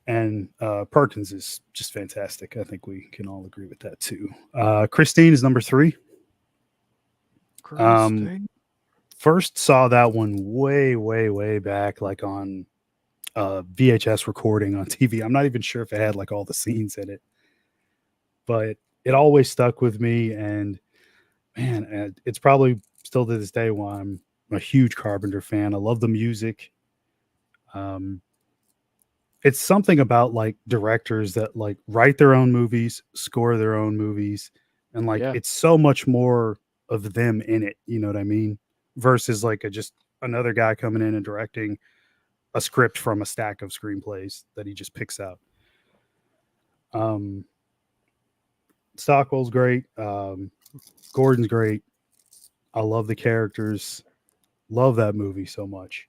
And Perkins is just fantastic. I think we can all agree with that too. Christine is number 3. First saw that one way back, like on VHS recording on TV. I'm not even sure if it had like all the scenes in it, but it always stuck with me. And man, it's probably still to this day why I'm a huge Carpenter fan. I love the music. It's something about like directors that like write their own movies, score their own movies, and like it's so much more of them in it. You know what I mean? Versus like just another guy coming in and directing a script from a stack of screenplays that he just picks out. Stockwell's great. Gordon's great. I love the characters. Love that movie so much.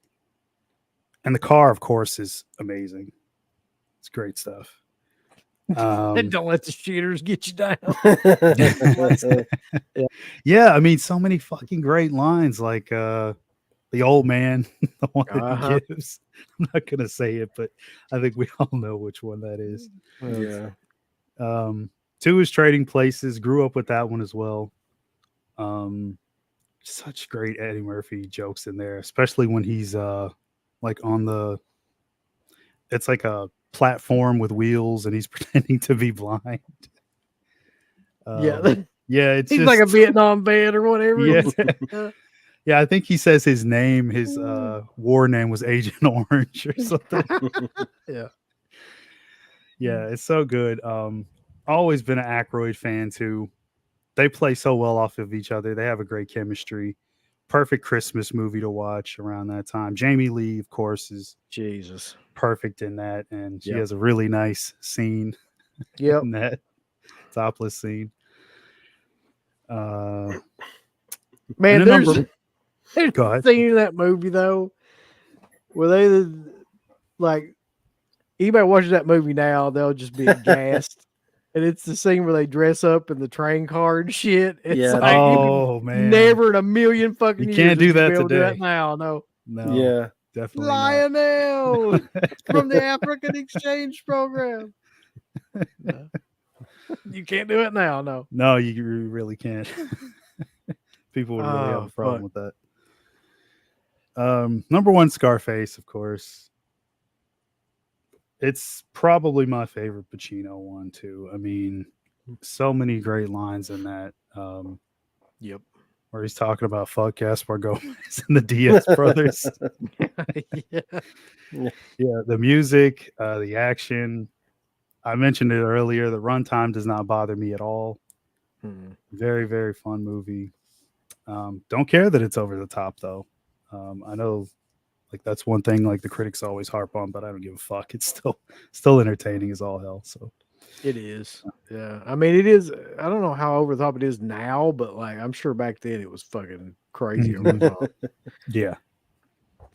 And the car, of course, is amazing. It's great stuff. And don't let the shooters get you down. Yeah, I mean, so many fucking great lines, like the old man, the one that he gives. I'm not gonna say it, but I think we all know which one that is. Yeah. 2 is Trading Places. Grew up with that one as well. Such great Eddie Murphy jokes in there, especially when he's like on the, it's like a platform with wheels and he's pretending to be blind. Yeah. Yeah, it's He's just like a Vietnam vet or whatever. Yeah. Yeah, I think he says his name, his war name was Agent Orange or something. Yeah. Yeah, it's so good. Always been an Aykroyd fan too. They play so well off of each other. They have a great chemistry. Perfect Christmas movie to watch around that time. Jamie Lee, of course, is Jesus perfect in that, and she Yep. has a really nice scene Yep. in that topless scene. Man, and there's Go ahead. a scene in that movie though where they like anybody watches that movie now, they'll just be aghast. And it's the scene where they dress up in the train car and shit. It's Yeah. like Oh man, never in a million fucking You years can't do would you that be able to do today. that now. No. no, Yeah. definitely not. Lionel from the African Exchange Program. No. You can't do it now. No. No, you really can't. People would really have a problem with that. Number 1, Scarface, of course. It's probably my favorite Pacino one too. I mean, so many great lines in that. Yep. Where he's talking about fuck Gaspar Gomez and the Diaz brothers. Yeah. Yeah, the music, the action. I mentioned it earlier. The runtime does not bother me at all. Very, very fun movie. Don't care that it's over the top though. I know, like that's one thing like the critics always harp on, but I don't give a fuck. It's still entertaining as all hell. So It is. Yeah. I mean, it is. I don't know how over the top it is now, but like I'm sure back then it was fucking crazy over the top. yeah,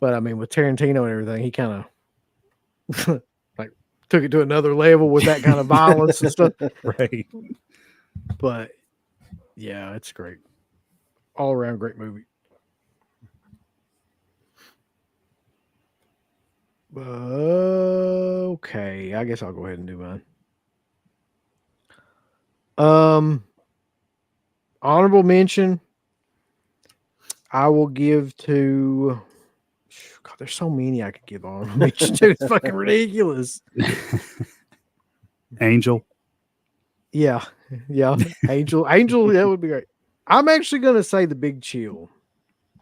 But I mean, with Tarantino and everything, he kind of like took it to another level with that kind of violence and stuff. right. But yeah, it's great. All around great movie. Okay, I guess I'll go ahead and do mine. Honorable mention. I will give to. God, there's so many I could give honorable mention to. It's fucking ridiculous. Angel. Yeah, Angel, that would be great. I'm actually gonna say The Big Chill.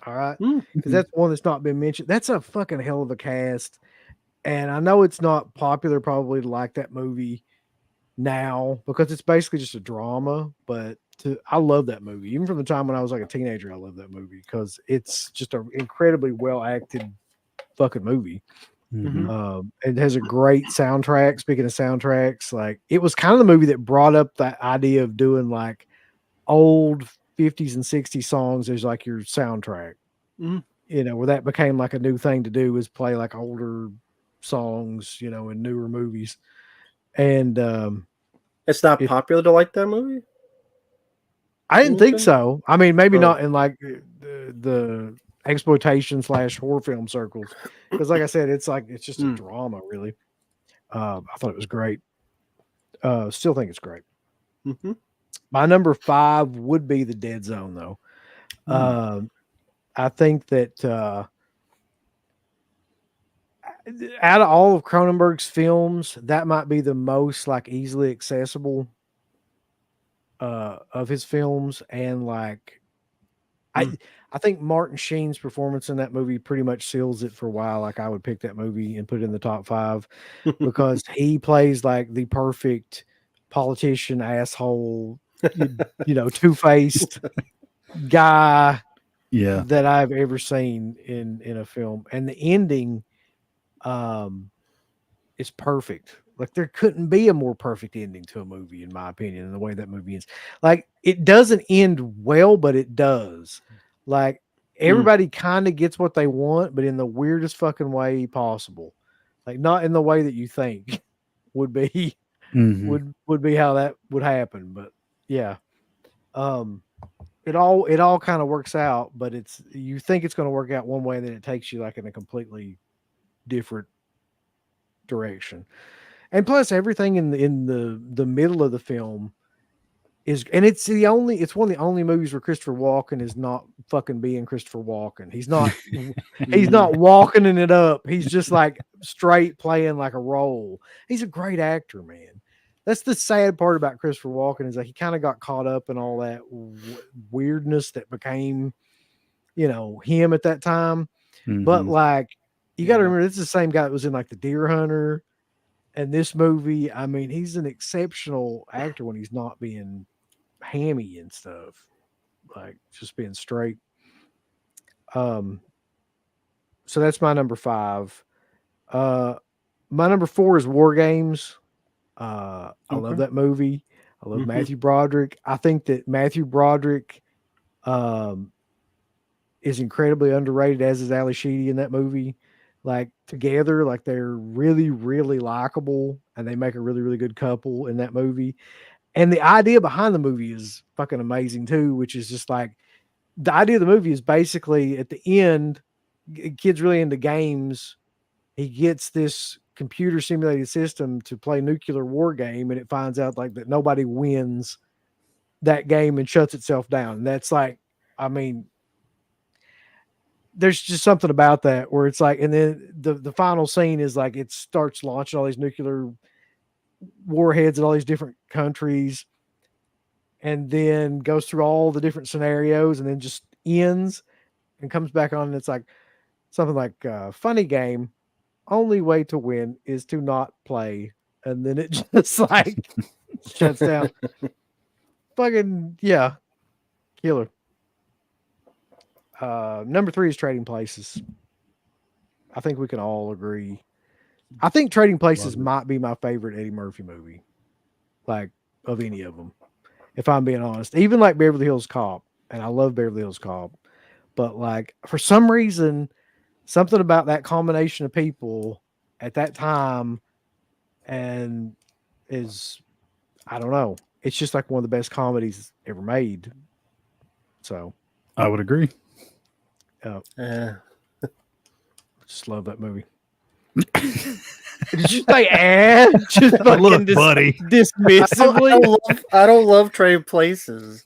All right, because that's one that's not been mentioned. That's a fucking hell of a cast, and I know it's not popular probably to like that movie now because it's basically just a drama. But I love that movie, even from the time when I was like a teenager. I love that movie because it's just an incredibly well acted fucking movie. It has a great soundtrack. Speaking of soundtracks, like it was kind of the movie that brought up that idea of doing like old 50s and 60s songs as like your soundtrack. You know, where that became like a new thing to do was play like older songs, you know, in newer movies. And it's not popular to like that movie. I didn't think so. I mean, maybe not in like the exploitation / horror film circles, because like I said, it's just a drama, really. I thought it was great. Still think it's great. My number 5 would be The Dead Zone, though. I think that out of all of Cronenberg's films, that might be the most like easily accessible of his films, and like I think Martin Sheen's performance in that movie pretty much seals it for a while. Like I would pick that movie and put it in the top 5 because he plays like the perfect politician asshole, you know, two-faced guy Yeah. that I've ever seen in a film, and the ending is perfect. Like there couldn't be a more perfect ending to a movie, in my opinion, in the way that movie ends. Like it doesn't end well, but it does. Like everybody kind of gets what they want, but in the weirdest fucking way possible. Like not in the way that you think would be Mhm. would be how that would happen. But yeah. It all kind of works out, but it's you think it's going to work out one way, and then it takes you like in a completely different direction. And plus everything in the middle of the film is, and it's one of the only movies where Christopher Walken is not fucking being Christopher Walken. He's not walking it up. He's just like straight playing like a role. He's a great actor, man. That's the sad part about Christopher Walken, is that he kind of got caught up in all that weirdness that became, him at that time. But Mhm. like, you got to Yeah. remember, this is the same guy that was in like The Deer Hunter and this movie. I mean, he's an exceptional actor when he's not being hammy and stuff, like just being straight. Um, so that's my number 5. Uh, my number 4 is War Games. I love Okay. that movie. I love Mhm. Matthew Broderick. I think that Matthew Broderick um, is incredibly underrated, as is Ali Sheedy in that movie. Like together, like they're really, really likable, and they make a really, really good couple in that movie. And the idea behind the movie is fucking amazing too, which is just like the idea of the movie is basically at the end, kid's really into games. He gets this computer simulated system to play nuclear war game, and it finds out like that nobody wins that game and shuts itself down. And that's like, I mean, there's just something about that where it's like, and then the final scene is like it starts launching all these nuclear warheads in all these different countries, and then goes through all the different scenarios, and then just ends and comes back on, and it's like something like funny game. Only way to win is to not play, and then it just like shuts down. Fucking yeah, killer. Number 3 is Trading Places. I think we can all agree. I think Trading Places Love it. might be my favorite Eddie Murphy movie, like of any of them. If I'm being honest, even like Beverly Hills Cop, and I love Beverly Hills Cop, but like for some reason, something about that combination of people at that time, and is, I don't know. It's just like one of the best comedies ever made. So I would agree. Eh. just love that movie. Did you say eh? Just fucking Look, buddy. dismissively. I don't love Trade Places.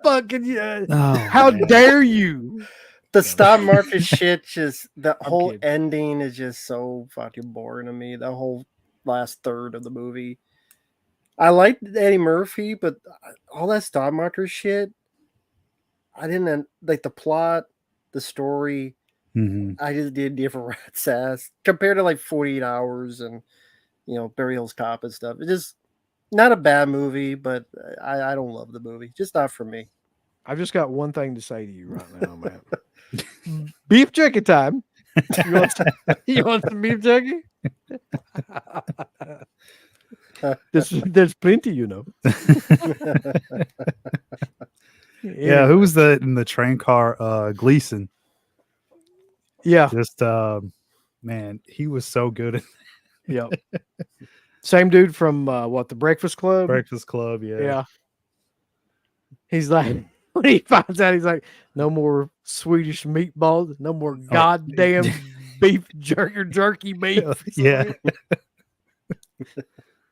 Fucking yeah. Oh, How man. dare you? The stock market shit, just the I'm whole kidding. ending is just so fucking boring to me. The whole last third of the movie. I liked Eddie Murphy, but all that stock market shit, I didn't like the plot, the story. Mhm. I just did different rat's ass compared to like 48 Hours and Beverly Hills Cop and stuff. It's just not a bad movie, but I don't love the movie. Just not for me. I've just got one thing to say to you right now, Matt. Beef jerky time. You want some beef jerky? There's plenty, Yeah, who was the in the train car? Gleason. Yeah. Just man, he was so good at Yep. Same dude from the Breakfast Club? Breakfast Club. Yeah. Yeah. He's like, when he finds out, he's like, no more Swedish meatballs, no more goddamn beef jerky beef. Yeah.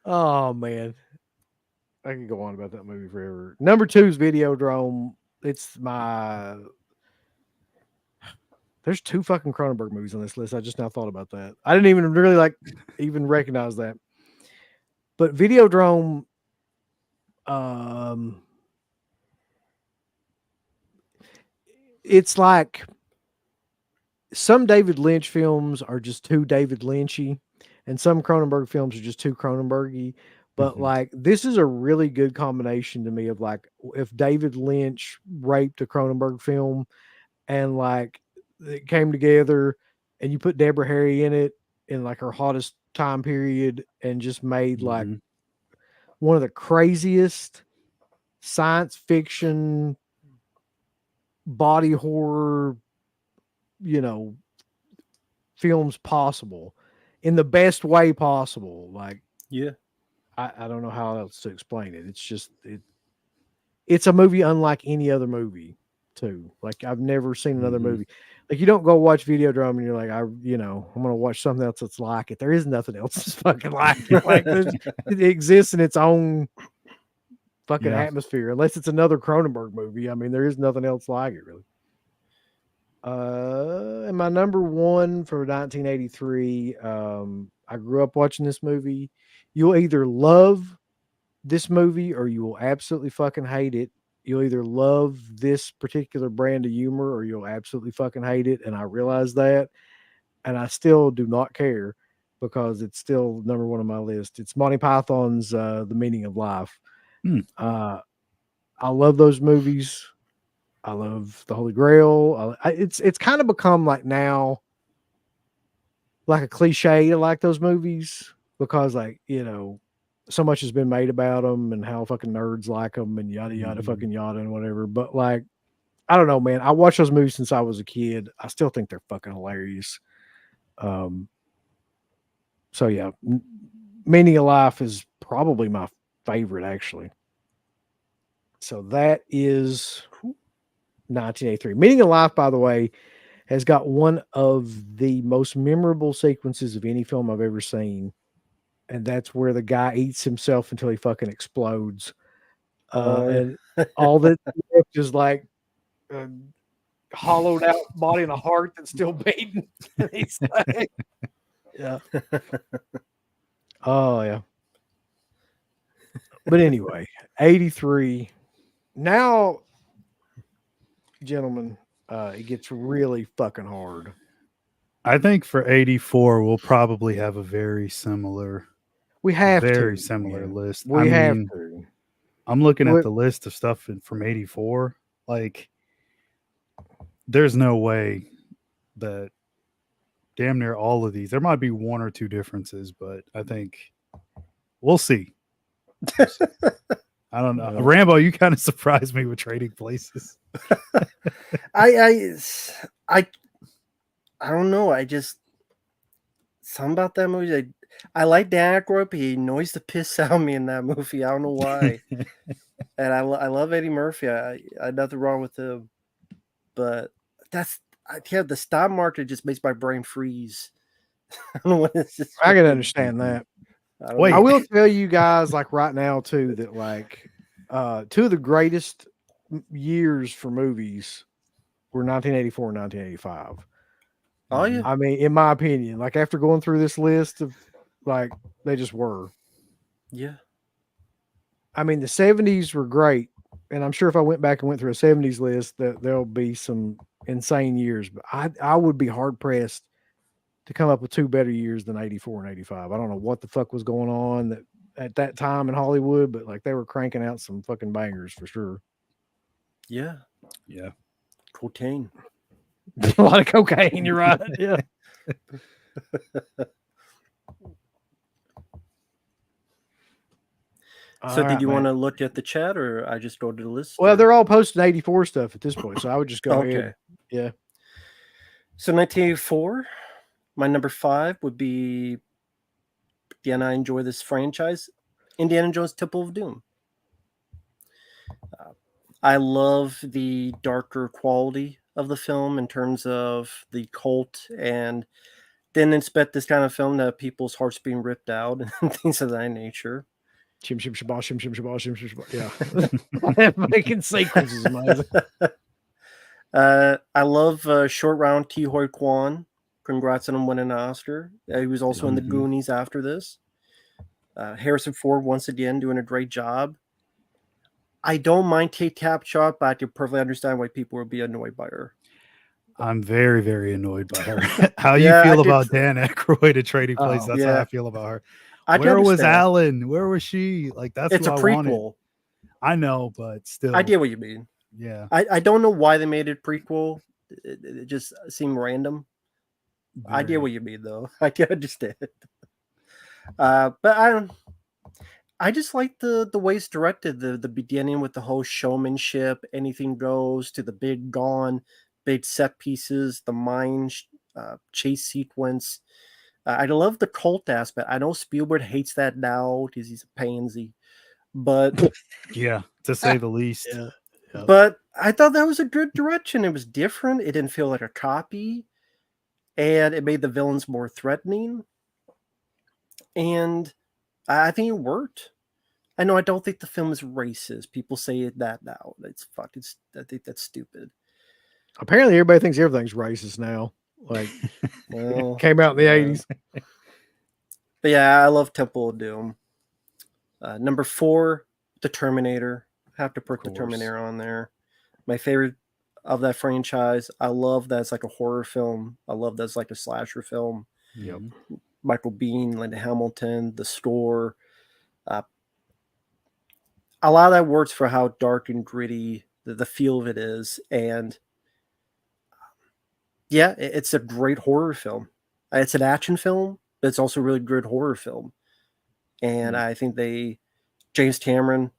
Oh man. I could go on about that movie forever. Number 2 is Videodrome. It's my There's 2 fucking Cronenberg movies on this list. I just now thought about that. I didn't even really even recognize that. But Videodrome, it's like some David Lynch films are just too David Lynchy, and some Cronenberg films are just too Cronenbergy. But like, this is a really good combination to me of like, if David Lynch raped a Cronenberg film and like it came together and you put Deborah Harry in it in like her hottest time period and just made like one of the craziest science fiction body horror, films possible in the best way possible. Like, Yeah. I don't know how else to explain it. It's just it's a movie unlike any other movie too. Like, I've never seen another movie. Like, you don't go watch Videodrome and you're like, I'm gonna watch something else that's like it. There is nothing else that's fucking like it. Like, it exists in its own fucking atmosphere, unless it's another Cronenberg movie. I mean, there is nothing else like it, really. And my number one for 1983, I grew up watching this movie. You'll either love this movie or you will absolutely fucking hate it. You'll either love this particular brand of humor or you'll absolutely fucking hate it. And I realize that. And I still do not care because it's still number one on my list. It's Monty Python's The Meaning of Life. I love those movies. I love The Holy Grail. It's kind of become like now like a cliche to like those movies because, like, so much has been made about them and how fucking nerds like them and yada yada fucking yada and whatever. But like, I don't know, man. I watched those movies since I was a kid. I still think they're fucking hilarious. So yeah, Meaning of Life is probably my favorite, actually. So that is 1983. Meaning of Life, by the way, has got one of the most memorable sequences of any film I've ever seen. And that's where the guy eats himself until he fucking explodes. And all that is like hollowed out body and a heart that's still beating. Yeah. Oh, yeah. But anyway, 83. Now, gentlemen, it gets really fucking hard. I think for 84, we'll probably have a very similar. We have very to, similar man. list. We have to. I'm looking at the list of stuff from 84. Like, there's no way that damn near all of these. There might be one or two differences, but I think we'll see. I don't know. Rambo, you kind of surprised me with Trading Places. I don't know. I just something about that movie. I like Dan Aykroyd, but he annoys the piss out of me in that movie. I don't know why. And I love Eddie Murphy. I had nothing wrong with him, but the stock market just makes my brain freeze. I don't know what it's just. I can understand that. I will tell you guys, like, right now too, that like two of the greatest years for movies were 1984 and 1985. Oh yeah. I mean, in my opinion, like, after going through this list of, like, they just were. Yeah. I mean, the 70s were great, and I'm sure if I went back and went through a 70s list, that there'll be some insane years. But I would be hard pressed to come up with two better years than 84 and 85. I don't know what the fuck was going on at that time in Hollywood, but like, they were cranking out some fucking bangers for sure. Yeah. Yeah. Cocaine. A lot of cocaine, you're right. Yeah. So did you want to look at the chat, or I just go to the list? Well, they're all posting 84 stuff at this point, so I would just go ahead. Yeah. So 1984, my number 5 would be, again, I enjoy this franchise, Indiana Jones Temple of Doom. I love the darker quality of the film in terms of the cult, and didn't expect this kind of film to have people's hearts being ripped out and things of that nature. Shim shim shabah, shim shim shabah, shim shim shabah. Yeah. Making sequences amazing. I love Short Round Ki Hoi Kwan. Congrats on him winning an Oscar. He was also in the Goonies after this. Harrison Ford, once again, doing a great job. I don't mind Kate Capshaw, but I can perfectly understand why people would be annoyed by her. I'm very, very annoyed by her. How you feel about Dan Aykroyd at Trading Places? That's how I feel about her. Where was understand. Alan? Where was she? Like that's It's a what I wanted. prequel. I know, but still. I get what you mean. Yeah. I don't know why they made it prequel. It just seemed random. I get very. what you mean, though. I can understand. But I just like the way it's directed. The beginning with the whole showmanship, anything goes, to the big gone, big set pieces, the mine chase sequence. I love the cult aspect. I know Spielberg hates that now because he's a pansy, but Yeah, to say the least. Yeah. Yep. but I thought that was a good direction. It was different. It didn't feel like a copy, and it made the villains more threatening. And I think it worked. I know I don't think the film is racist. People say that now. It's fucking. I think that's stupid. Apparently, everybody thinks everything's racist now. Like, Well, came out in the yeah. 80s. But yeah, I love Temple of Doom. Number 4, The Terminator. Have to put the course. Terminator on there. My favorite of that franchise. I love that it's like a horror film. I love that it's like a slasher film. Yep. Michael Biehn, Linda Hamilton, the score. A lot of that works for how dark and gritty the feel of it is. And yeah, it's a great horror film. It's an action film, but it's also a really good horror film. And I think James Cameron,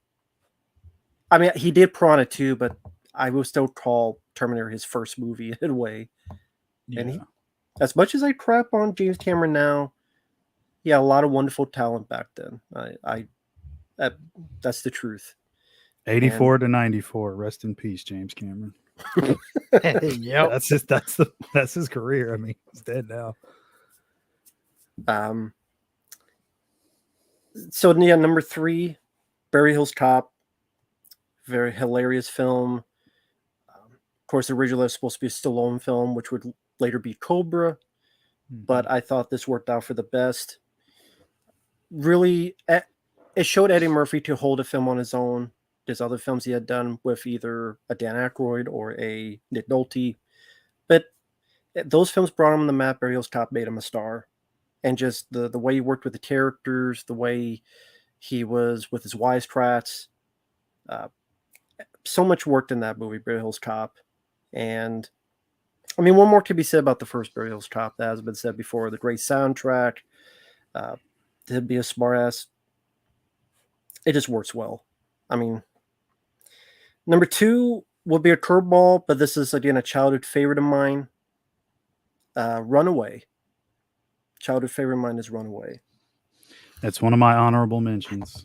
I mean, he did Piranha 2, but I will still call Terminator his first movie in a way. Yeah. And as much as I crap on James Cameron now, yeah, a lot of wonderful talent back then. That's the truth. 84 to 94. Rest in peace, James Cameron. Yep. That's his career. I mean, he's dead now. So yeah, number 3, Beverly Hills Cop. Very hilarious film. Of course, originally it was supposed to be a Stallone film, which would later be Cobra. But I thought this worked out for the best. Really, it showed Eddie Murphy to hold a film on his own. There's other films he had done with either a Dan Aykroyd or a Nick Nolte. But those films brought him on the map. Beverly Hills Cop made him a star. And just the way he worked with the characters, the way he was with his wisecracks. So much worked in that movie, Beverly Hills Cop. And I mean, one more could be said about the first Beverly Hills Cop that has been said before. The great soundtrack, to be a smartass, it just works well. I mean, number 2 will be a curveball, but this is again a childhood favorite of mine. Runaway. Childhood favorite of mine is Runaway. That's one of my honorable mentions.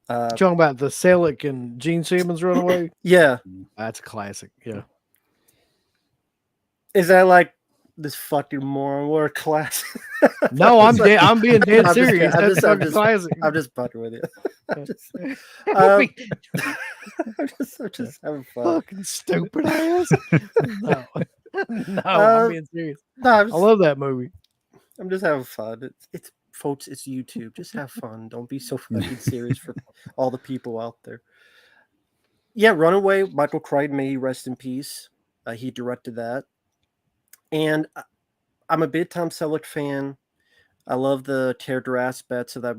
Talking about the Selleck and Gene Simmons Runaway. Yeah. That's a classic. Yeah. Is that like this fucking moron? What a class. No, I'm being dead serious. I'm That's just, fucking classic. I'm just fucking with you. I'm just having fun. Fucking stupid ass. No, I'm being serious. No, I love that movie. I'm just having fun. It's folks, it's YouTube. Just have fun. Don't be so fucking serious for all the people out there. Yeah, Runaway, Michael Crichton, may he rest in peace. He directed that. And I'm a big Tom Selleck fan. I love the character aspects of that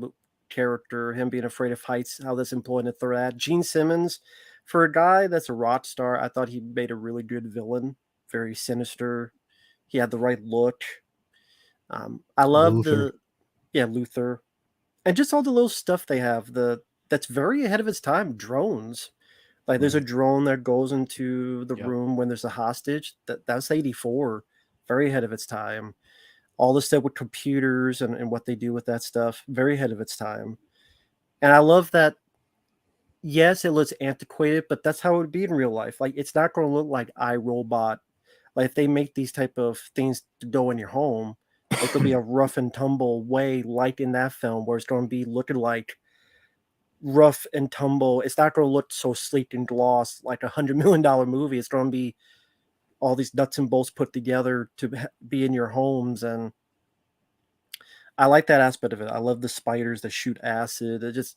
character, him being afraid of heights, how that's employed in the third act. Gene Simmons, for a guy that's a rock star, I thought he made a really good villain. Very sinister. He had the right look. I love Luther. And just all the little stuff they have. That's very ahead of its time. Drones. Like there's a drone that goes into the room when there's a hostage. That's 84. Very ahead of its time. All the stuff with computers and what they do with that stuff. Very ahead of its time. And I love that. Yes, it looks antiquated, but that's how it would be in real life. Like it's not going to look like iRobot. Like if they make these type of things to go in your home, it could be a rough and tumble way like in that film where it's going to be looking like rough and tumble. It's not going to look so sleek and gloss like $100 million movie. It's going to be all these nuts and bolts put together to be in your homes. And I like that aspect of it. I love the spiders that shoot acid. It just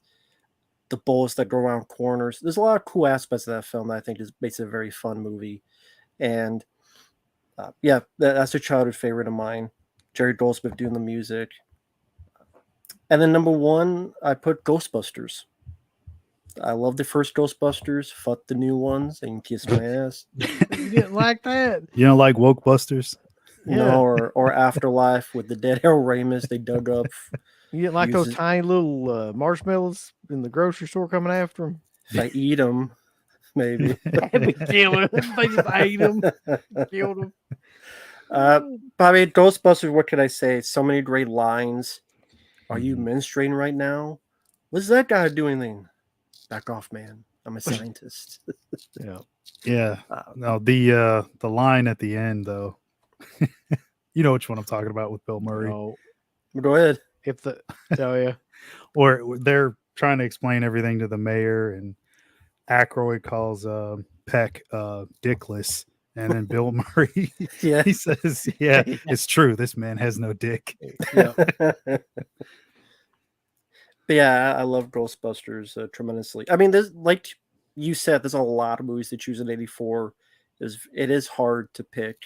the bullets that go around corners. There's a lot of cool aspects of that film that I think makes it a very fun movie. And that's a childhood favorite of mine. Jerry Goldsmith doing the music. And then number one, I put Ghostbusters. I love the first Ghostbusters. Fuck the new ones. They can kiss my ass. You didn't like that? You don't like woke busters? Yeah. No, or Afterlife with the dead Harold Ramis they dug up. You didn't like those Uses- tiny little marshmallows in the grocery store coming after him? If I eat them, maybe. That'd be killer. They just ate him, killed him. But I mean, Ghostbusters, what can I say? So many great lines. Are you menstruating right now? What's that guy doing? Back off, man. I'm a scientist. Yeah. Yeah. No, the line at the end though. You know which one I'm talking about with Bill Murray. No, Go ahead. if the yeah. Or they're trying to explain everything to the mayor, and Aykroyd calls Peck dickless, and then Bill Murray Yeah. he says, "Yeah, it's true. This man has no dick." Yeah. But yeah, I love Ghostbusters tremendously. I mean, there's like you said, there's a lot of movies to choose in '84. It is hard to pick,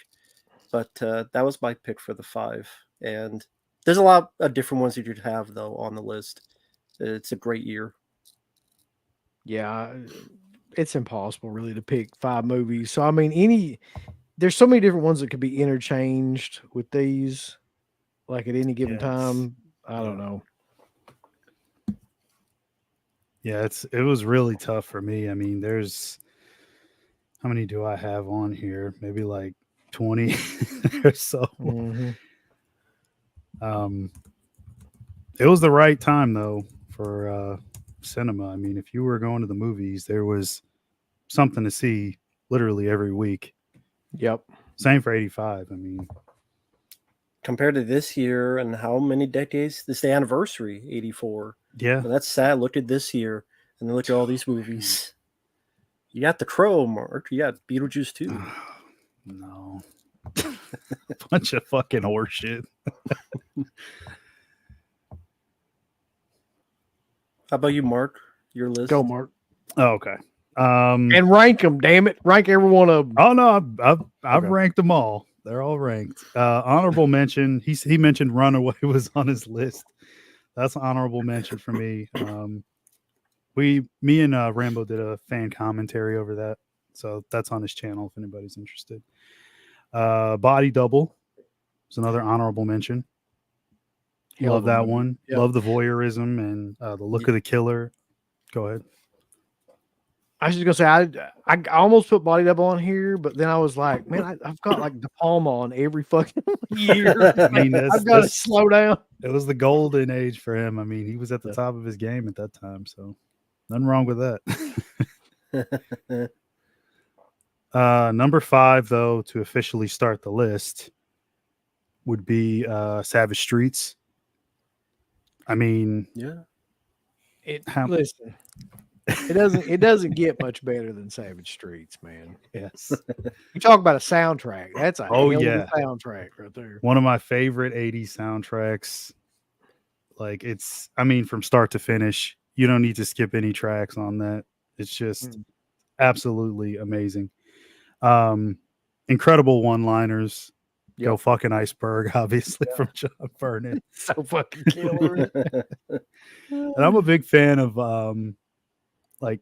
but that was my pick for the 5. And there's a lot of different ones that you'd have though on the list. It's a great year. Yeah, it's impossible really to pick 5 movies. So I mean, there's so many different ones that could be interchanged with these, like at any given Yes. time. I don't know. Yeah, it was really tough for me. I mean, there's how many do I have on here? Maybe like 20 or so. Mhm. It was the right time though for cinema. I mean, if you were going to the movies, there was something to see literally every week. Yep. Same for 85. I mean, Compared to this year and how many decades? This is the anniversary, '84. yeah. And that's sad. Look at this year, and then look at all these movies. You got The Crow, Mark. You got Beetlejuice too. No. Bunch of fucking horseshit. How about you, Mark? Your list. Go, Mark. Oh, okay. And rank them, damn it. Rank every one of them. Oh no, I've Okay. ranked them all. They're all ranked. Honorable mention. He mentioned Runaway was on his list. That's an honorable mention for me. Me and Rambo did a fan commentary over that, so that's on his channel if anybody's interested. Body Double is another honorable mention. Hell Love of a that movie. one. Yep. Love the voyeurism and the look of the killer. Go ahead. I was just gonna say I almost put Body Double on here, but then I was like, man, I've got like De Palma on every fucking year. I mean, I've got to slow down. it was the golden age for him. I mean, he was at the Yeah. top of his game at that time, so nothing wrong with that. Number 5, though, to officially start the list would be Savage Streets. I mean, Yeah. Listen, it doesn't get much better than Savage Streets, man. yes, You talk about a soundtrack. That's a Oh, hell of a yeah. soundtrack right there. one of my favorite 80s soundtracks. Like I mean, from start to finish, you don't need to skip any tracks on that. It's just absolutely amazing. Incredible one-liners. Go Yep. fucking iceberg, obviously, from John Vernon. So fucking killer. And I'm a big fan of like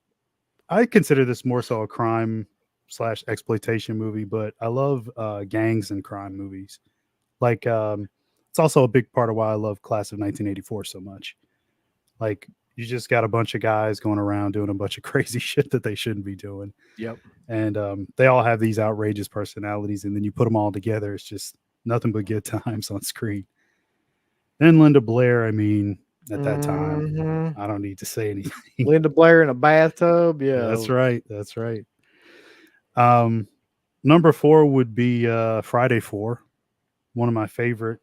I consider this more so a crime / exploitation movie, but I love gangs and crime movies. Like it's also a big part of why I love Class of 1984 so much. Like you just got a bunch of guys going around doing a bunch of crazy shit that they shouldn't be doing. Yep. And they all have these outrageous personalities, and then you put them all together, it's just nothing but good times on screen. And Linda Blair, I mean, at that time, Mhm. I don't need to say anything. Linda Blair in a bathtub. Yeah. That's right. That's right. Number 4 would be Friday 4, one of my favorite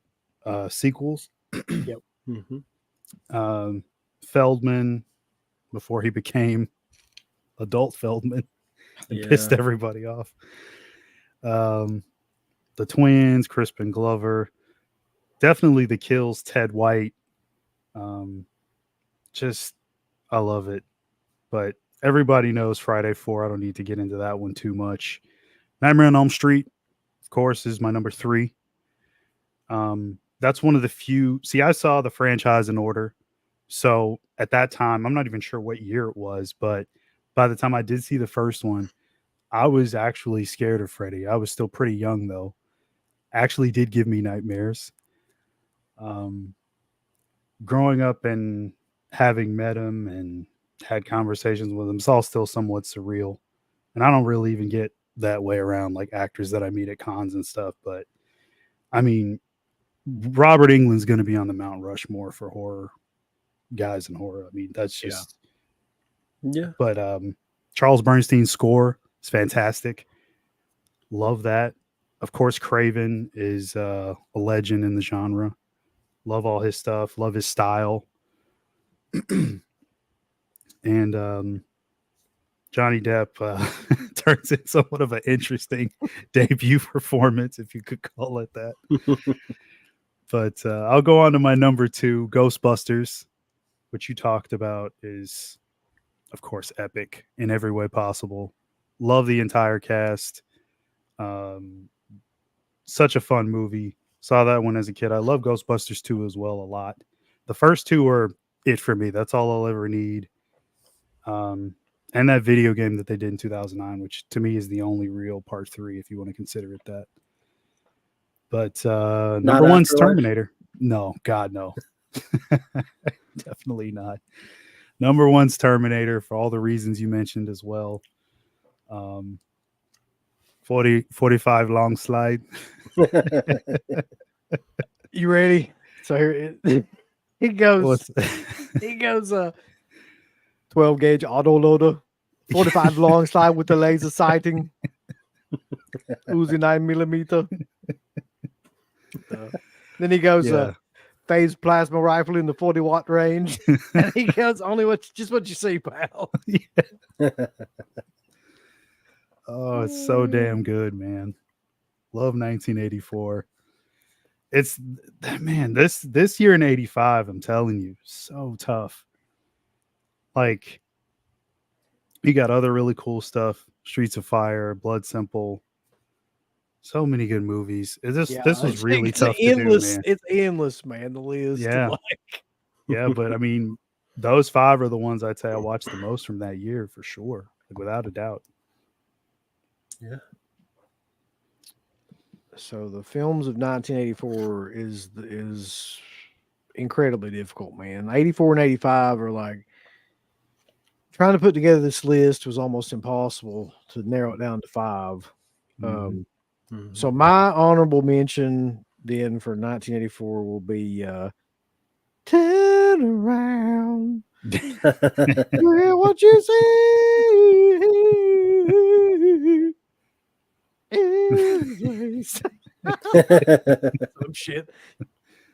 sequels. Mhm. Feldman, before he became adult Feldman and pissed everybody off. The twins, Crispin Glover, definitely the kills, Ted White. Just, I love it. But everybody knows Friday 4. I don't need to get into that one too much. Nightmare on Elm Street, of course, is my number 3. That's one of the few. See, I saw the franchise in order. So at that time, I'm not even sure what year it was, but by the time I did see the first one, I was actually scared of Freddy. I was still pretty young though. Actually did give me nightmares. Um, Growing up and having met him and had conversations with him, it's all still somewhat surreal. And I don't really even get that way around like actors that I meet at cons and stuff. But I mean, Robert Englund's going to be on the Mount Rushmore for horror guys in horror. I mean, that's just, Yeah. but Charles Bernstein's score is fantastic. Love that. Of course, Craven is a legend in the genre. Love all his stuff. Love his style. And Johnny Depp turns in somewhat of an interesting debut performance, if you could call it that. But I'll go on to my number 2, Ghostbusters, which you talked about, is, of course, epic in every way possible. Love the entire cast. Such a fun movie. Saw that one as a kid. I love Ghostbusters 2 as well a lot. The first 2 were it for me. That's all I'll ever need. And that video game that they did in 2009, which to me is the only real part 3, if you want to consider it that. But number 1's Terminator. No, God, no. Definitely not. Number 1's Terminator for all the reasons you mentioned as well. 45 long slide. You ready? So here it goes. He goes 12 gauge auto loader, 45 long slide with the laser sighting, Uzi 9mm. Then he goes phase plasma rifle in the 40-watt range. And he goes, only just what you see, pal. Oh, it's so damn good, man. Love 1984. It's, man, this year in 85, I'm telling you, so tough. Like, you got other really cool stuff. Streets of Fire, Blood Simple. So many good movies. This was really tough to do, man. It's endless, man, the list. Yeah. Yeah, but I mean, those 5 are the ones I'd say I watched the most from that year for sure, like, without a doubt. Yeah. So the films of 1984 is incredibly difficult, man. 84 and 85 are like, trying to put together this list was almost impossible to narrow it down to 5. So my honorable mention then for 1984 will be Turn Around. Well, what you see? Some shit.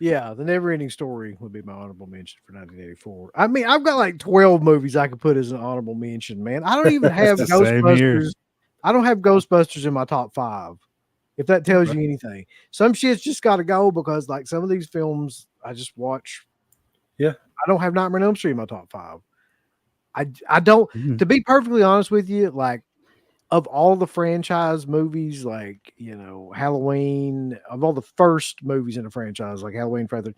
Yeah, The Never Ending Story would be my honorable mention for 1984. I mean, I've got like 12 movies I could put as an honorable mention, man. I don't even have Ghostbusters. I don't have Ghostbusters in my top 5. If that tells you anything. Some shit's just got to go because like some of these films I just watch. Yeah. I don't have Nightmare on Elm Street in my top 5. I don't, to be perfectly honest with you, like, of all the franchise movies, like, you know, Halloween, of all the first movies in the franchise, like Halloween, Friday,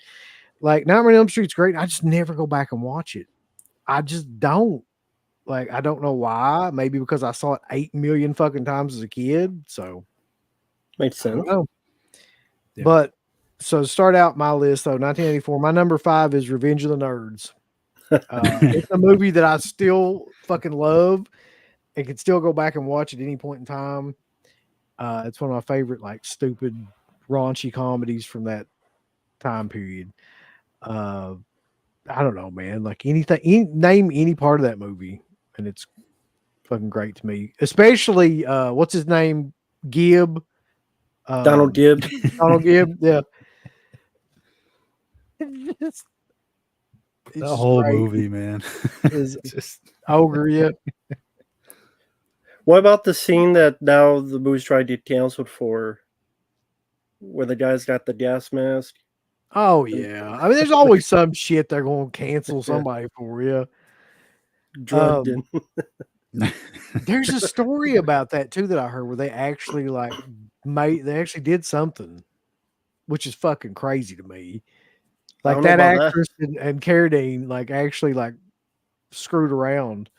like Nightmare on Elm Street's great. I just never go back and watch it. I just don't. Like, I don't know why. Maybe because I saw it 8 million fucking times as a kid. So makes sense. Yeah. But so to start out my list though, 1984, my number 5 is Revenge of the Nerds. It's a movie that I still fucking love and can still go back and watch at any point in time. It's one of my favorite, like, stupid, raunchy comedies from that time period. I don't know, man. Like, name any part of that movie, and it's fucking great to me. Especially, what's his name? Gibb. Donald Gibb. Donald Gibb, yeah. It's the whole movie, man. Is just ogre, yeah. What about the scene that now the movie's trying to get canceled for, where the guy's got the gas mask? Oh yeah, I mean, there's always some shit they're going to cancel somebody for, yeah. Drugged in. There's a story about that too that I heard where they actually they actually did something, which is fucking crazy to me. I Like don't know that about that. actress and Carradine like actually like screwed around.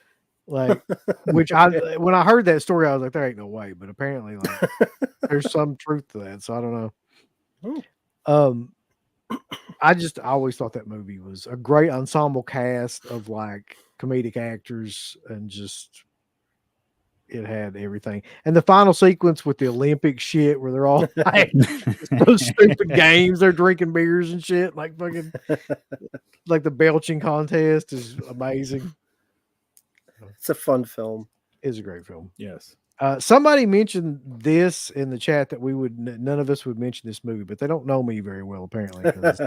Like, which when I heard that story, I was like, there ain't no way. But apparently, like, there's some truth to that. So I don't know. Hmm. I always thought that movie was a great ensemble cast of like comedic actors and just it had everything. And the final sequence with the Olympic shit where they're all like those stupid games, they're drinking beers and shit, like fucking like the belching contest is amazing. It's a fun film. It's a great film. Yes. Somebody mentioned this in the chat that none of us would mention this movie, but they don't know me very well apparently because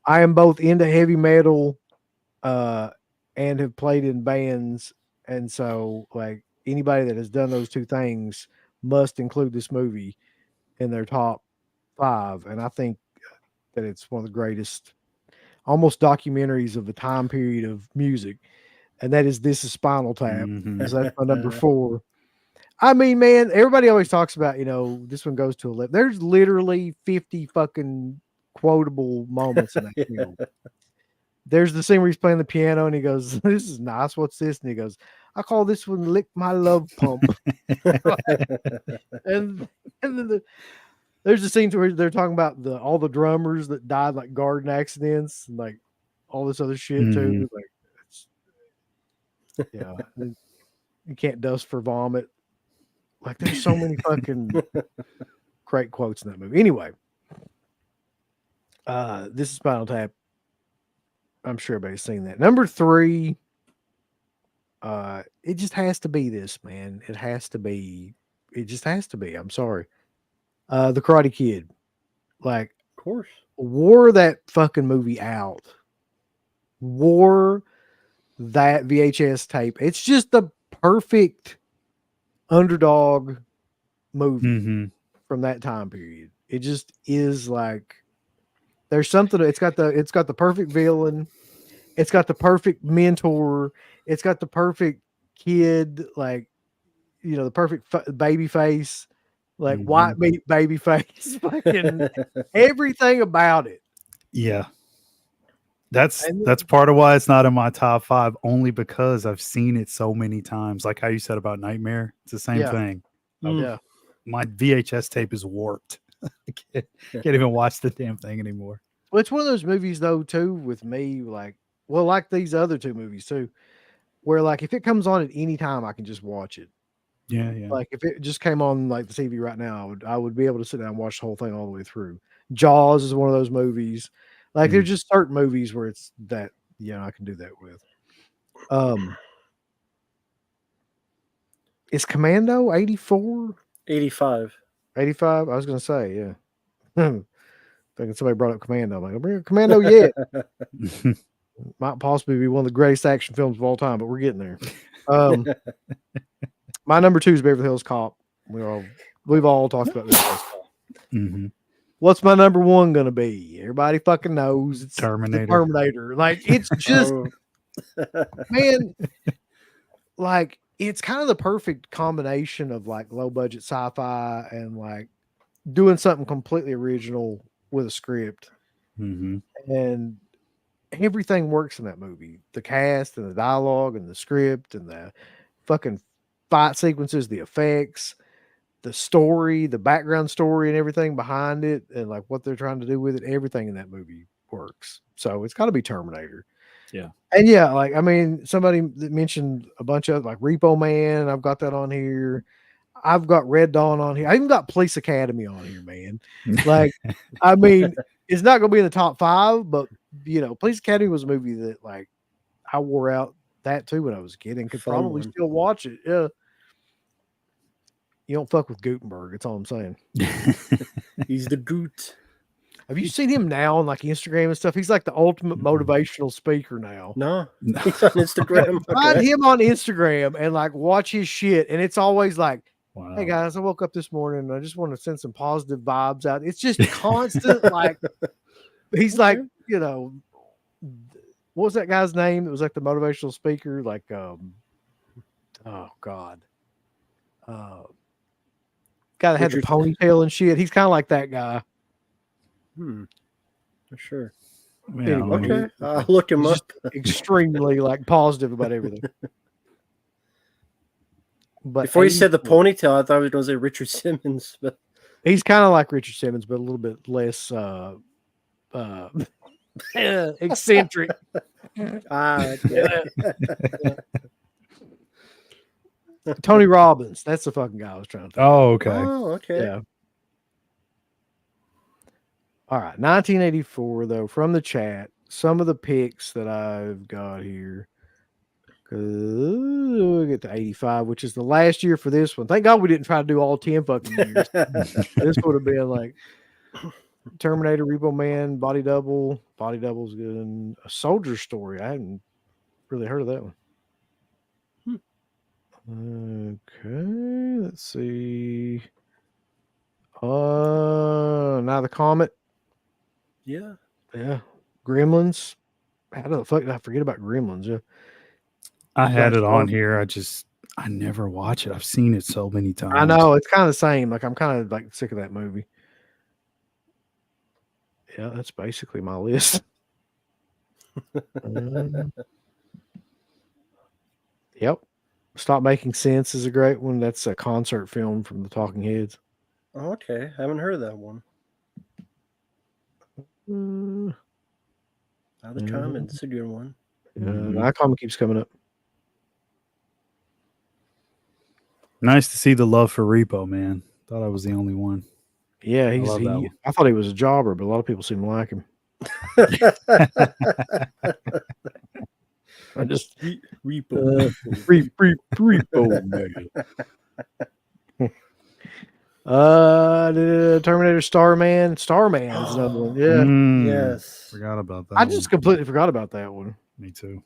I am both into heavy metal and have played in bands, and so like anybody that has done those two things must include this movie in their top 5, and I think that it's one of the greatest almost documentaries of the time period of music, and that is This Is Spinal Tap. Mhm. So that's my number 4. I mean, man, everybody always talks about, this one goes to 11. There's literally 50 fucking quotable moments in that film. There's the scene where he's playing the piano and he goes, "This is nice. What's this?" And he goes, "I call this one Lick My Love Pump." and then there's the scenes where they're talking about all the drummers that died like garden accidents and like all this other shit too. Like, yeah, you can't dust for vomit. Like, there's so many fucking great quotes in that movie. Anyway, This Is Spinal Tap. I'm sure everybody's seen that. Number 3, it just has to be this, man. It has to be. It just has to be. I'm sorry. The Karate Kid. Like, Of course. wore that fucking movie out. Wore that VHS tape. It's just the perfect underdog movie from that time period. It just is like there's something. It's got the perfect villain. It's got the perfect mentor. It's got the perfect kid, like the perfect baby face, like white meat baby face. Fucking everything about it. Yeah. That's part of why it's not in my top 5, only because I've seen it so many times. Like how you said about Nightmare, it's the same thing. Yeah. My VHS tape is warped. I can't even watch the damn thing anymore. Well, it's one of those movies though, too, with me, like these other 2 movies too, where like if it comes on at any time, I can just watch it. Yeah. Like if it just came on like the TV right now, I would be able to sit down and watch the whole thing all the way through. Jaws is one of those movies. Like there's just certain movies where it's that, I can do that with. Is Commando 84? 85. 85? I was gonna say, yeah. Thinking somebody brought up Commando. I'm like, don't bring up Commando yet. Might possibly be one of the greatest action films of all time, but we're getting there. My number 2 is Beverly Hills Cop. We've all talked about this. What's my number 1 gonna be? Everybody fucking knows it's Terminator. The Terminator. Like it's just man, like it's kind of the perfect combination of like low budget sci-fi and like doing something completely original with a script. And everything works in that movie. The cast and the dialogue and the script and the fucking fight sequences, the effects, the story, the background story and everything behind it and like what they're trying to do with it. Everything in that movie works. So it's got to be Terminator. Yeah. And yeah, like, I mean, somebody that mentioned a bunch of like Repo Man. I've got that on here. I've got Red Dawn on here. I even got Police Academy on here, man. Like, I mean, it's not going to be in the top 5, but Police Academy was a movie that like I wore out that too when I was a kid and could probably still watch it. Yeah. You don't fuck with Gutenberg. That's all I'm saying. He's the Goot. Have you seen him now on like Instagram and stuff? He's like the ultimate motivational speaker now. No, he's on Instagram. Find him on Instagram and like watch his shit. And it's always like, Wow. hey guys, I woke up this morning and I just want to send some positive vibes out. It's just constant. Like he's like, what was that guy's name? It was like the motivational speaker. Like, oh God. Guy that had the ponytail and shit. He's kind of like that guy. For sure. Yeah, Anyway. Okay, I'll look him He's up. just extremely like positive about everything. But Before you said the 84 ponytail, I thought I was going to say Richard Simmons, but he's kind of like Richard Simmons, but a little bit less eccentric. okay. Tony Robbins, that's the fucking guy I was trying to think. Oh, okay. Oh, okay. Yeah. All right, 1984 though. From the chat, some of the picks that I've got here. We'll get to 85, which is the last year for this one. Thank God we didn't try to do all 10 fucking years. This would have been like Terminator, Repo Man, Body Double. Body Double's good. And A Soldier Story. I hadn't really heard of that one. Okay, let's see. Now the Comet. Yeah. Yeah. Gremlins. How the fuck did I forget about Gremlins? Yeah. I had it on Flash here. I never watch it. I've seen it so many times. I know it's kind of the same. Like I'm kind of like sick of that movie. Yeah, that's basically my list. Yep. Stop Making Sense is a great one. That's a concert film from the Talking Heads. Okay, I haven't heard of that one. Uh, Now the Comet's a good one. My comment keeps coming up. Nice to see the love for Repo, man. Thought I was the only one. Yeah, love that one. I thought he was a jobber, but a lot of people seem to like him. I just Repo. Repo man. The Terminator Starman. Starman is another one. Yeah. Yes. Forgot about that. I just completely forgot about that one. Me too.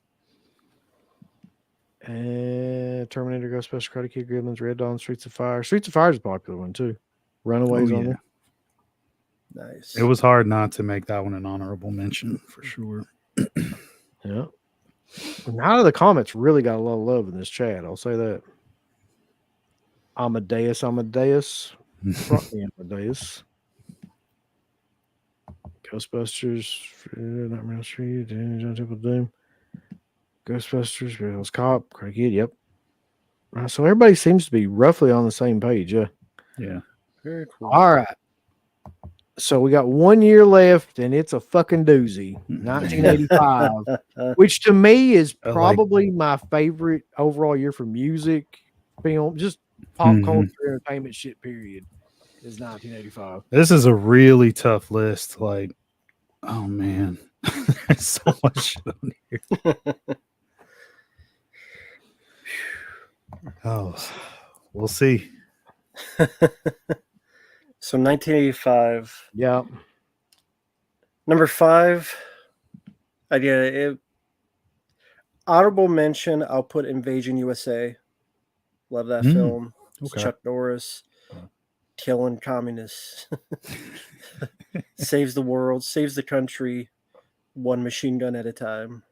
Terminator, Ghostbusters, Karate Kid, Gremlins, Red Dawn, Streets of Fire. Streets of Fire is a popular one too. Runaways on there. Nice. It was hard not to make that one an honorable mention for sure. Yeah. Now the comments really got a lot of love in this chat. I'll say that. Amadeus. Front me Amadeus. Ghostbusters, Nightmare on Street, John Temple Doom. Ghostbusters, Beverly Cop, Karate Kid. Yep. So everybody seems to be roughly on the same page. Yeah. Yeah. Very cool. All right. So we got 1 year left, and it's a fucking doozy. 1985, which to me is probably my favorite overall year for music, film, just pop culture, entertainment shit, period, is 1985. This is a really tough list. Like, oh man, there's so much shit on here. Oh, we'll see. So 1985. Yeah. Number 5. Honorable mention, I'll put Invasion USA. Love that film. It's Okay. Chuck Norris killing communists. Saves the world, saves the country, one machine gun at a time.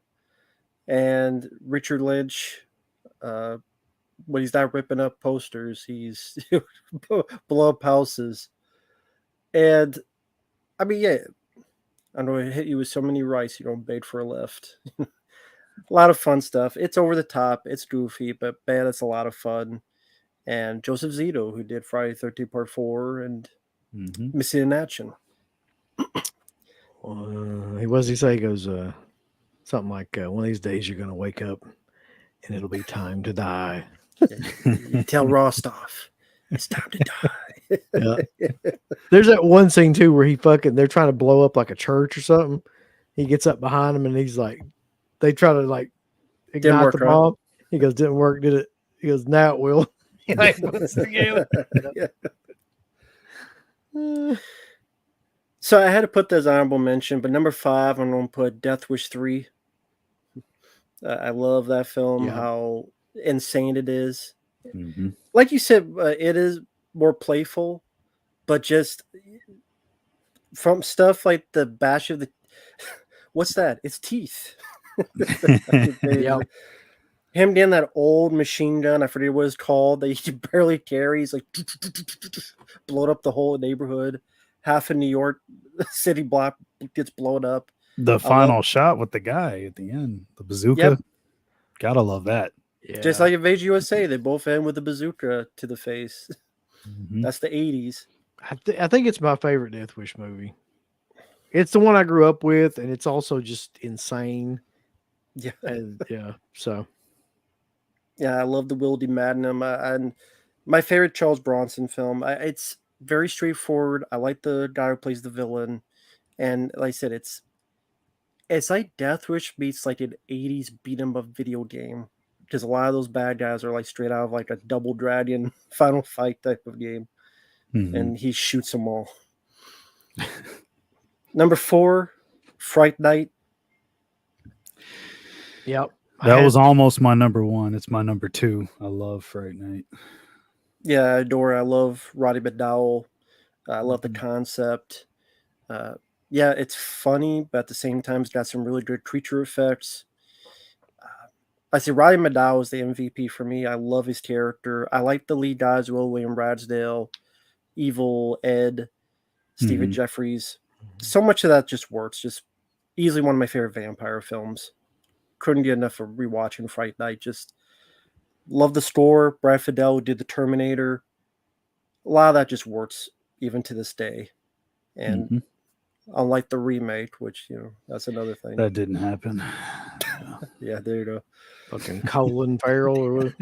And Richard Lynch, when he's not ripping up posters, he's blow up houses. And I mean, yeah, I know it hit you with so many rights you don't beg for a left. A lot of fun stuff. It's over the top, it's goofy, but man, it's a lot of fun. And Joseph Zito, who did Friday 13 Part 4 and Missing in Action. What does he say? He goes, something like, one of these days you're going to wake up and it'll be time to die. You tell Rostov, it's time to die. Yeah. There's that one scene too where they're trying to blow up like a church or something. He gets up behind him and he's like, they try to like ignite the bomb. Right? He goes, didn't work, did it? He goes, now it will. So I had to put that as honorable mention, but number 5, I'm going to put Death Wish 3. I love that film, how insane it is. Like you said, it is more playful, but just from stuff like the bash of the... What's that? It's teeth. Him getting that old machine gun, I forget what it's called, that he barely carries, like blowed up the whole neighborhood. Half of New York city block gets blown up. The final shot with the guy at the end, the bazooka. Yep. Gotta love that. Yeah. Just like Invasion USA, they both end with a bazooka to the face. Mhm. That's the 80s. I think it's my favorite Death Wish movie. It's the one I grew up with, and it's also just insane. Yeah. And so Yeah, I love the Will D. Magnum. And my favorite Charles Bronson film. It's very straightforward. I like the guy who plays the villain. And like I said, it's like Death Wish meets like an 80s beat 'em up video game. Because a lot of those bad guys are like straight out of like a Double Dragon Final Fight type of game. Mhm. And he shoots them all. Number 4, Fright Night. yep. That was almost my number 1. It's my number 2. I love Fright Night. Yeah, I adore. I love Roddy McDowell. I love the Mhm. concept. Yeah, it's funny, but at the same time, it's got some really good creature effects. I say Roddy McDowell is the MVP for me. I love his character. I like the lead guys: William Radsdale, Evil Ed, Stephen Mhm. Jeffries. So much of that just works. Just easily one of my favorite vampire films. Couldn't get enough of rewatching Fright Night. Just love the score. Brad Fiedel did the Terminator. A lot of that just works even to this day. And Mhm. unlike the remake, which that's another thing. That didn't happen. Yeah, there you go. fucking Colin Farrell or what?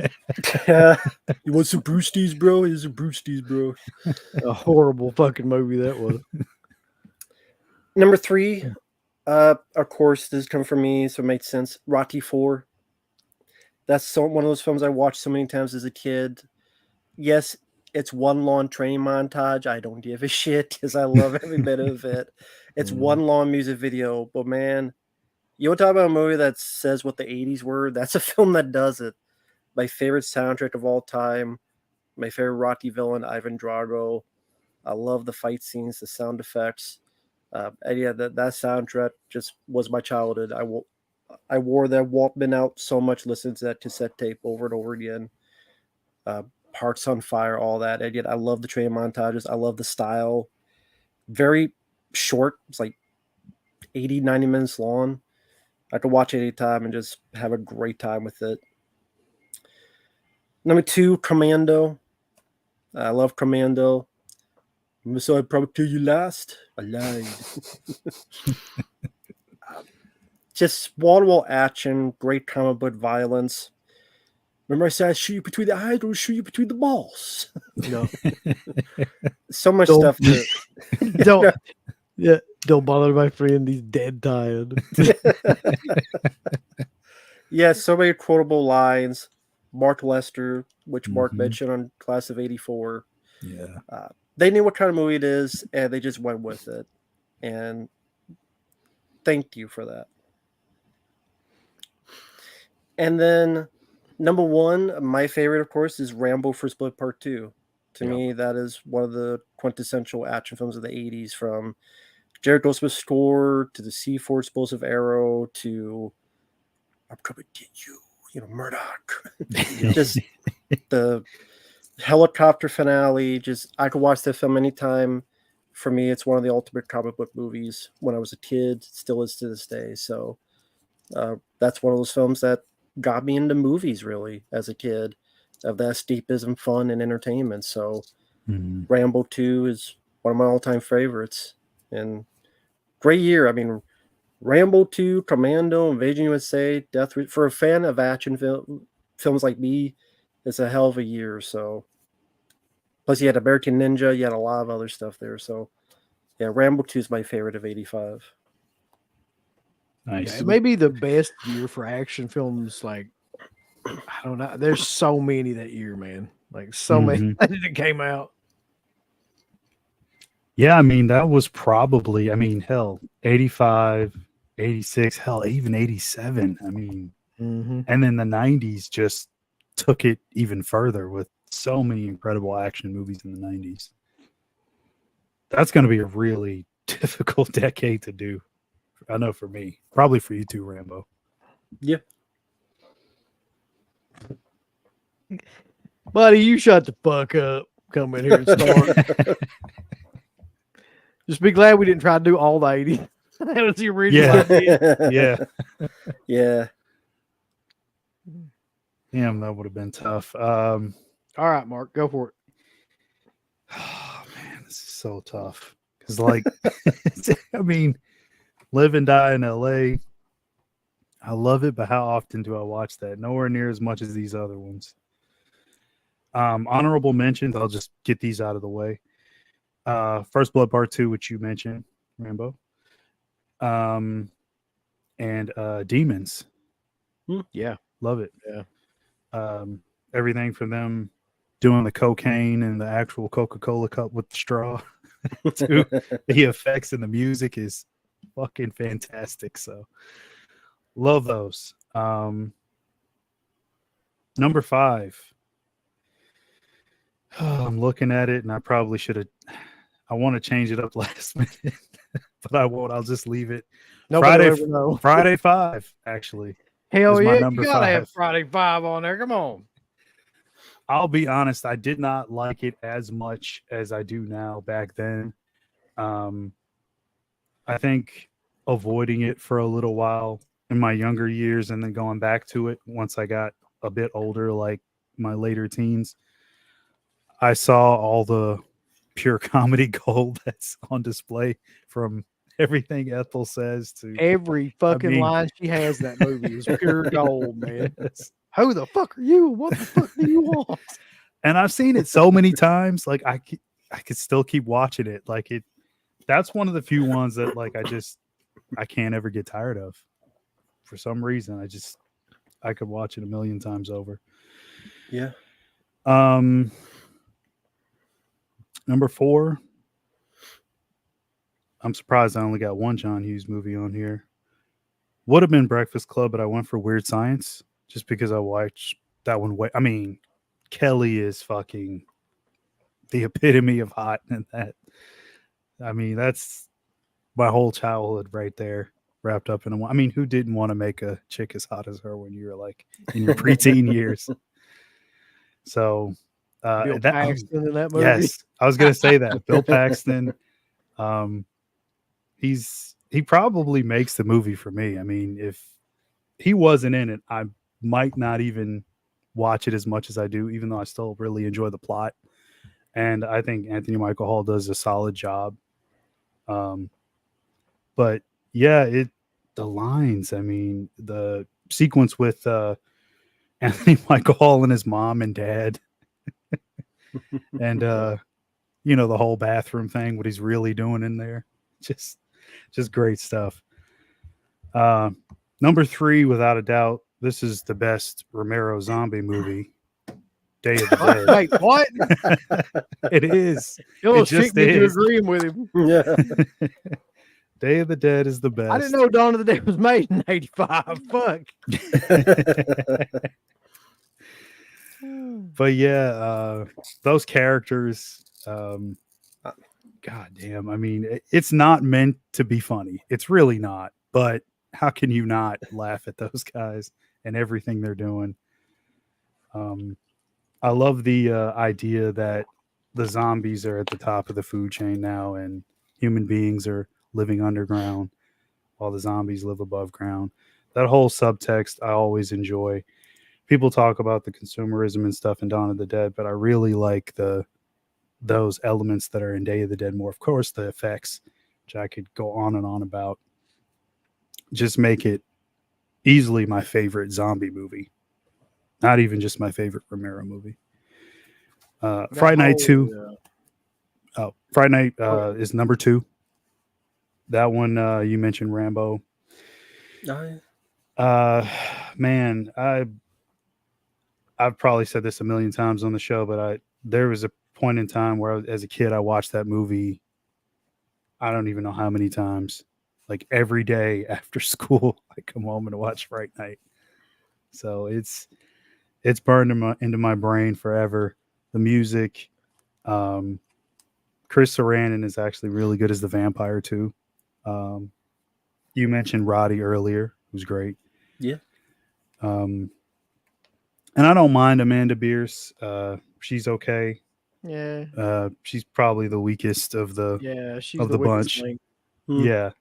Yeah, you want some Brewsties, bro? Here's some Brewsties, bro. A horrible fucking movie that was. Number 3, of course, this come from me, so it makes sense. Rocky 4. That's one of those films I watched so many times as a kid. Yes, it's one long training montage. I don't give a shit because I love every bit of it. It's one long music video, but man, you want to talk about a movie that says what the 80s were? That's a film that does it. My favorite soundtrack of all time. My favorite Rocky villain, Ivan Drago. I love the fight scenes, the sound effects. And yeah, that soundtrack just was my childhood. I wore that Walkman out so much, listening to that cassette tape over and over again. Hearts on Fire, all that. And yet I love the train montages. I love the style. Very short. It's like 80, 90 minutes long. I could watch it anytime and just have a great time with it. Number 2, Commando. I love Commando. So I'd probably kill you last. I lied. Just wall-to-wall action, great comic book violence. Remember I said I'd shoot you between the eyes, or shoot you between the balls. So much stuff to don't bother my friend, he's dead tired. Yeah, so many quotable lines. Mark Lester, which Mark Mhm. mentioned on Class of '84. Yeah. They knew what kind of movie it is, and they just went with it. And thank you for that. And then number 1, my favorite, of course, is Rambo First Blood Part 2. To me, that is one of the quintessential action films of the 80s, from Jared Goldsmith's score to the C4 explosive arrow to I'm coming to get you, Murdoch. Just the helicopter finale. Just I could watch that film anytime. For me, it's one of the ultimate comic book movies. When I was a kid, still is to this day. So that's one of those films that got me into movies really as a kid, of that escapism, fun, and entertainment. So Mhm. Rambo 2 is one of my all-time favorites, and great year. I mean, Rambo 2, Commando, Invasion USA, Death Wish. For a fan of action films like me, it's a hell of a year. So plus you had American Ninja, you had a lot of other stuff there. So yeah, Rambo 2 is my favorite of '85. Nice. It may be the best year for action films. Like, I don't know. There's so many that year, man. Like, so many that came out. Yeah, I mean, that was probably, hell, 85, 86, hell, even 87. I mean, and then the 90s just took it even further with so many incredible action movies in the 90s. That's going to be a really difficult decade to do. I know for me. Probably for you too, Rambo. Yeah. Buddy, you shut the fuck up. Come in here and start. Just be glad we didn't try to do all the 80s. That was the original idea. Yeah. Yeah. Damn, that would have been tough. All right, Mark, go for it. Oh man, this is so tough. Because like I mean, live and die in LA. I love it, but how often do I watch that? Nowhere near as much as these other ones. Honorable mentions, I'll just get these out of the way. First Blood Part 2, which you mentioned, Rambo. And Demons. Yeah. Love it. Yeah. Everything from them doing the cocaine and the actual Coca-Cola cup with the straw to the effects and the music is fucking fantastic. So love those. Number 5. I'm looking at it and I probably should have. I want to change it up last minute, but I won't. I'll just leave it. Nobody will ever know. Friday 5, actually. Hell is my yeah, number you gotta 5. have Friday 5 on there. Come on. I'll be honest, I did not like it as much as I do now back then. I think avoiding it for a little while in my younger years and then going back to it once I got a bit older, like my later teens, I saw all the pure comedy gold that's on display, from everything Ethel says to Every fucking line she has in that movie is pure gold, man. Yes. Who the fuck are you? What the fuck do you want? And I've seen it so many times, like I could still keep watching it. Like that's one of the few ones that like I can't ever get tired of. For some reason, I could watch it a million times over. Yeah. Number 4. I'm surprised I only got one John Hughes movie on here. Would have been Breakfast Club, but I went for Weird Science just because I watched that one. I mean, Kelly is fucking the epitome of hot in that. I mean, that's my whole childhood right there, wrapped up in one. I mean, who didn't want to make a chick as hot as her when you were like in your preteen years? So, Bill Paxton in that movie. Yes, I was gonna say that. Bill Paxton. He probably makes the movie for me. I mean, if he wasn't in it, I might not even watch it as much as I do, even though I still really enjoy the plot. And I think Anthony Michael Hall does a solid job. But yeah, the lines, I mean, the sequence with Anthony Michael Hall and his mom and dad and the whole bathroom thing, what he's really doing in there. Just great stuff. Number 3, without a doubt, this is the best Romero zombie movie. Day of the Dead. Wait, what? It is. You'll It just me to is. agreeing with him. Yeah. Day of the Dead is the best. I didn't know Dawn of the Dead was made in 85. Fuck. But yeah, those characters, god damn. I mean, it's not meant to be funny. It's really not. But how can you not laugh at those guys and everything they're doing? I love the idea that the zombies are at the top of the food chain now and human beings are living underground while the zombies live above ground. That whole subtext I always enjoy. People talk about the consumerism and stuff in Dawn of the Dead, but I really like those elements that are in Day of the Dead more. Of course, the effects, which I could go on and on about, just make it easily my favorite zombie movie. Not even just my favorite Romero movie. Friday Night 2. Oh, Friday Night is number 2. That one you mentioned Rambo. Man, I've probably said this a million times on the show, but there was a point in time where as a kid I watched that movie. I don't even know how many times. Like every day after school, I come home and watch Fright Night. So it's burned into my brain forever. The music, Chris Sarandon is actually really good as the vampire too. You mentioned Roddy earlier, who's great. Yeah. And I don't mind Amanda Bierce. She's okay. Yeah. She's probably the weakest of the Yeah, she's of the weakest bunch. link. Yeah.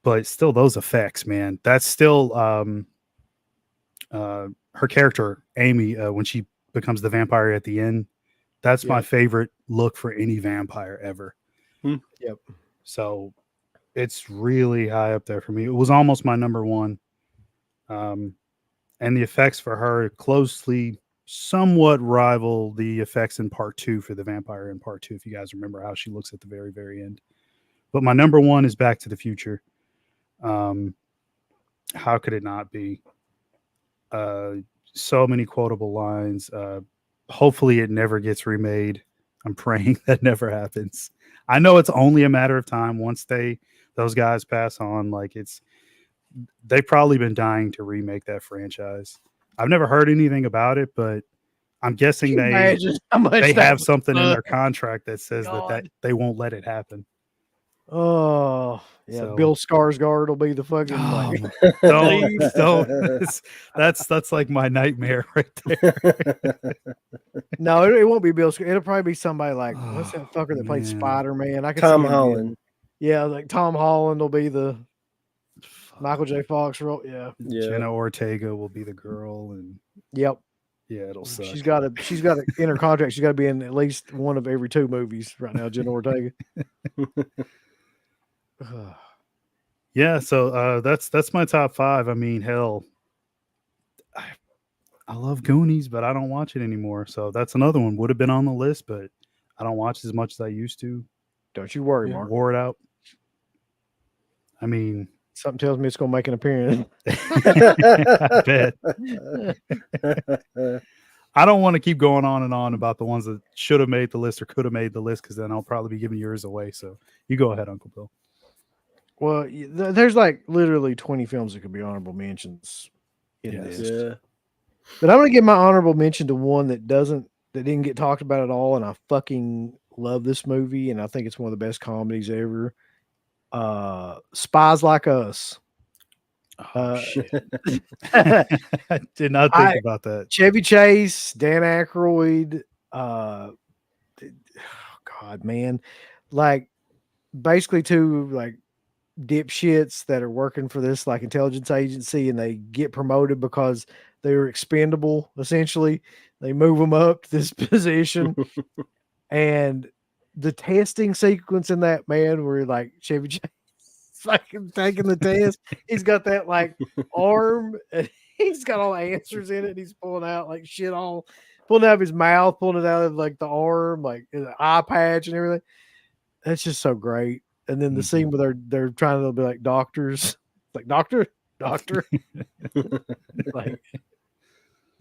but still, those effects, man, that's still her character Amy when she becomes the vampire at the end. That's my Yep. favorite look for any vampire ever. Yep. So it's really high up there for me. It was almost my number one. And the effects for her closely somewhat rival the effects in part 2 for the vampire in part 2, if you guys remember how she looks at the very, very end. But my number one is Back to the Future. How could it not be? So many quotable lines. Hopefully it never gets remade. I'm praying that never happens. I know it's only a matter of time once those guys pass on. Like they've probably been dying to remake that franchise. I've never heard anything about it, but I'm guessing Imagine how much they that have would something in suck. their contract that says that God. they won't let it happen. Oh yeah, So- Bill Skarsgård will be the fucking Oh, like. don't. That's like my nightmare right there. No, it won't be Bill. It'll probably be somebody like what's that fucker that played Man. Spider-Man? I can Tom see him being- Holland. Yeah, like Tom Holland will be the Michael J. Fox role. Yeah. Yeah. Jenna Ortega will be the girl, and Yep. yeah, it'll suck. She's got to in her contract. She's got to be in at least one of every 2 movies right now. Jenna Ortega. Yeah, so that's my top 5. I mean, hell, I love Goonies, but I don't watch it anymore. So that's another one. Would have been on the list, but I don't watch as much as I used to. Don't you worry, Mark. Wore it out. I mean, Something tells me it's going to make an appearance. I bet. I don't want to keep going on and on about the ones that should have made the list or could have made the list, because then I'll probably be giving yours away. So you go ahead, Uncle Bill. Well, there's like literally 20 films that could be honorable mentions in Yes. this. Yeah. But I'm going to give my honorable mention to one that didn't get talked about at all, and I fucking love this movie, and I think it's one of the best comedies ever. Spies Like Us. Shit. I did not think about that. Chevy Chase, Dan Aykroyd. God, man, like basically 2 like dipshits that are working for this like intelligence agency, and they get promoted because they're expendable. Essentially, they move them up to this position, and the testing sequence in that, man, where like Chevy Chase fucking taking the test, he's got that like arm, and he's got all the answers in it, and he's pulling out like shit, all pulling out of his mouth, pulling it out of like the arm, like the eye patch and everything. That's just so great. And then the scene where they're trying to be like doctors, like doctor, like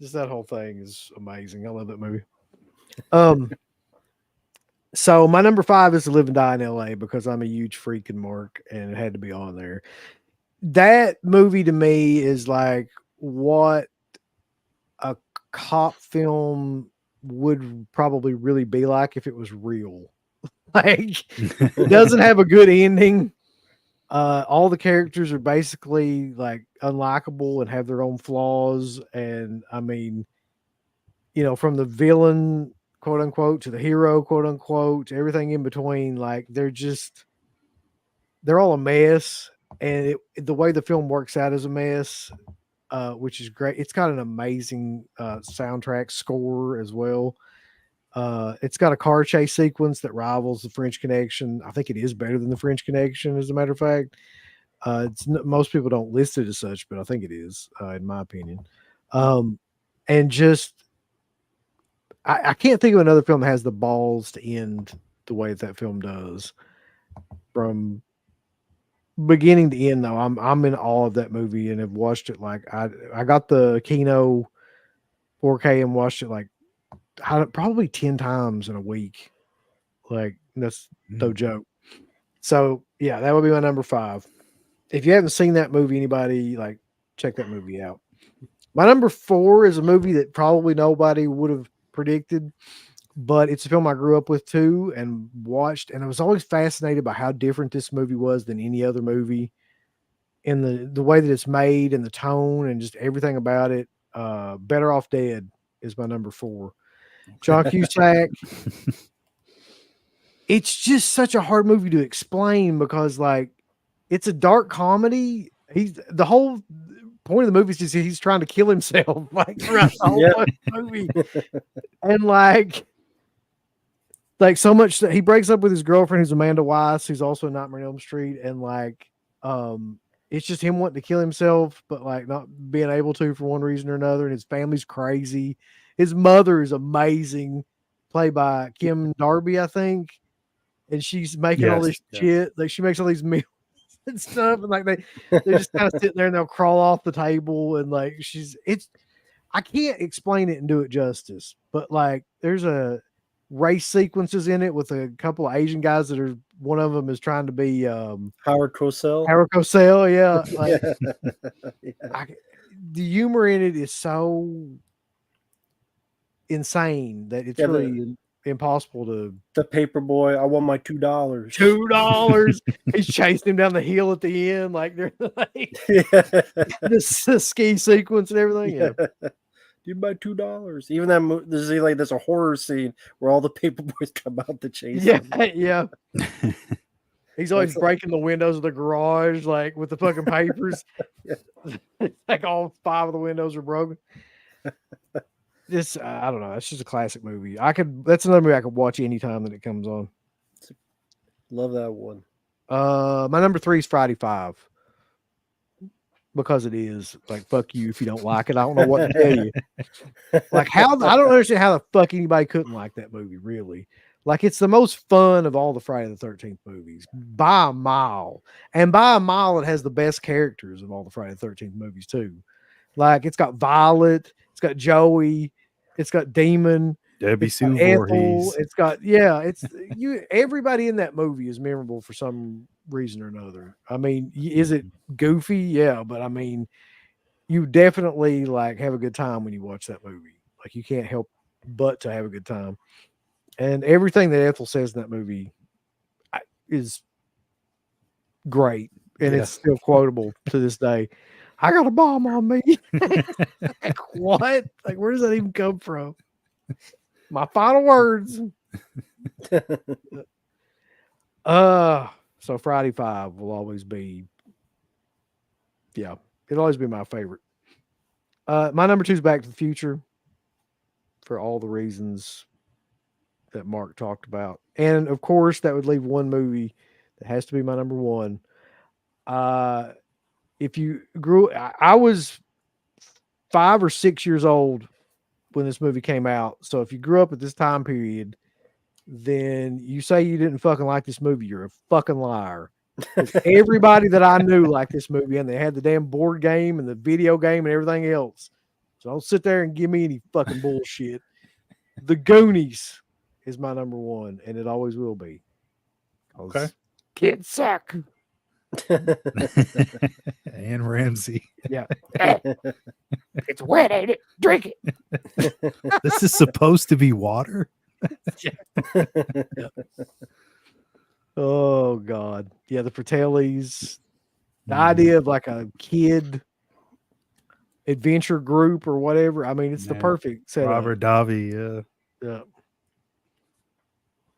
just that whole thing is amazing. I love that movie. So my number 5 is To Live and Die in LA, because I'm a huge freaking Mark, and it had to be on there. That movie to me is like what a cop film would probably really be like if it was real. Like, it doesn't have a good ending. All the characters are basically like unlikable and have their own flaws. And I mean, from the villain, quote unquote, to the hero, quote unquote, to everything in between, like they're all a mess. And the way the film works out is a mess, which is great. It's got an amazing soundtrack score as well. It's got a car chase sequence that rivals the French Connection. I think it is better than the French Connection, as a matter of fact. Most people don't list it as such, but I think it is, in my opinion. And just, I can't think of another film that has the balls to end the way that film does. From beginning to end, though, I'm in awe of that movie, and have watched it like I got the Kino 4K and watched it like probably 10 times in a week. Like, that's no joke. So yeah, that would be my number 5. If you haven't seen that movie, anybody, like, check that movie out. My number 4 is a movie that probably nobody would have predicted, but it's a film I grew up with too and watched, and I was always fascinated by how different this movie was than any other movie, in the way that it's made and the tone and just everything about it. Better Off Dead is my number 4. John Cusack. It's just such a hard movie to explain, because like it's a dark comedy. He's the whole point of the movie is just he's trying to kill himself like throughout the whole Yeah. fucking movie, and like so much that he breaks up with his girlfriend, who's Amanda Weiss, who's also in Nightmare on Elm Street, and it's just him wanting to kill himself, but like not being able to for one reason or another, and his family's crazy. His mother is amazing, played by Kim Darby, I think, and she's making all Yes, this yes. shit. Like she makes all these meals and stuff, and like they're just kind of sitting there and they'll crawl off the table, and like I can't explain it and do it justice, but like there's a race sequences in it with a couple of Asian guys that are one of them is trying to be Howard Cosell. Howard Cosell, yeah. Like Yeah. the humor in it is so insane that it's Yeah, really impossible to. The paper boy, I want my $2. $2. He's chasing him down the hill at the end, like they're like Yeah. the ski sequence and everything. Yeah. Dude, my $2. Even that there's a horror scene where all the paper boys come out to chase Yeah, him. yeah. He's always That's breaking the windows of the garage, like with the fucking papers. Like all 5 of the windows are broken. Just I don't know. It's just a classic movie. That's another movie I could watch anytime that it comes on. Love that one. My number 3 is Friday 5. Because it is like fuck you if you don't like it. I don't know what to tell you. Like I don't understand how the fuck anybody couldn't like that movie, really. Like it's the most fun of all the Friday the 13th movies by a mile. And by a mile, it has the best characters of all the Friday the 13th movies, too. Like it's got Violet, it's got Joey, it's got Demon, Debbie it's Sue got Ethel, Voorhees. it's got everybody in that movie is memorable for some reason or another. I mean, is it goofy? Yeah, but I mean, you definitely like have a good time when you watch that movie. Like you can't help but to have a good time. And everything that Ethel says in that movie is great, and Yeah. it's still quotable to this day. I got a bomb on me. Like, what? Like, where does that even come from? My final words. So Friday 5 will always be, yeah, it'll always be my favorite. My number 2 is Back to the Future for all the reasons that Mark talked about. And of course, that would leave one movie that has to be my number 1. If you I was 5 or 6 years old when this movie came out. So if you grew up at this time period, then you say you didn't fucking like this movie, you're a fucking liar. Everybody that I knew liked this movie, and they had the damn board game and the video game and everything else. So don't sit there and give me any fucking bullshit. The Goonies is my number 1, and it always will be. Okay. Kids suck. And Ramsey. Yeah. It's wet, ain't it? Drink it. This is supposed to be water? Oh God. Yeah, the Fratellis. The idea of like a kid adventure group or whatever. I mean, it's the Yeah. perfect setup. Robert Davi, yeah. Yeah.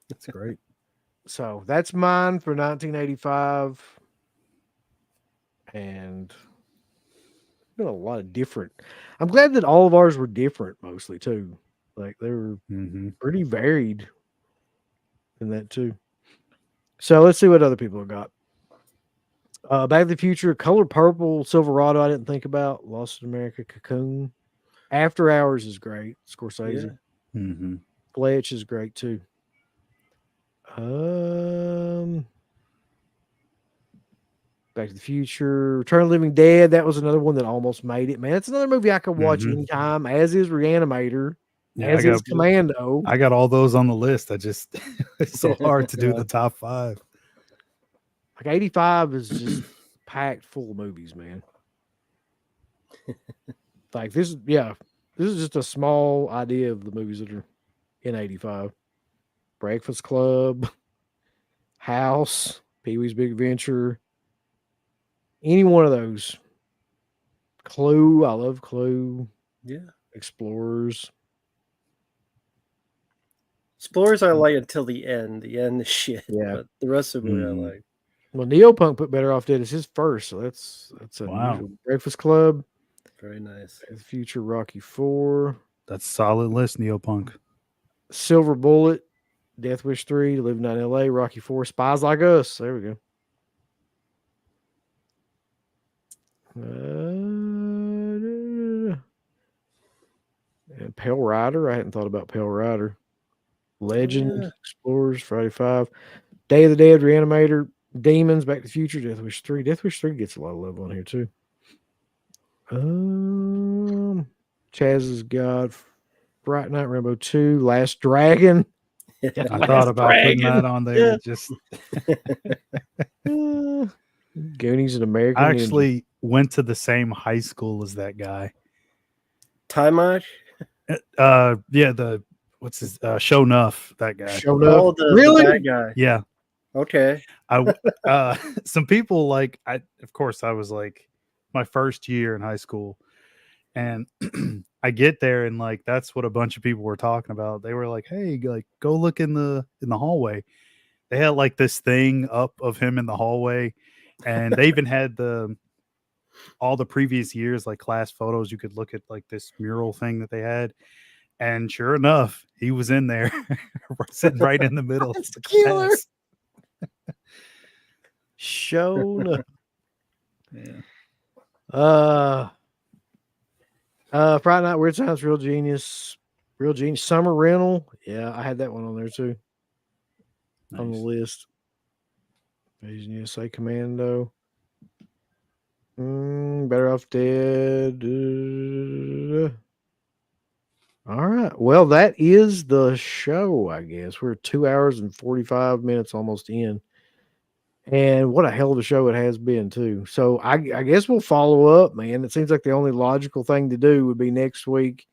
That's great. So that's mine for 1985. And been a lot of different. I'm glad that all of ours were different mostly too. Like they were pretty varied in that too. So let's see what other people have got. Back to the Future, Color Purple, Silverado. I didn't think about. Lost in America, Cocoon. After Hours is great. Scorsese. Mm-hmm. Fletch is great too. Back to the Future, Return of the Living Dead. That was another one that almost made it. Man, it's another movie I could watch anytime. As is Reanimator. Yeah, as is Commando. I got all those on the list. I just it's so hard to do the top 5. Like 85 is just packed full of movies, man. Like this is just a small idea of the movies that are in 85. Breakfast Club, House, Pee-wee's Big Adventure, any one of those. Clue, I love Clue. Yeah. Explorers. Explorers I like until the end. The end is shit. Yeah. But the rest of the movie I like. Well, Neopunk put Better Off Dead as his first, so that's Wow. unusual. Breakfast Club, Very nice. Back to the Future, Rocky 4, That's a solid list, Neopunk. Silver Bullet, Death Wish 3, Living Out in LA, Rocky 4, Spies Like Us. There we go. And Pale Rider. I hadn't thought about Pale Rider. Legend, Yeah. Explorers, Friday 5, Day of the Dead, Reanimator, Demons, Back to the Future, Death Wish 3. Death Wish 3 gets a lot of love on here too. Chaz's God, Bright Night, Rambo 2, Last Dragon. I Last thought about putting Dragon. that on there. Yeah. Just Goonies and American I Ninja. actually went to the same high school as that guy. Time March? Yeah, the what's his Show Nuff, that guy. Showed up. Oh, the Really? bad guy. Yeah. Okay. Some people like of course I was like my first year in high school, and I get there and like that's what a bunch of people were talking about. They were like, hey, like go look in the hallway. They had like this thing up of him in the hallway, and they even had all the previous years like class photos. You could look at like this mural thing that they had, and sure enough, he was in there sitting right in the middle of That's the killer. class. Shown up. Yeah. Friday Night, Weird Science, Real Genius, Summer Rental. Yeah, I had that one on there too. On the Nice. list. Asian USA Commando. Better Off Dead. All right. Well, that is the show, I guess. We're 2 hours and 45 minutes almost in. And what a hell of a show it has been, too. So I guess we'll follow up, man. It seems like the only logical thing to do would be next week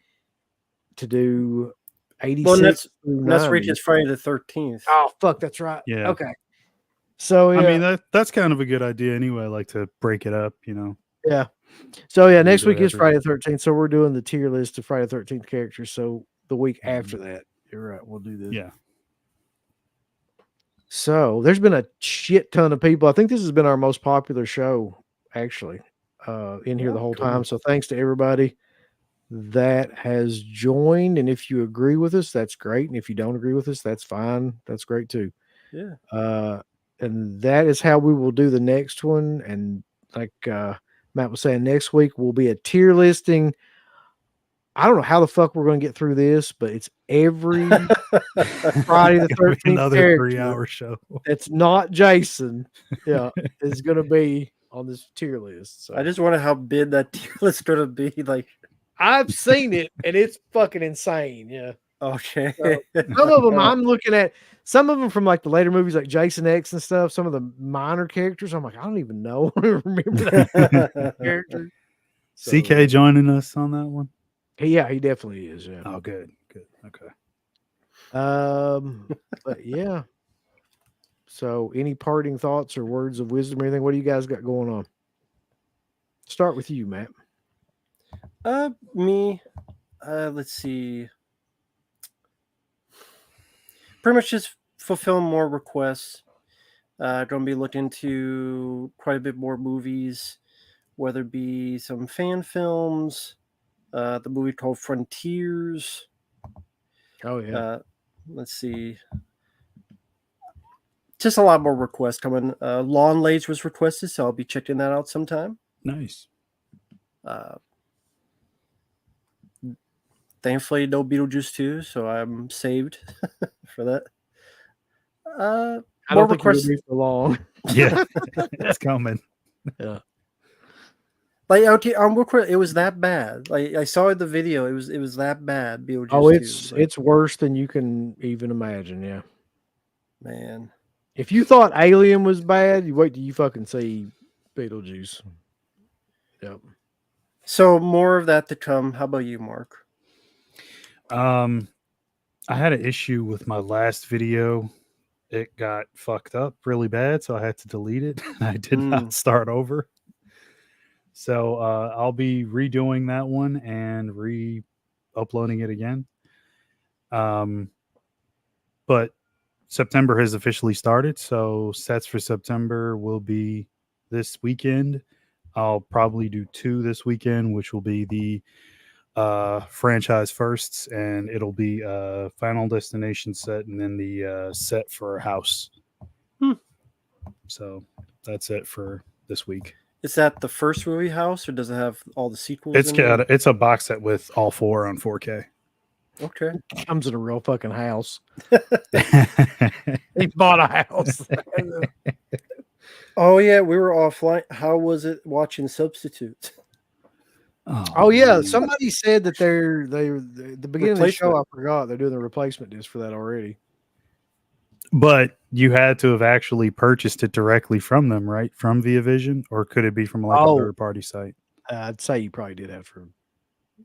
to do 86 Well, through that's 90. reaches Friday the 13th. Oh, fuck. That's right. Yeah. Okay. So, yeah. I mean that's kind of a good idea anyway, like to break it up, you know. Yeah. So yeah, And next do week is every- Friday the 13th. So we're doing the tier list of Friday the 13th characters. So the week after that, you're right, we'll do this. Yeah. So there's been a shit ton of people. I think this has been our most popular show, actually, in here the whole time. So thanks to everybody that has joined. And if you agree with us, that's great. And if you don't agree with us, that's fine. That's great too. Yeah. And that is how we will do the next one. And like Matt was saying, next week will be a tier listing. I don't know how the fuck we're going to get through this, but it's every Friday the 13th another character 3-hour show. that's not Jason. Yeah, is going to be on this tier list. So I just wonder how big that tier list going to be. Like, I've seen it and it's fucking insane. Yeah. okay. So, some of them I'm looking at, some of them from like the later movies like Jason X and stuff, some of the minor characters. I'm like, I don't even know. I don't remember that character. So, CK joining us on that one. yeah, he definitely is. Yeah. Oh, good. Okay. But yeah. So any parting thoughts or words of wisdom or anything? What do you guys got going on? Start with you, Matt. Me. Let's see. Pretty much just fulfill more requests. Gonna be looking into quite a bit more movies, whether it be some fan films, the movie called Frontiers. Oh yeah. Let's see. Just a lot more requests coming. Lawn Lage was requested, so I'll be checking that out sometime. Nice. Thankfully, no Beetlejuice 2, so I'm saved for that. I more don't think you'll requests. be for long. Yeah. It's coming. Yeah. Like, okay, it was that bad. Like, I saw the video. It was that bad. Beetlejuice. Oh, 2. Like, it's worse than you can even imagine. Yeah. man. If you thought Alien was bad, you wait till you fucking see Beetlejuice. Yep. So more of that to come. How about you, Mark? I had an issue with my last video. It got fucked up really bad, so I had to delete it. I did not start over. So I'll be redoing that one and re-uploading it again. But September has officially started, so sets for September will be this weekend. I'll probably do 2 this weekend, which will be the franchise firsts, and it'll be a Final Destination set, and then the set for House. So that's it for this week. Is that the first movie House, or does it have all the sequels? It's a box set with all 4 on 4K. Okay. Comes in a real fucking house. He bought a house. Oh yeah, we were offline. How was it watching Substitute? Oh yeah, somebody said that they're the beginning of the show. I Replacement. forgot they're doing the replacement disc for that already. But you had to have actually purchased it directly from them, right? From Via Vision, or could it be from like a third-party site? I'd say you probably did have for.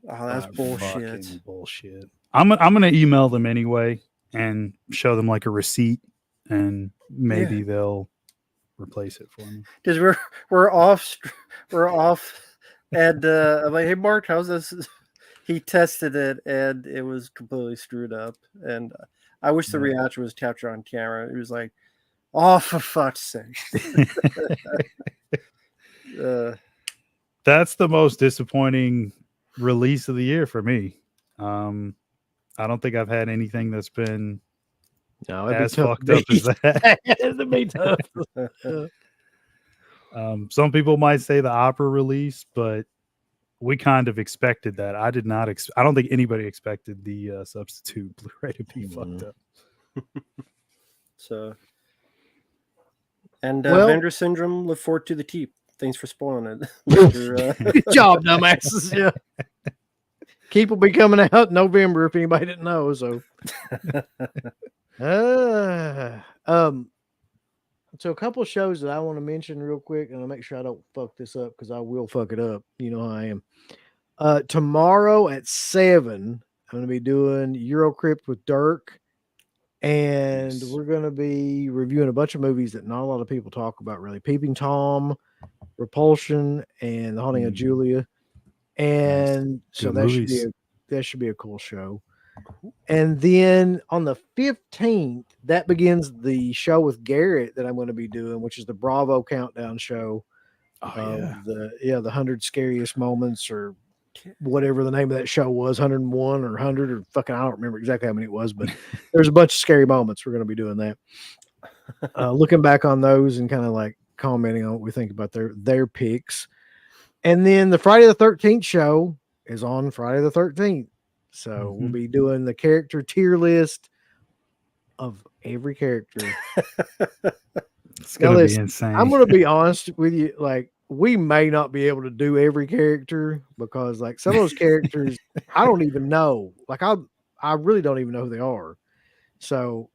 Oh, that's bullshit. Fucking bullshit. I'm gonna email them anyway and show them like a receipt, and maybe they'll replace it for me. Because we're off, and I'm like, hey Mark, how's this? He tested it, and it was completely screwed up. And I wish the reaction was captured on camera. It was like, oh, for fuck's sake. That's the most disappointing release of the year for me. I don't think I've had anything that's been as fucked up as that. It'd be tough. Some people might say the opera release, but we kind of expected that. I did not. I don't think anybody expected the Substitute Blu-ray to be fucked up. So, and Vendor Syndrome. Look forward to the Teep. Thanks for spoiling it. Good job, dumbasses. Yeah. Keep will be coming out in November if anybody didn't know. So, so a couple of shows that I want to mention real quick, and I'll make sure I don't fuck this up because I will fuck it up. You know how I am. Tomorrow at 7, I'm going to be doing Eurocrypt with Dirk, and we're going to be reviewing a bunch of movies that not a lot of people talk about, really. Peeping Tom, Repulsion, and The Haunting of Julia. And so that should be a cool show. And then on the 15th, that begins the show with Garrett that I'm going to be doing, which is the Bravo Countdown show. The 100 Scariest Moments, or whatever the name of that show was, 101 or 100 or fucking, I don't remember exactly how many it was, but there's a bunch of scary moments. We're going to be doing that. Looking back on those and kind of like commenting on what we think about their picks. And then the Friday the 13th show is on Friday the 13th. So we'll be doing the character tier list of every character. It's going to be insane. I'm going to be honest with you. Like, we may not be able to do every character because like some of those characters, I don't even know. Like I really don't even know who they are. So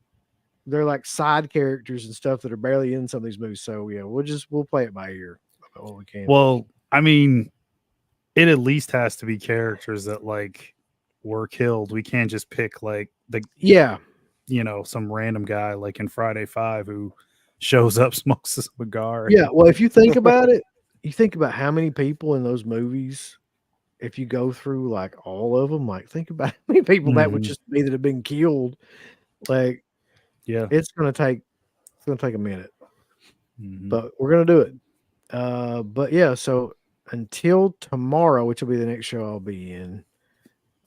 they're like side characters and stuff that are barely in some of these movies. So yeah, we'll play it by ear about what we can. Well, I mean, it at least has to be characters that like were killed. We can't just pick like some random guy like in Friday 5 who shows up, smokes a cigar. Yeah, well, if you think about it, you think about how many people in those movies. If you go through like all of them, like think about how many people that would just be that have been killed. Like, it's gonna take a minute, but we're gonna do it. But yeah, so until tomorrow, which will be the next show I'll be in.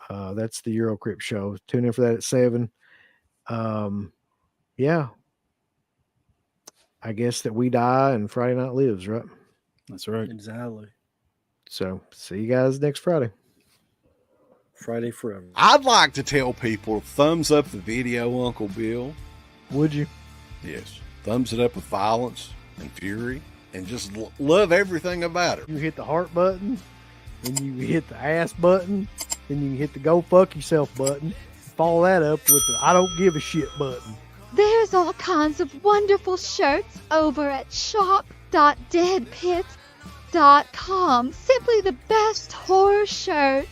That's the Eurocrypt show. Tune in for that at 7. Yeah. I guess that we die and Friday Night Lives, right? That's right. Exactly. So see you guys next Friday. Friday forever. I'd like to tell people, thumbs up the video, Uncle Bill. Would you? Yes. Thumbs it up with violence and fury and just love everything about it. You hit the heart button, and you hit the ass button, and you hit the go fuck yourself button. Follow that up with the I don't give a shit button. There's all kinds of wonderful shirts over at shop.deadpit.com. Simply the best horror shirts.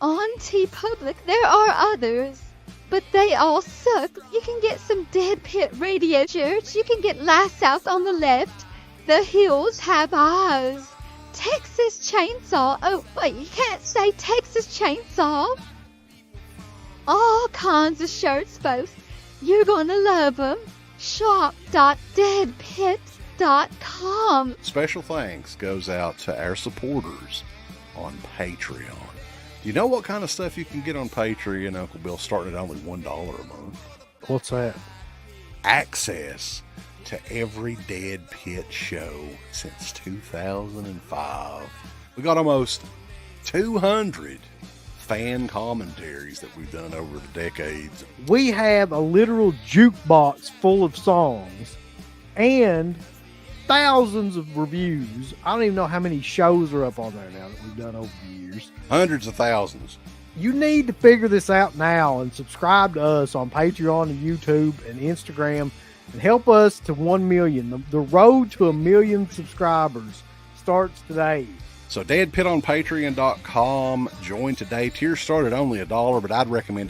On TeePublic, there are others, but they all suck. You can get some Dead Pit Radio shirts. You can get Last House on the Left. The Hills Have Eyes. Texas Chainsaw. Oh, wait, you can't say Texas Chainsaw. All kinds of shirts, folks. You're gonna love them. Shop.deadpit.com. Special thanks goes out to our supporters on Patreon. Do you know what kind of stuff you can get on Patreon, Uncle Bill, starting at only $1 a month? What's that? Access to every Dead Pit show since 2005. We got almost 200 fan commentaries that we've done over the decades. We have a literal jukebox full of songs and thousands of reviews. I don't even know how many shows are up on there now that we've done over the years. Hundreds of thousands. You need to figure this out now and subscribe to us on Patreon and YouTube and Instagram and help us to 1 million. The road to 1 million subscribers starts today. So deadpitonpatreon.com. Join today. Tiers start at only $1, but I'd recommend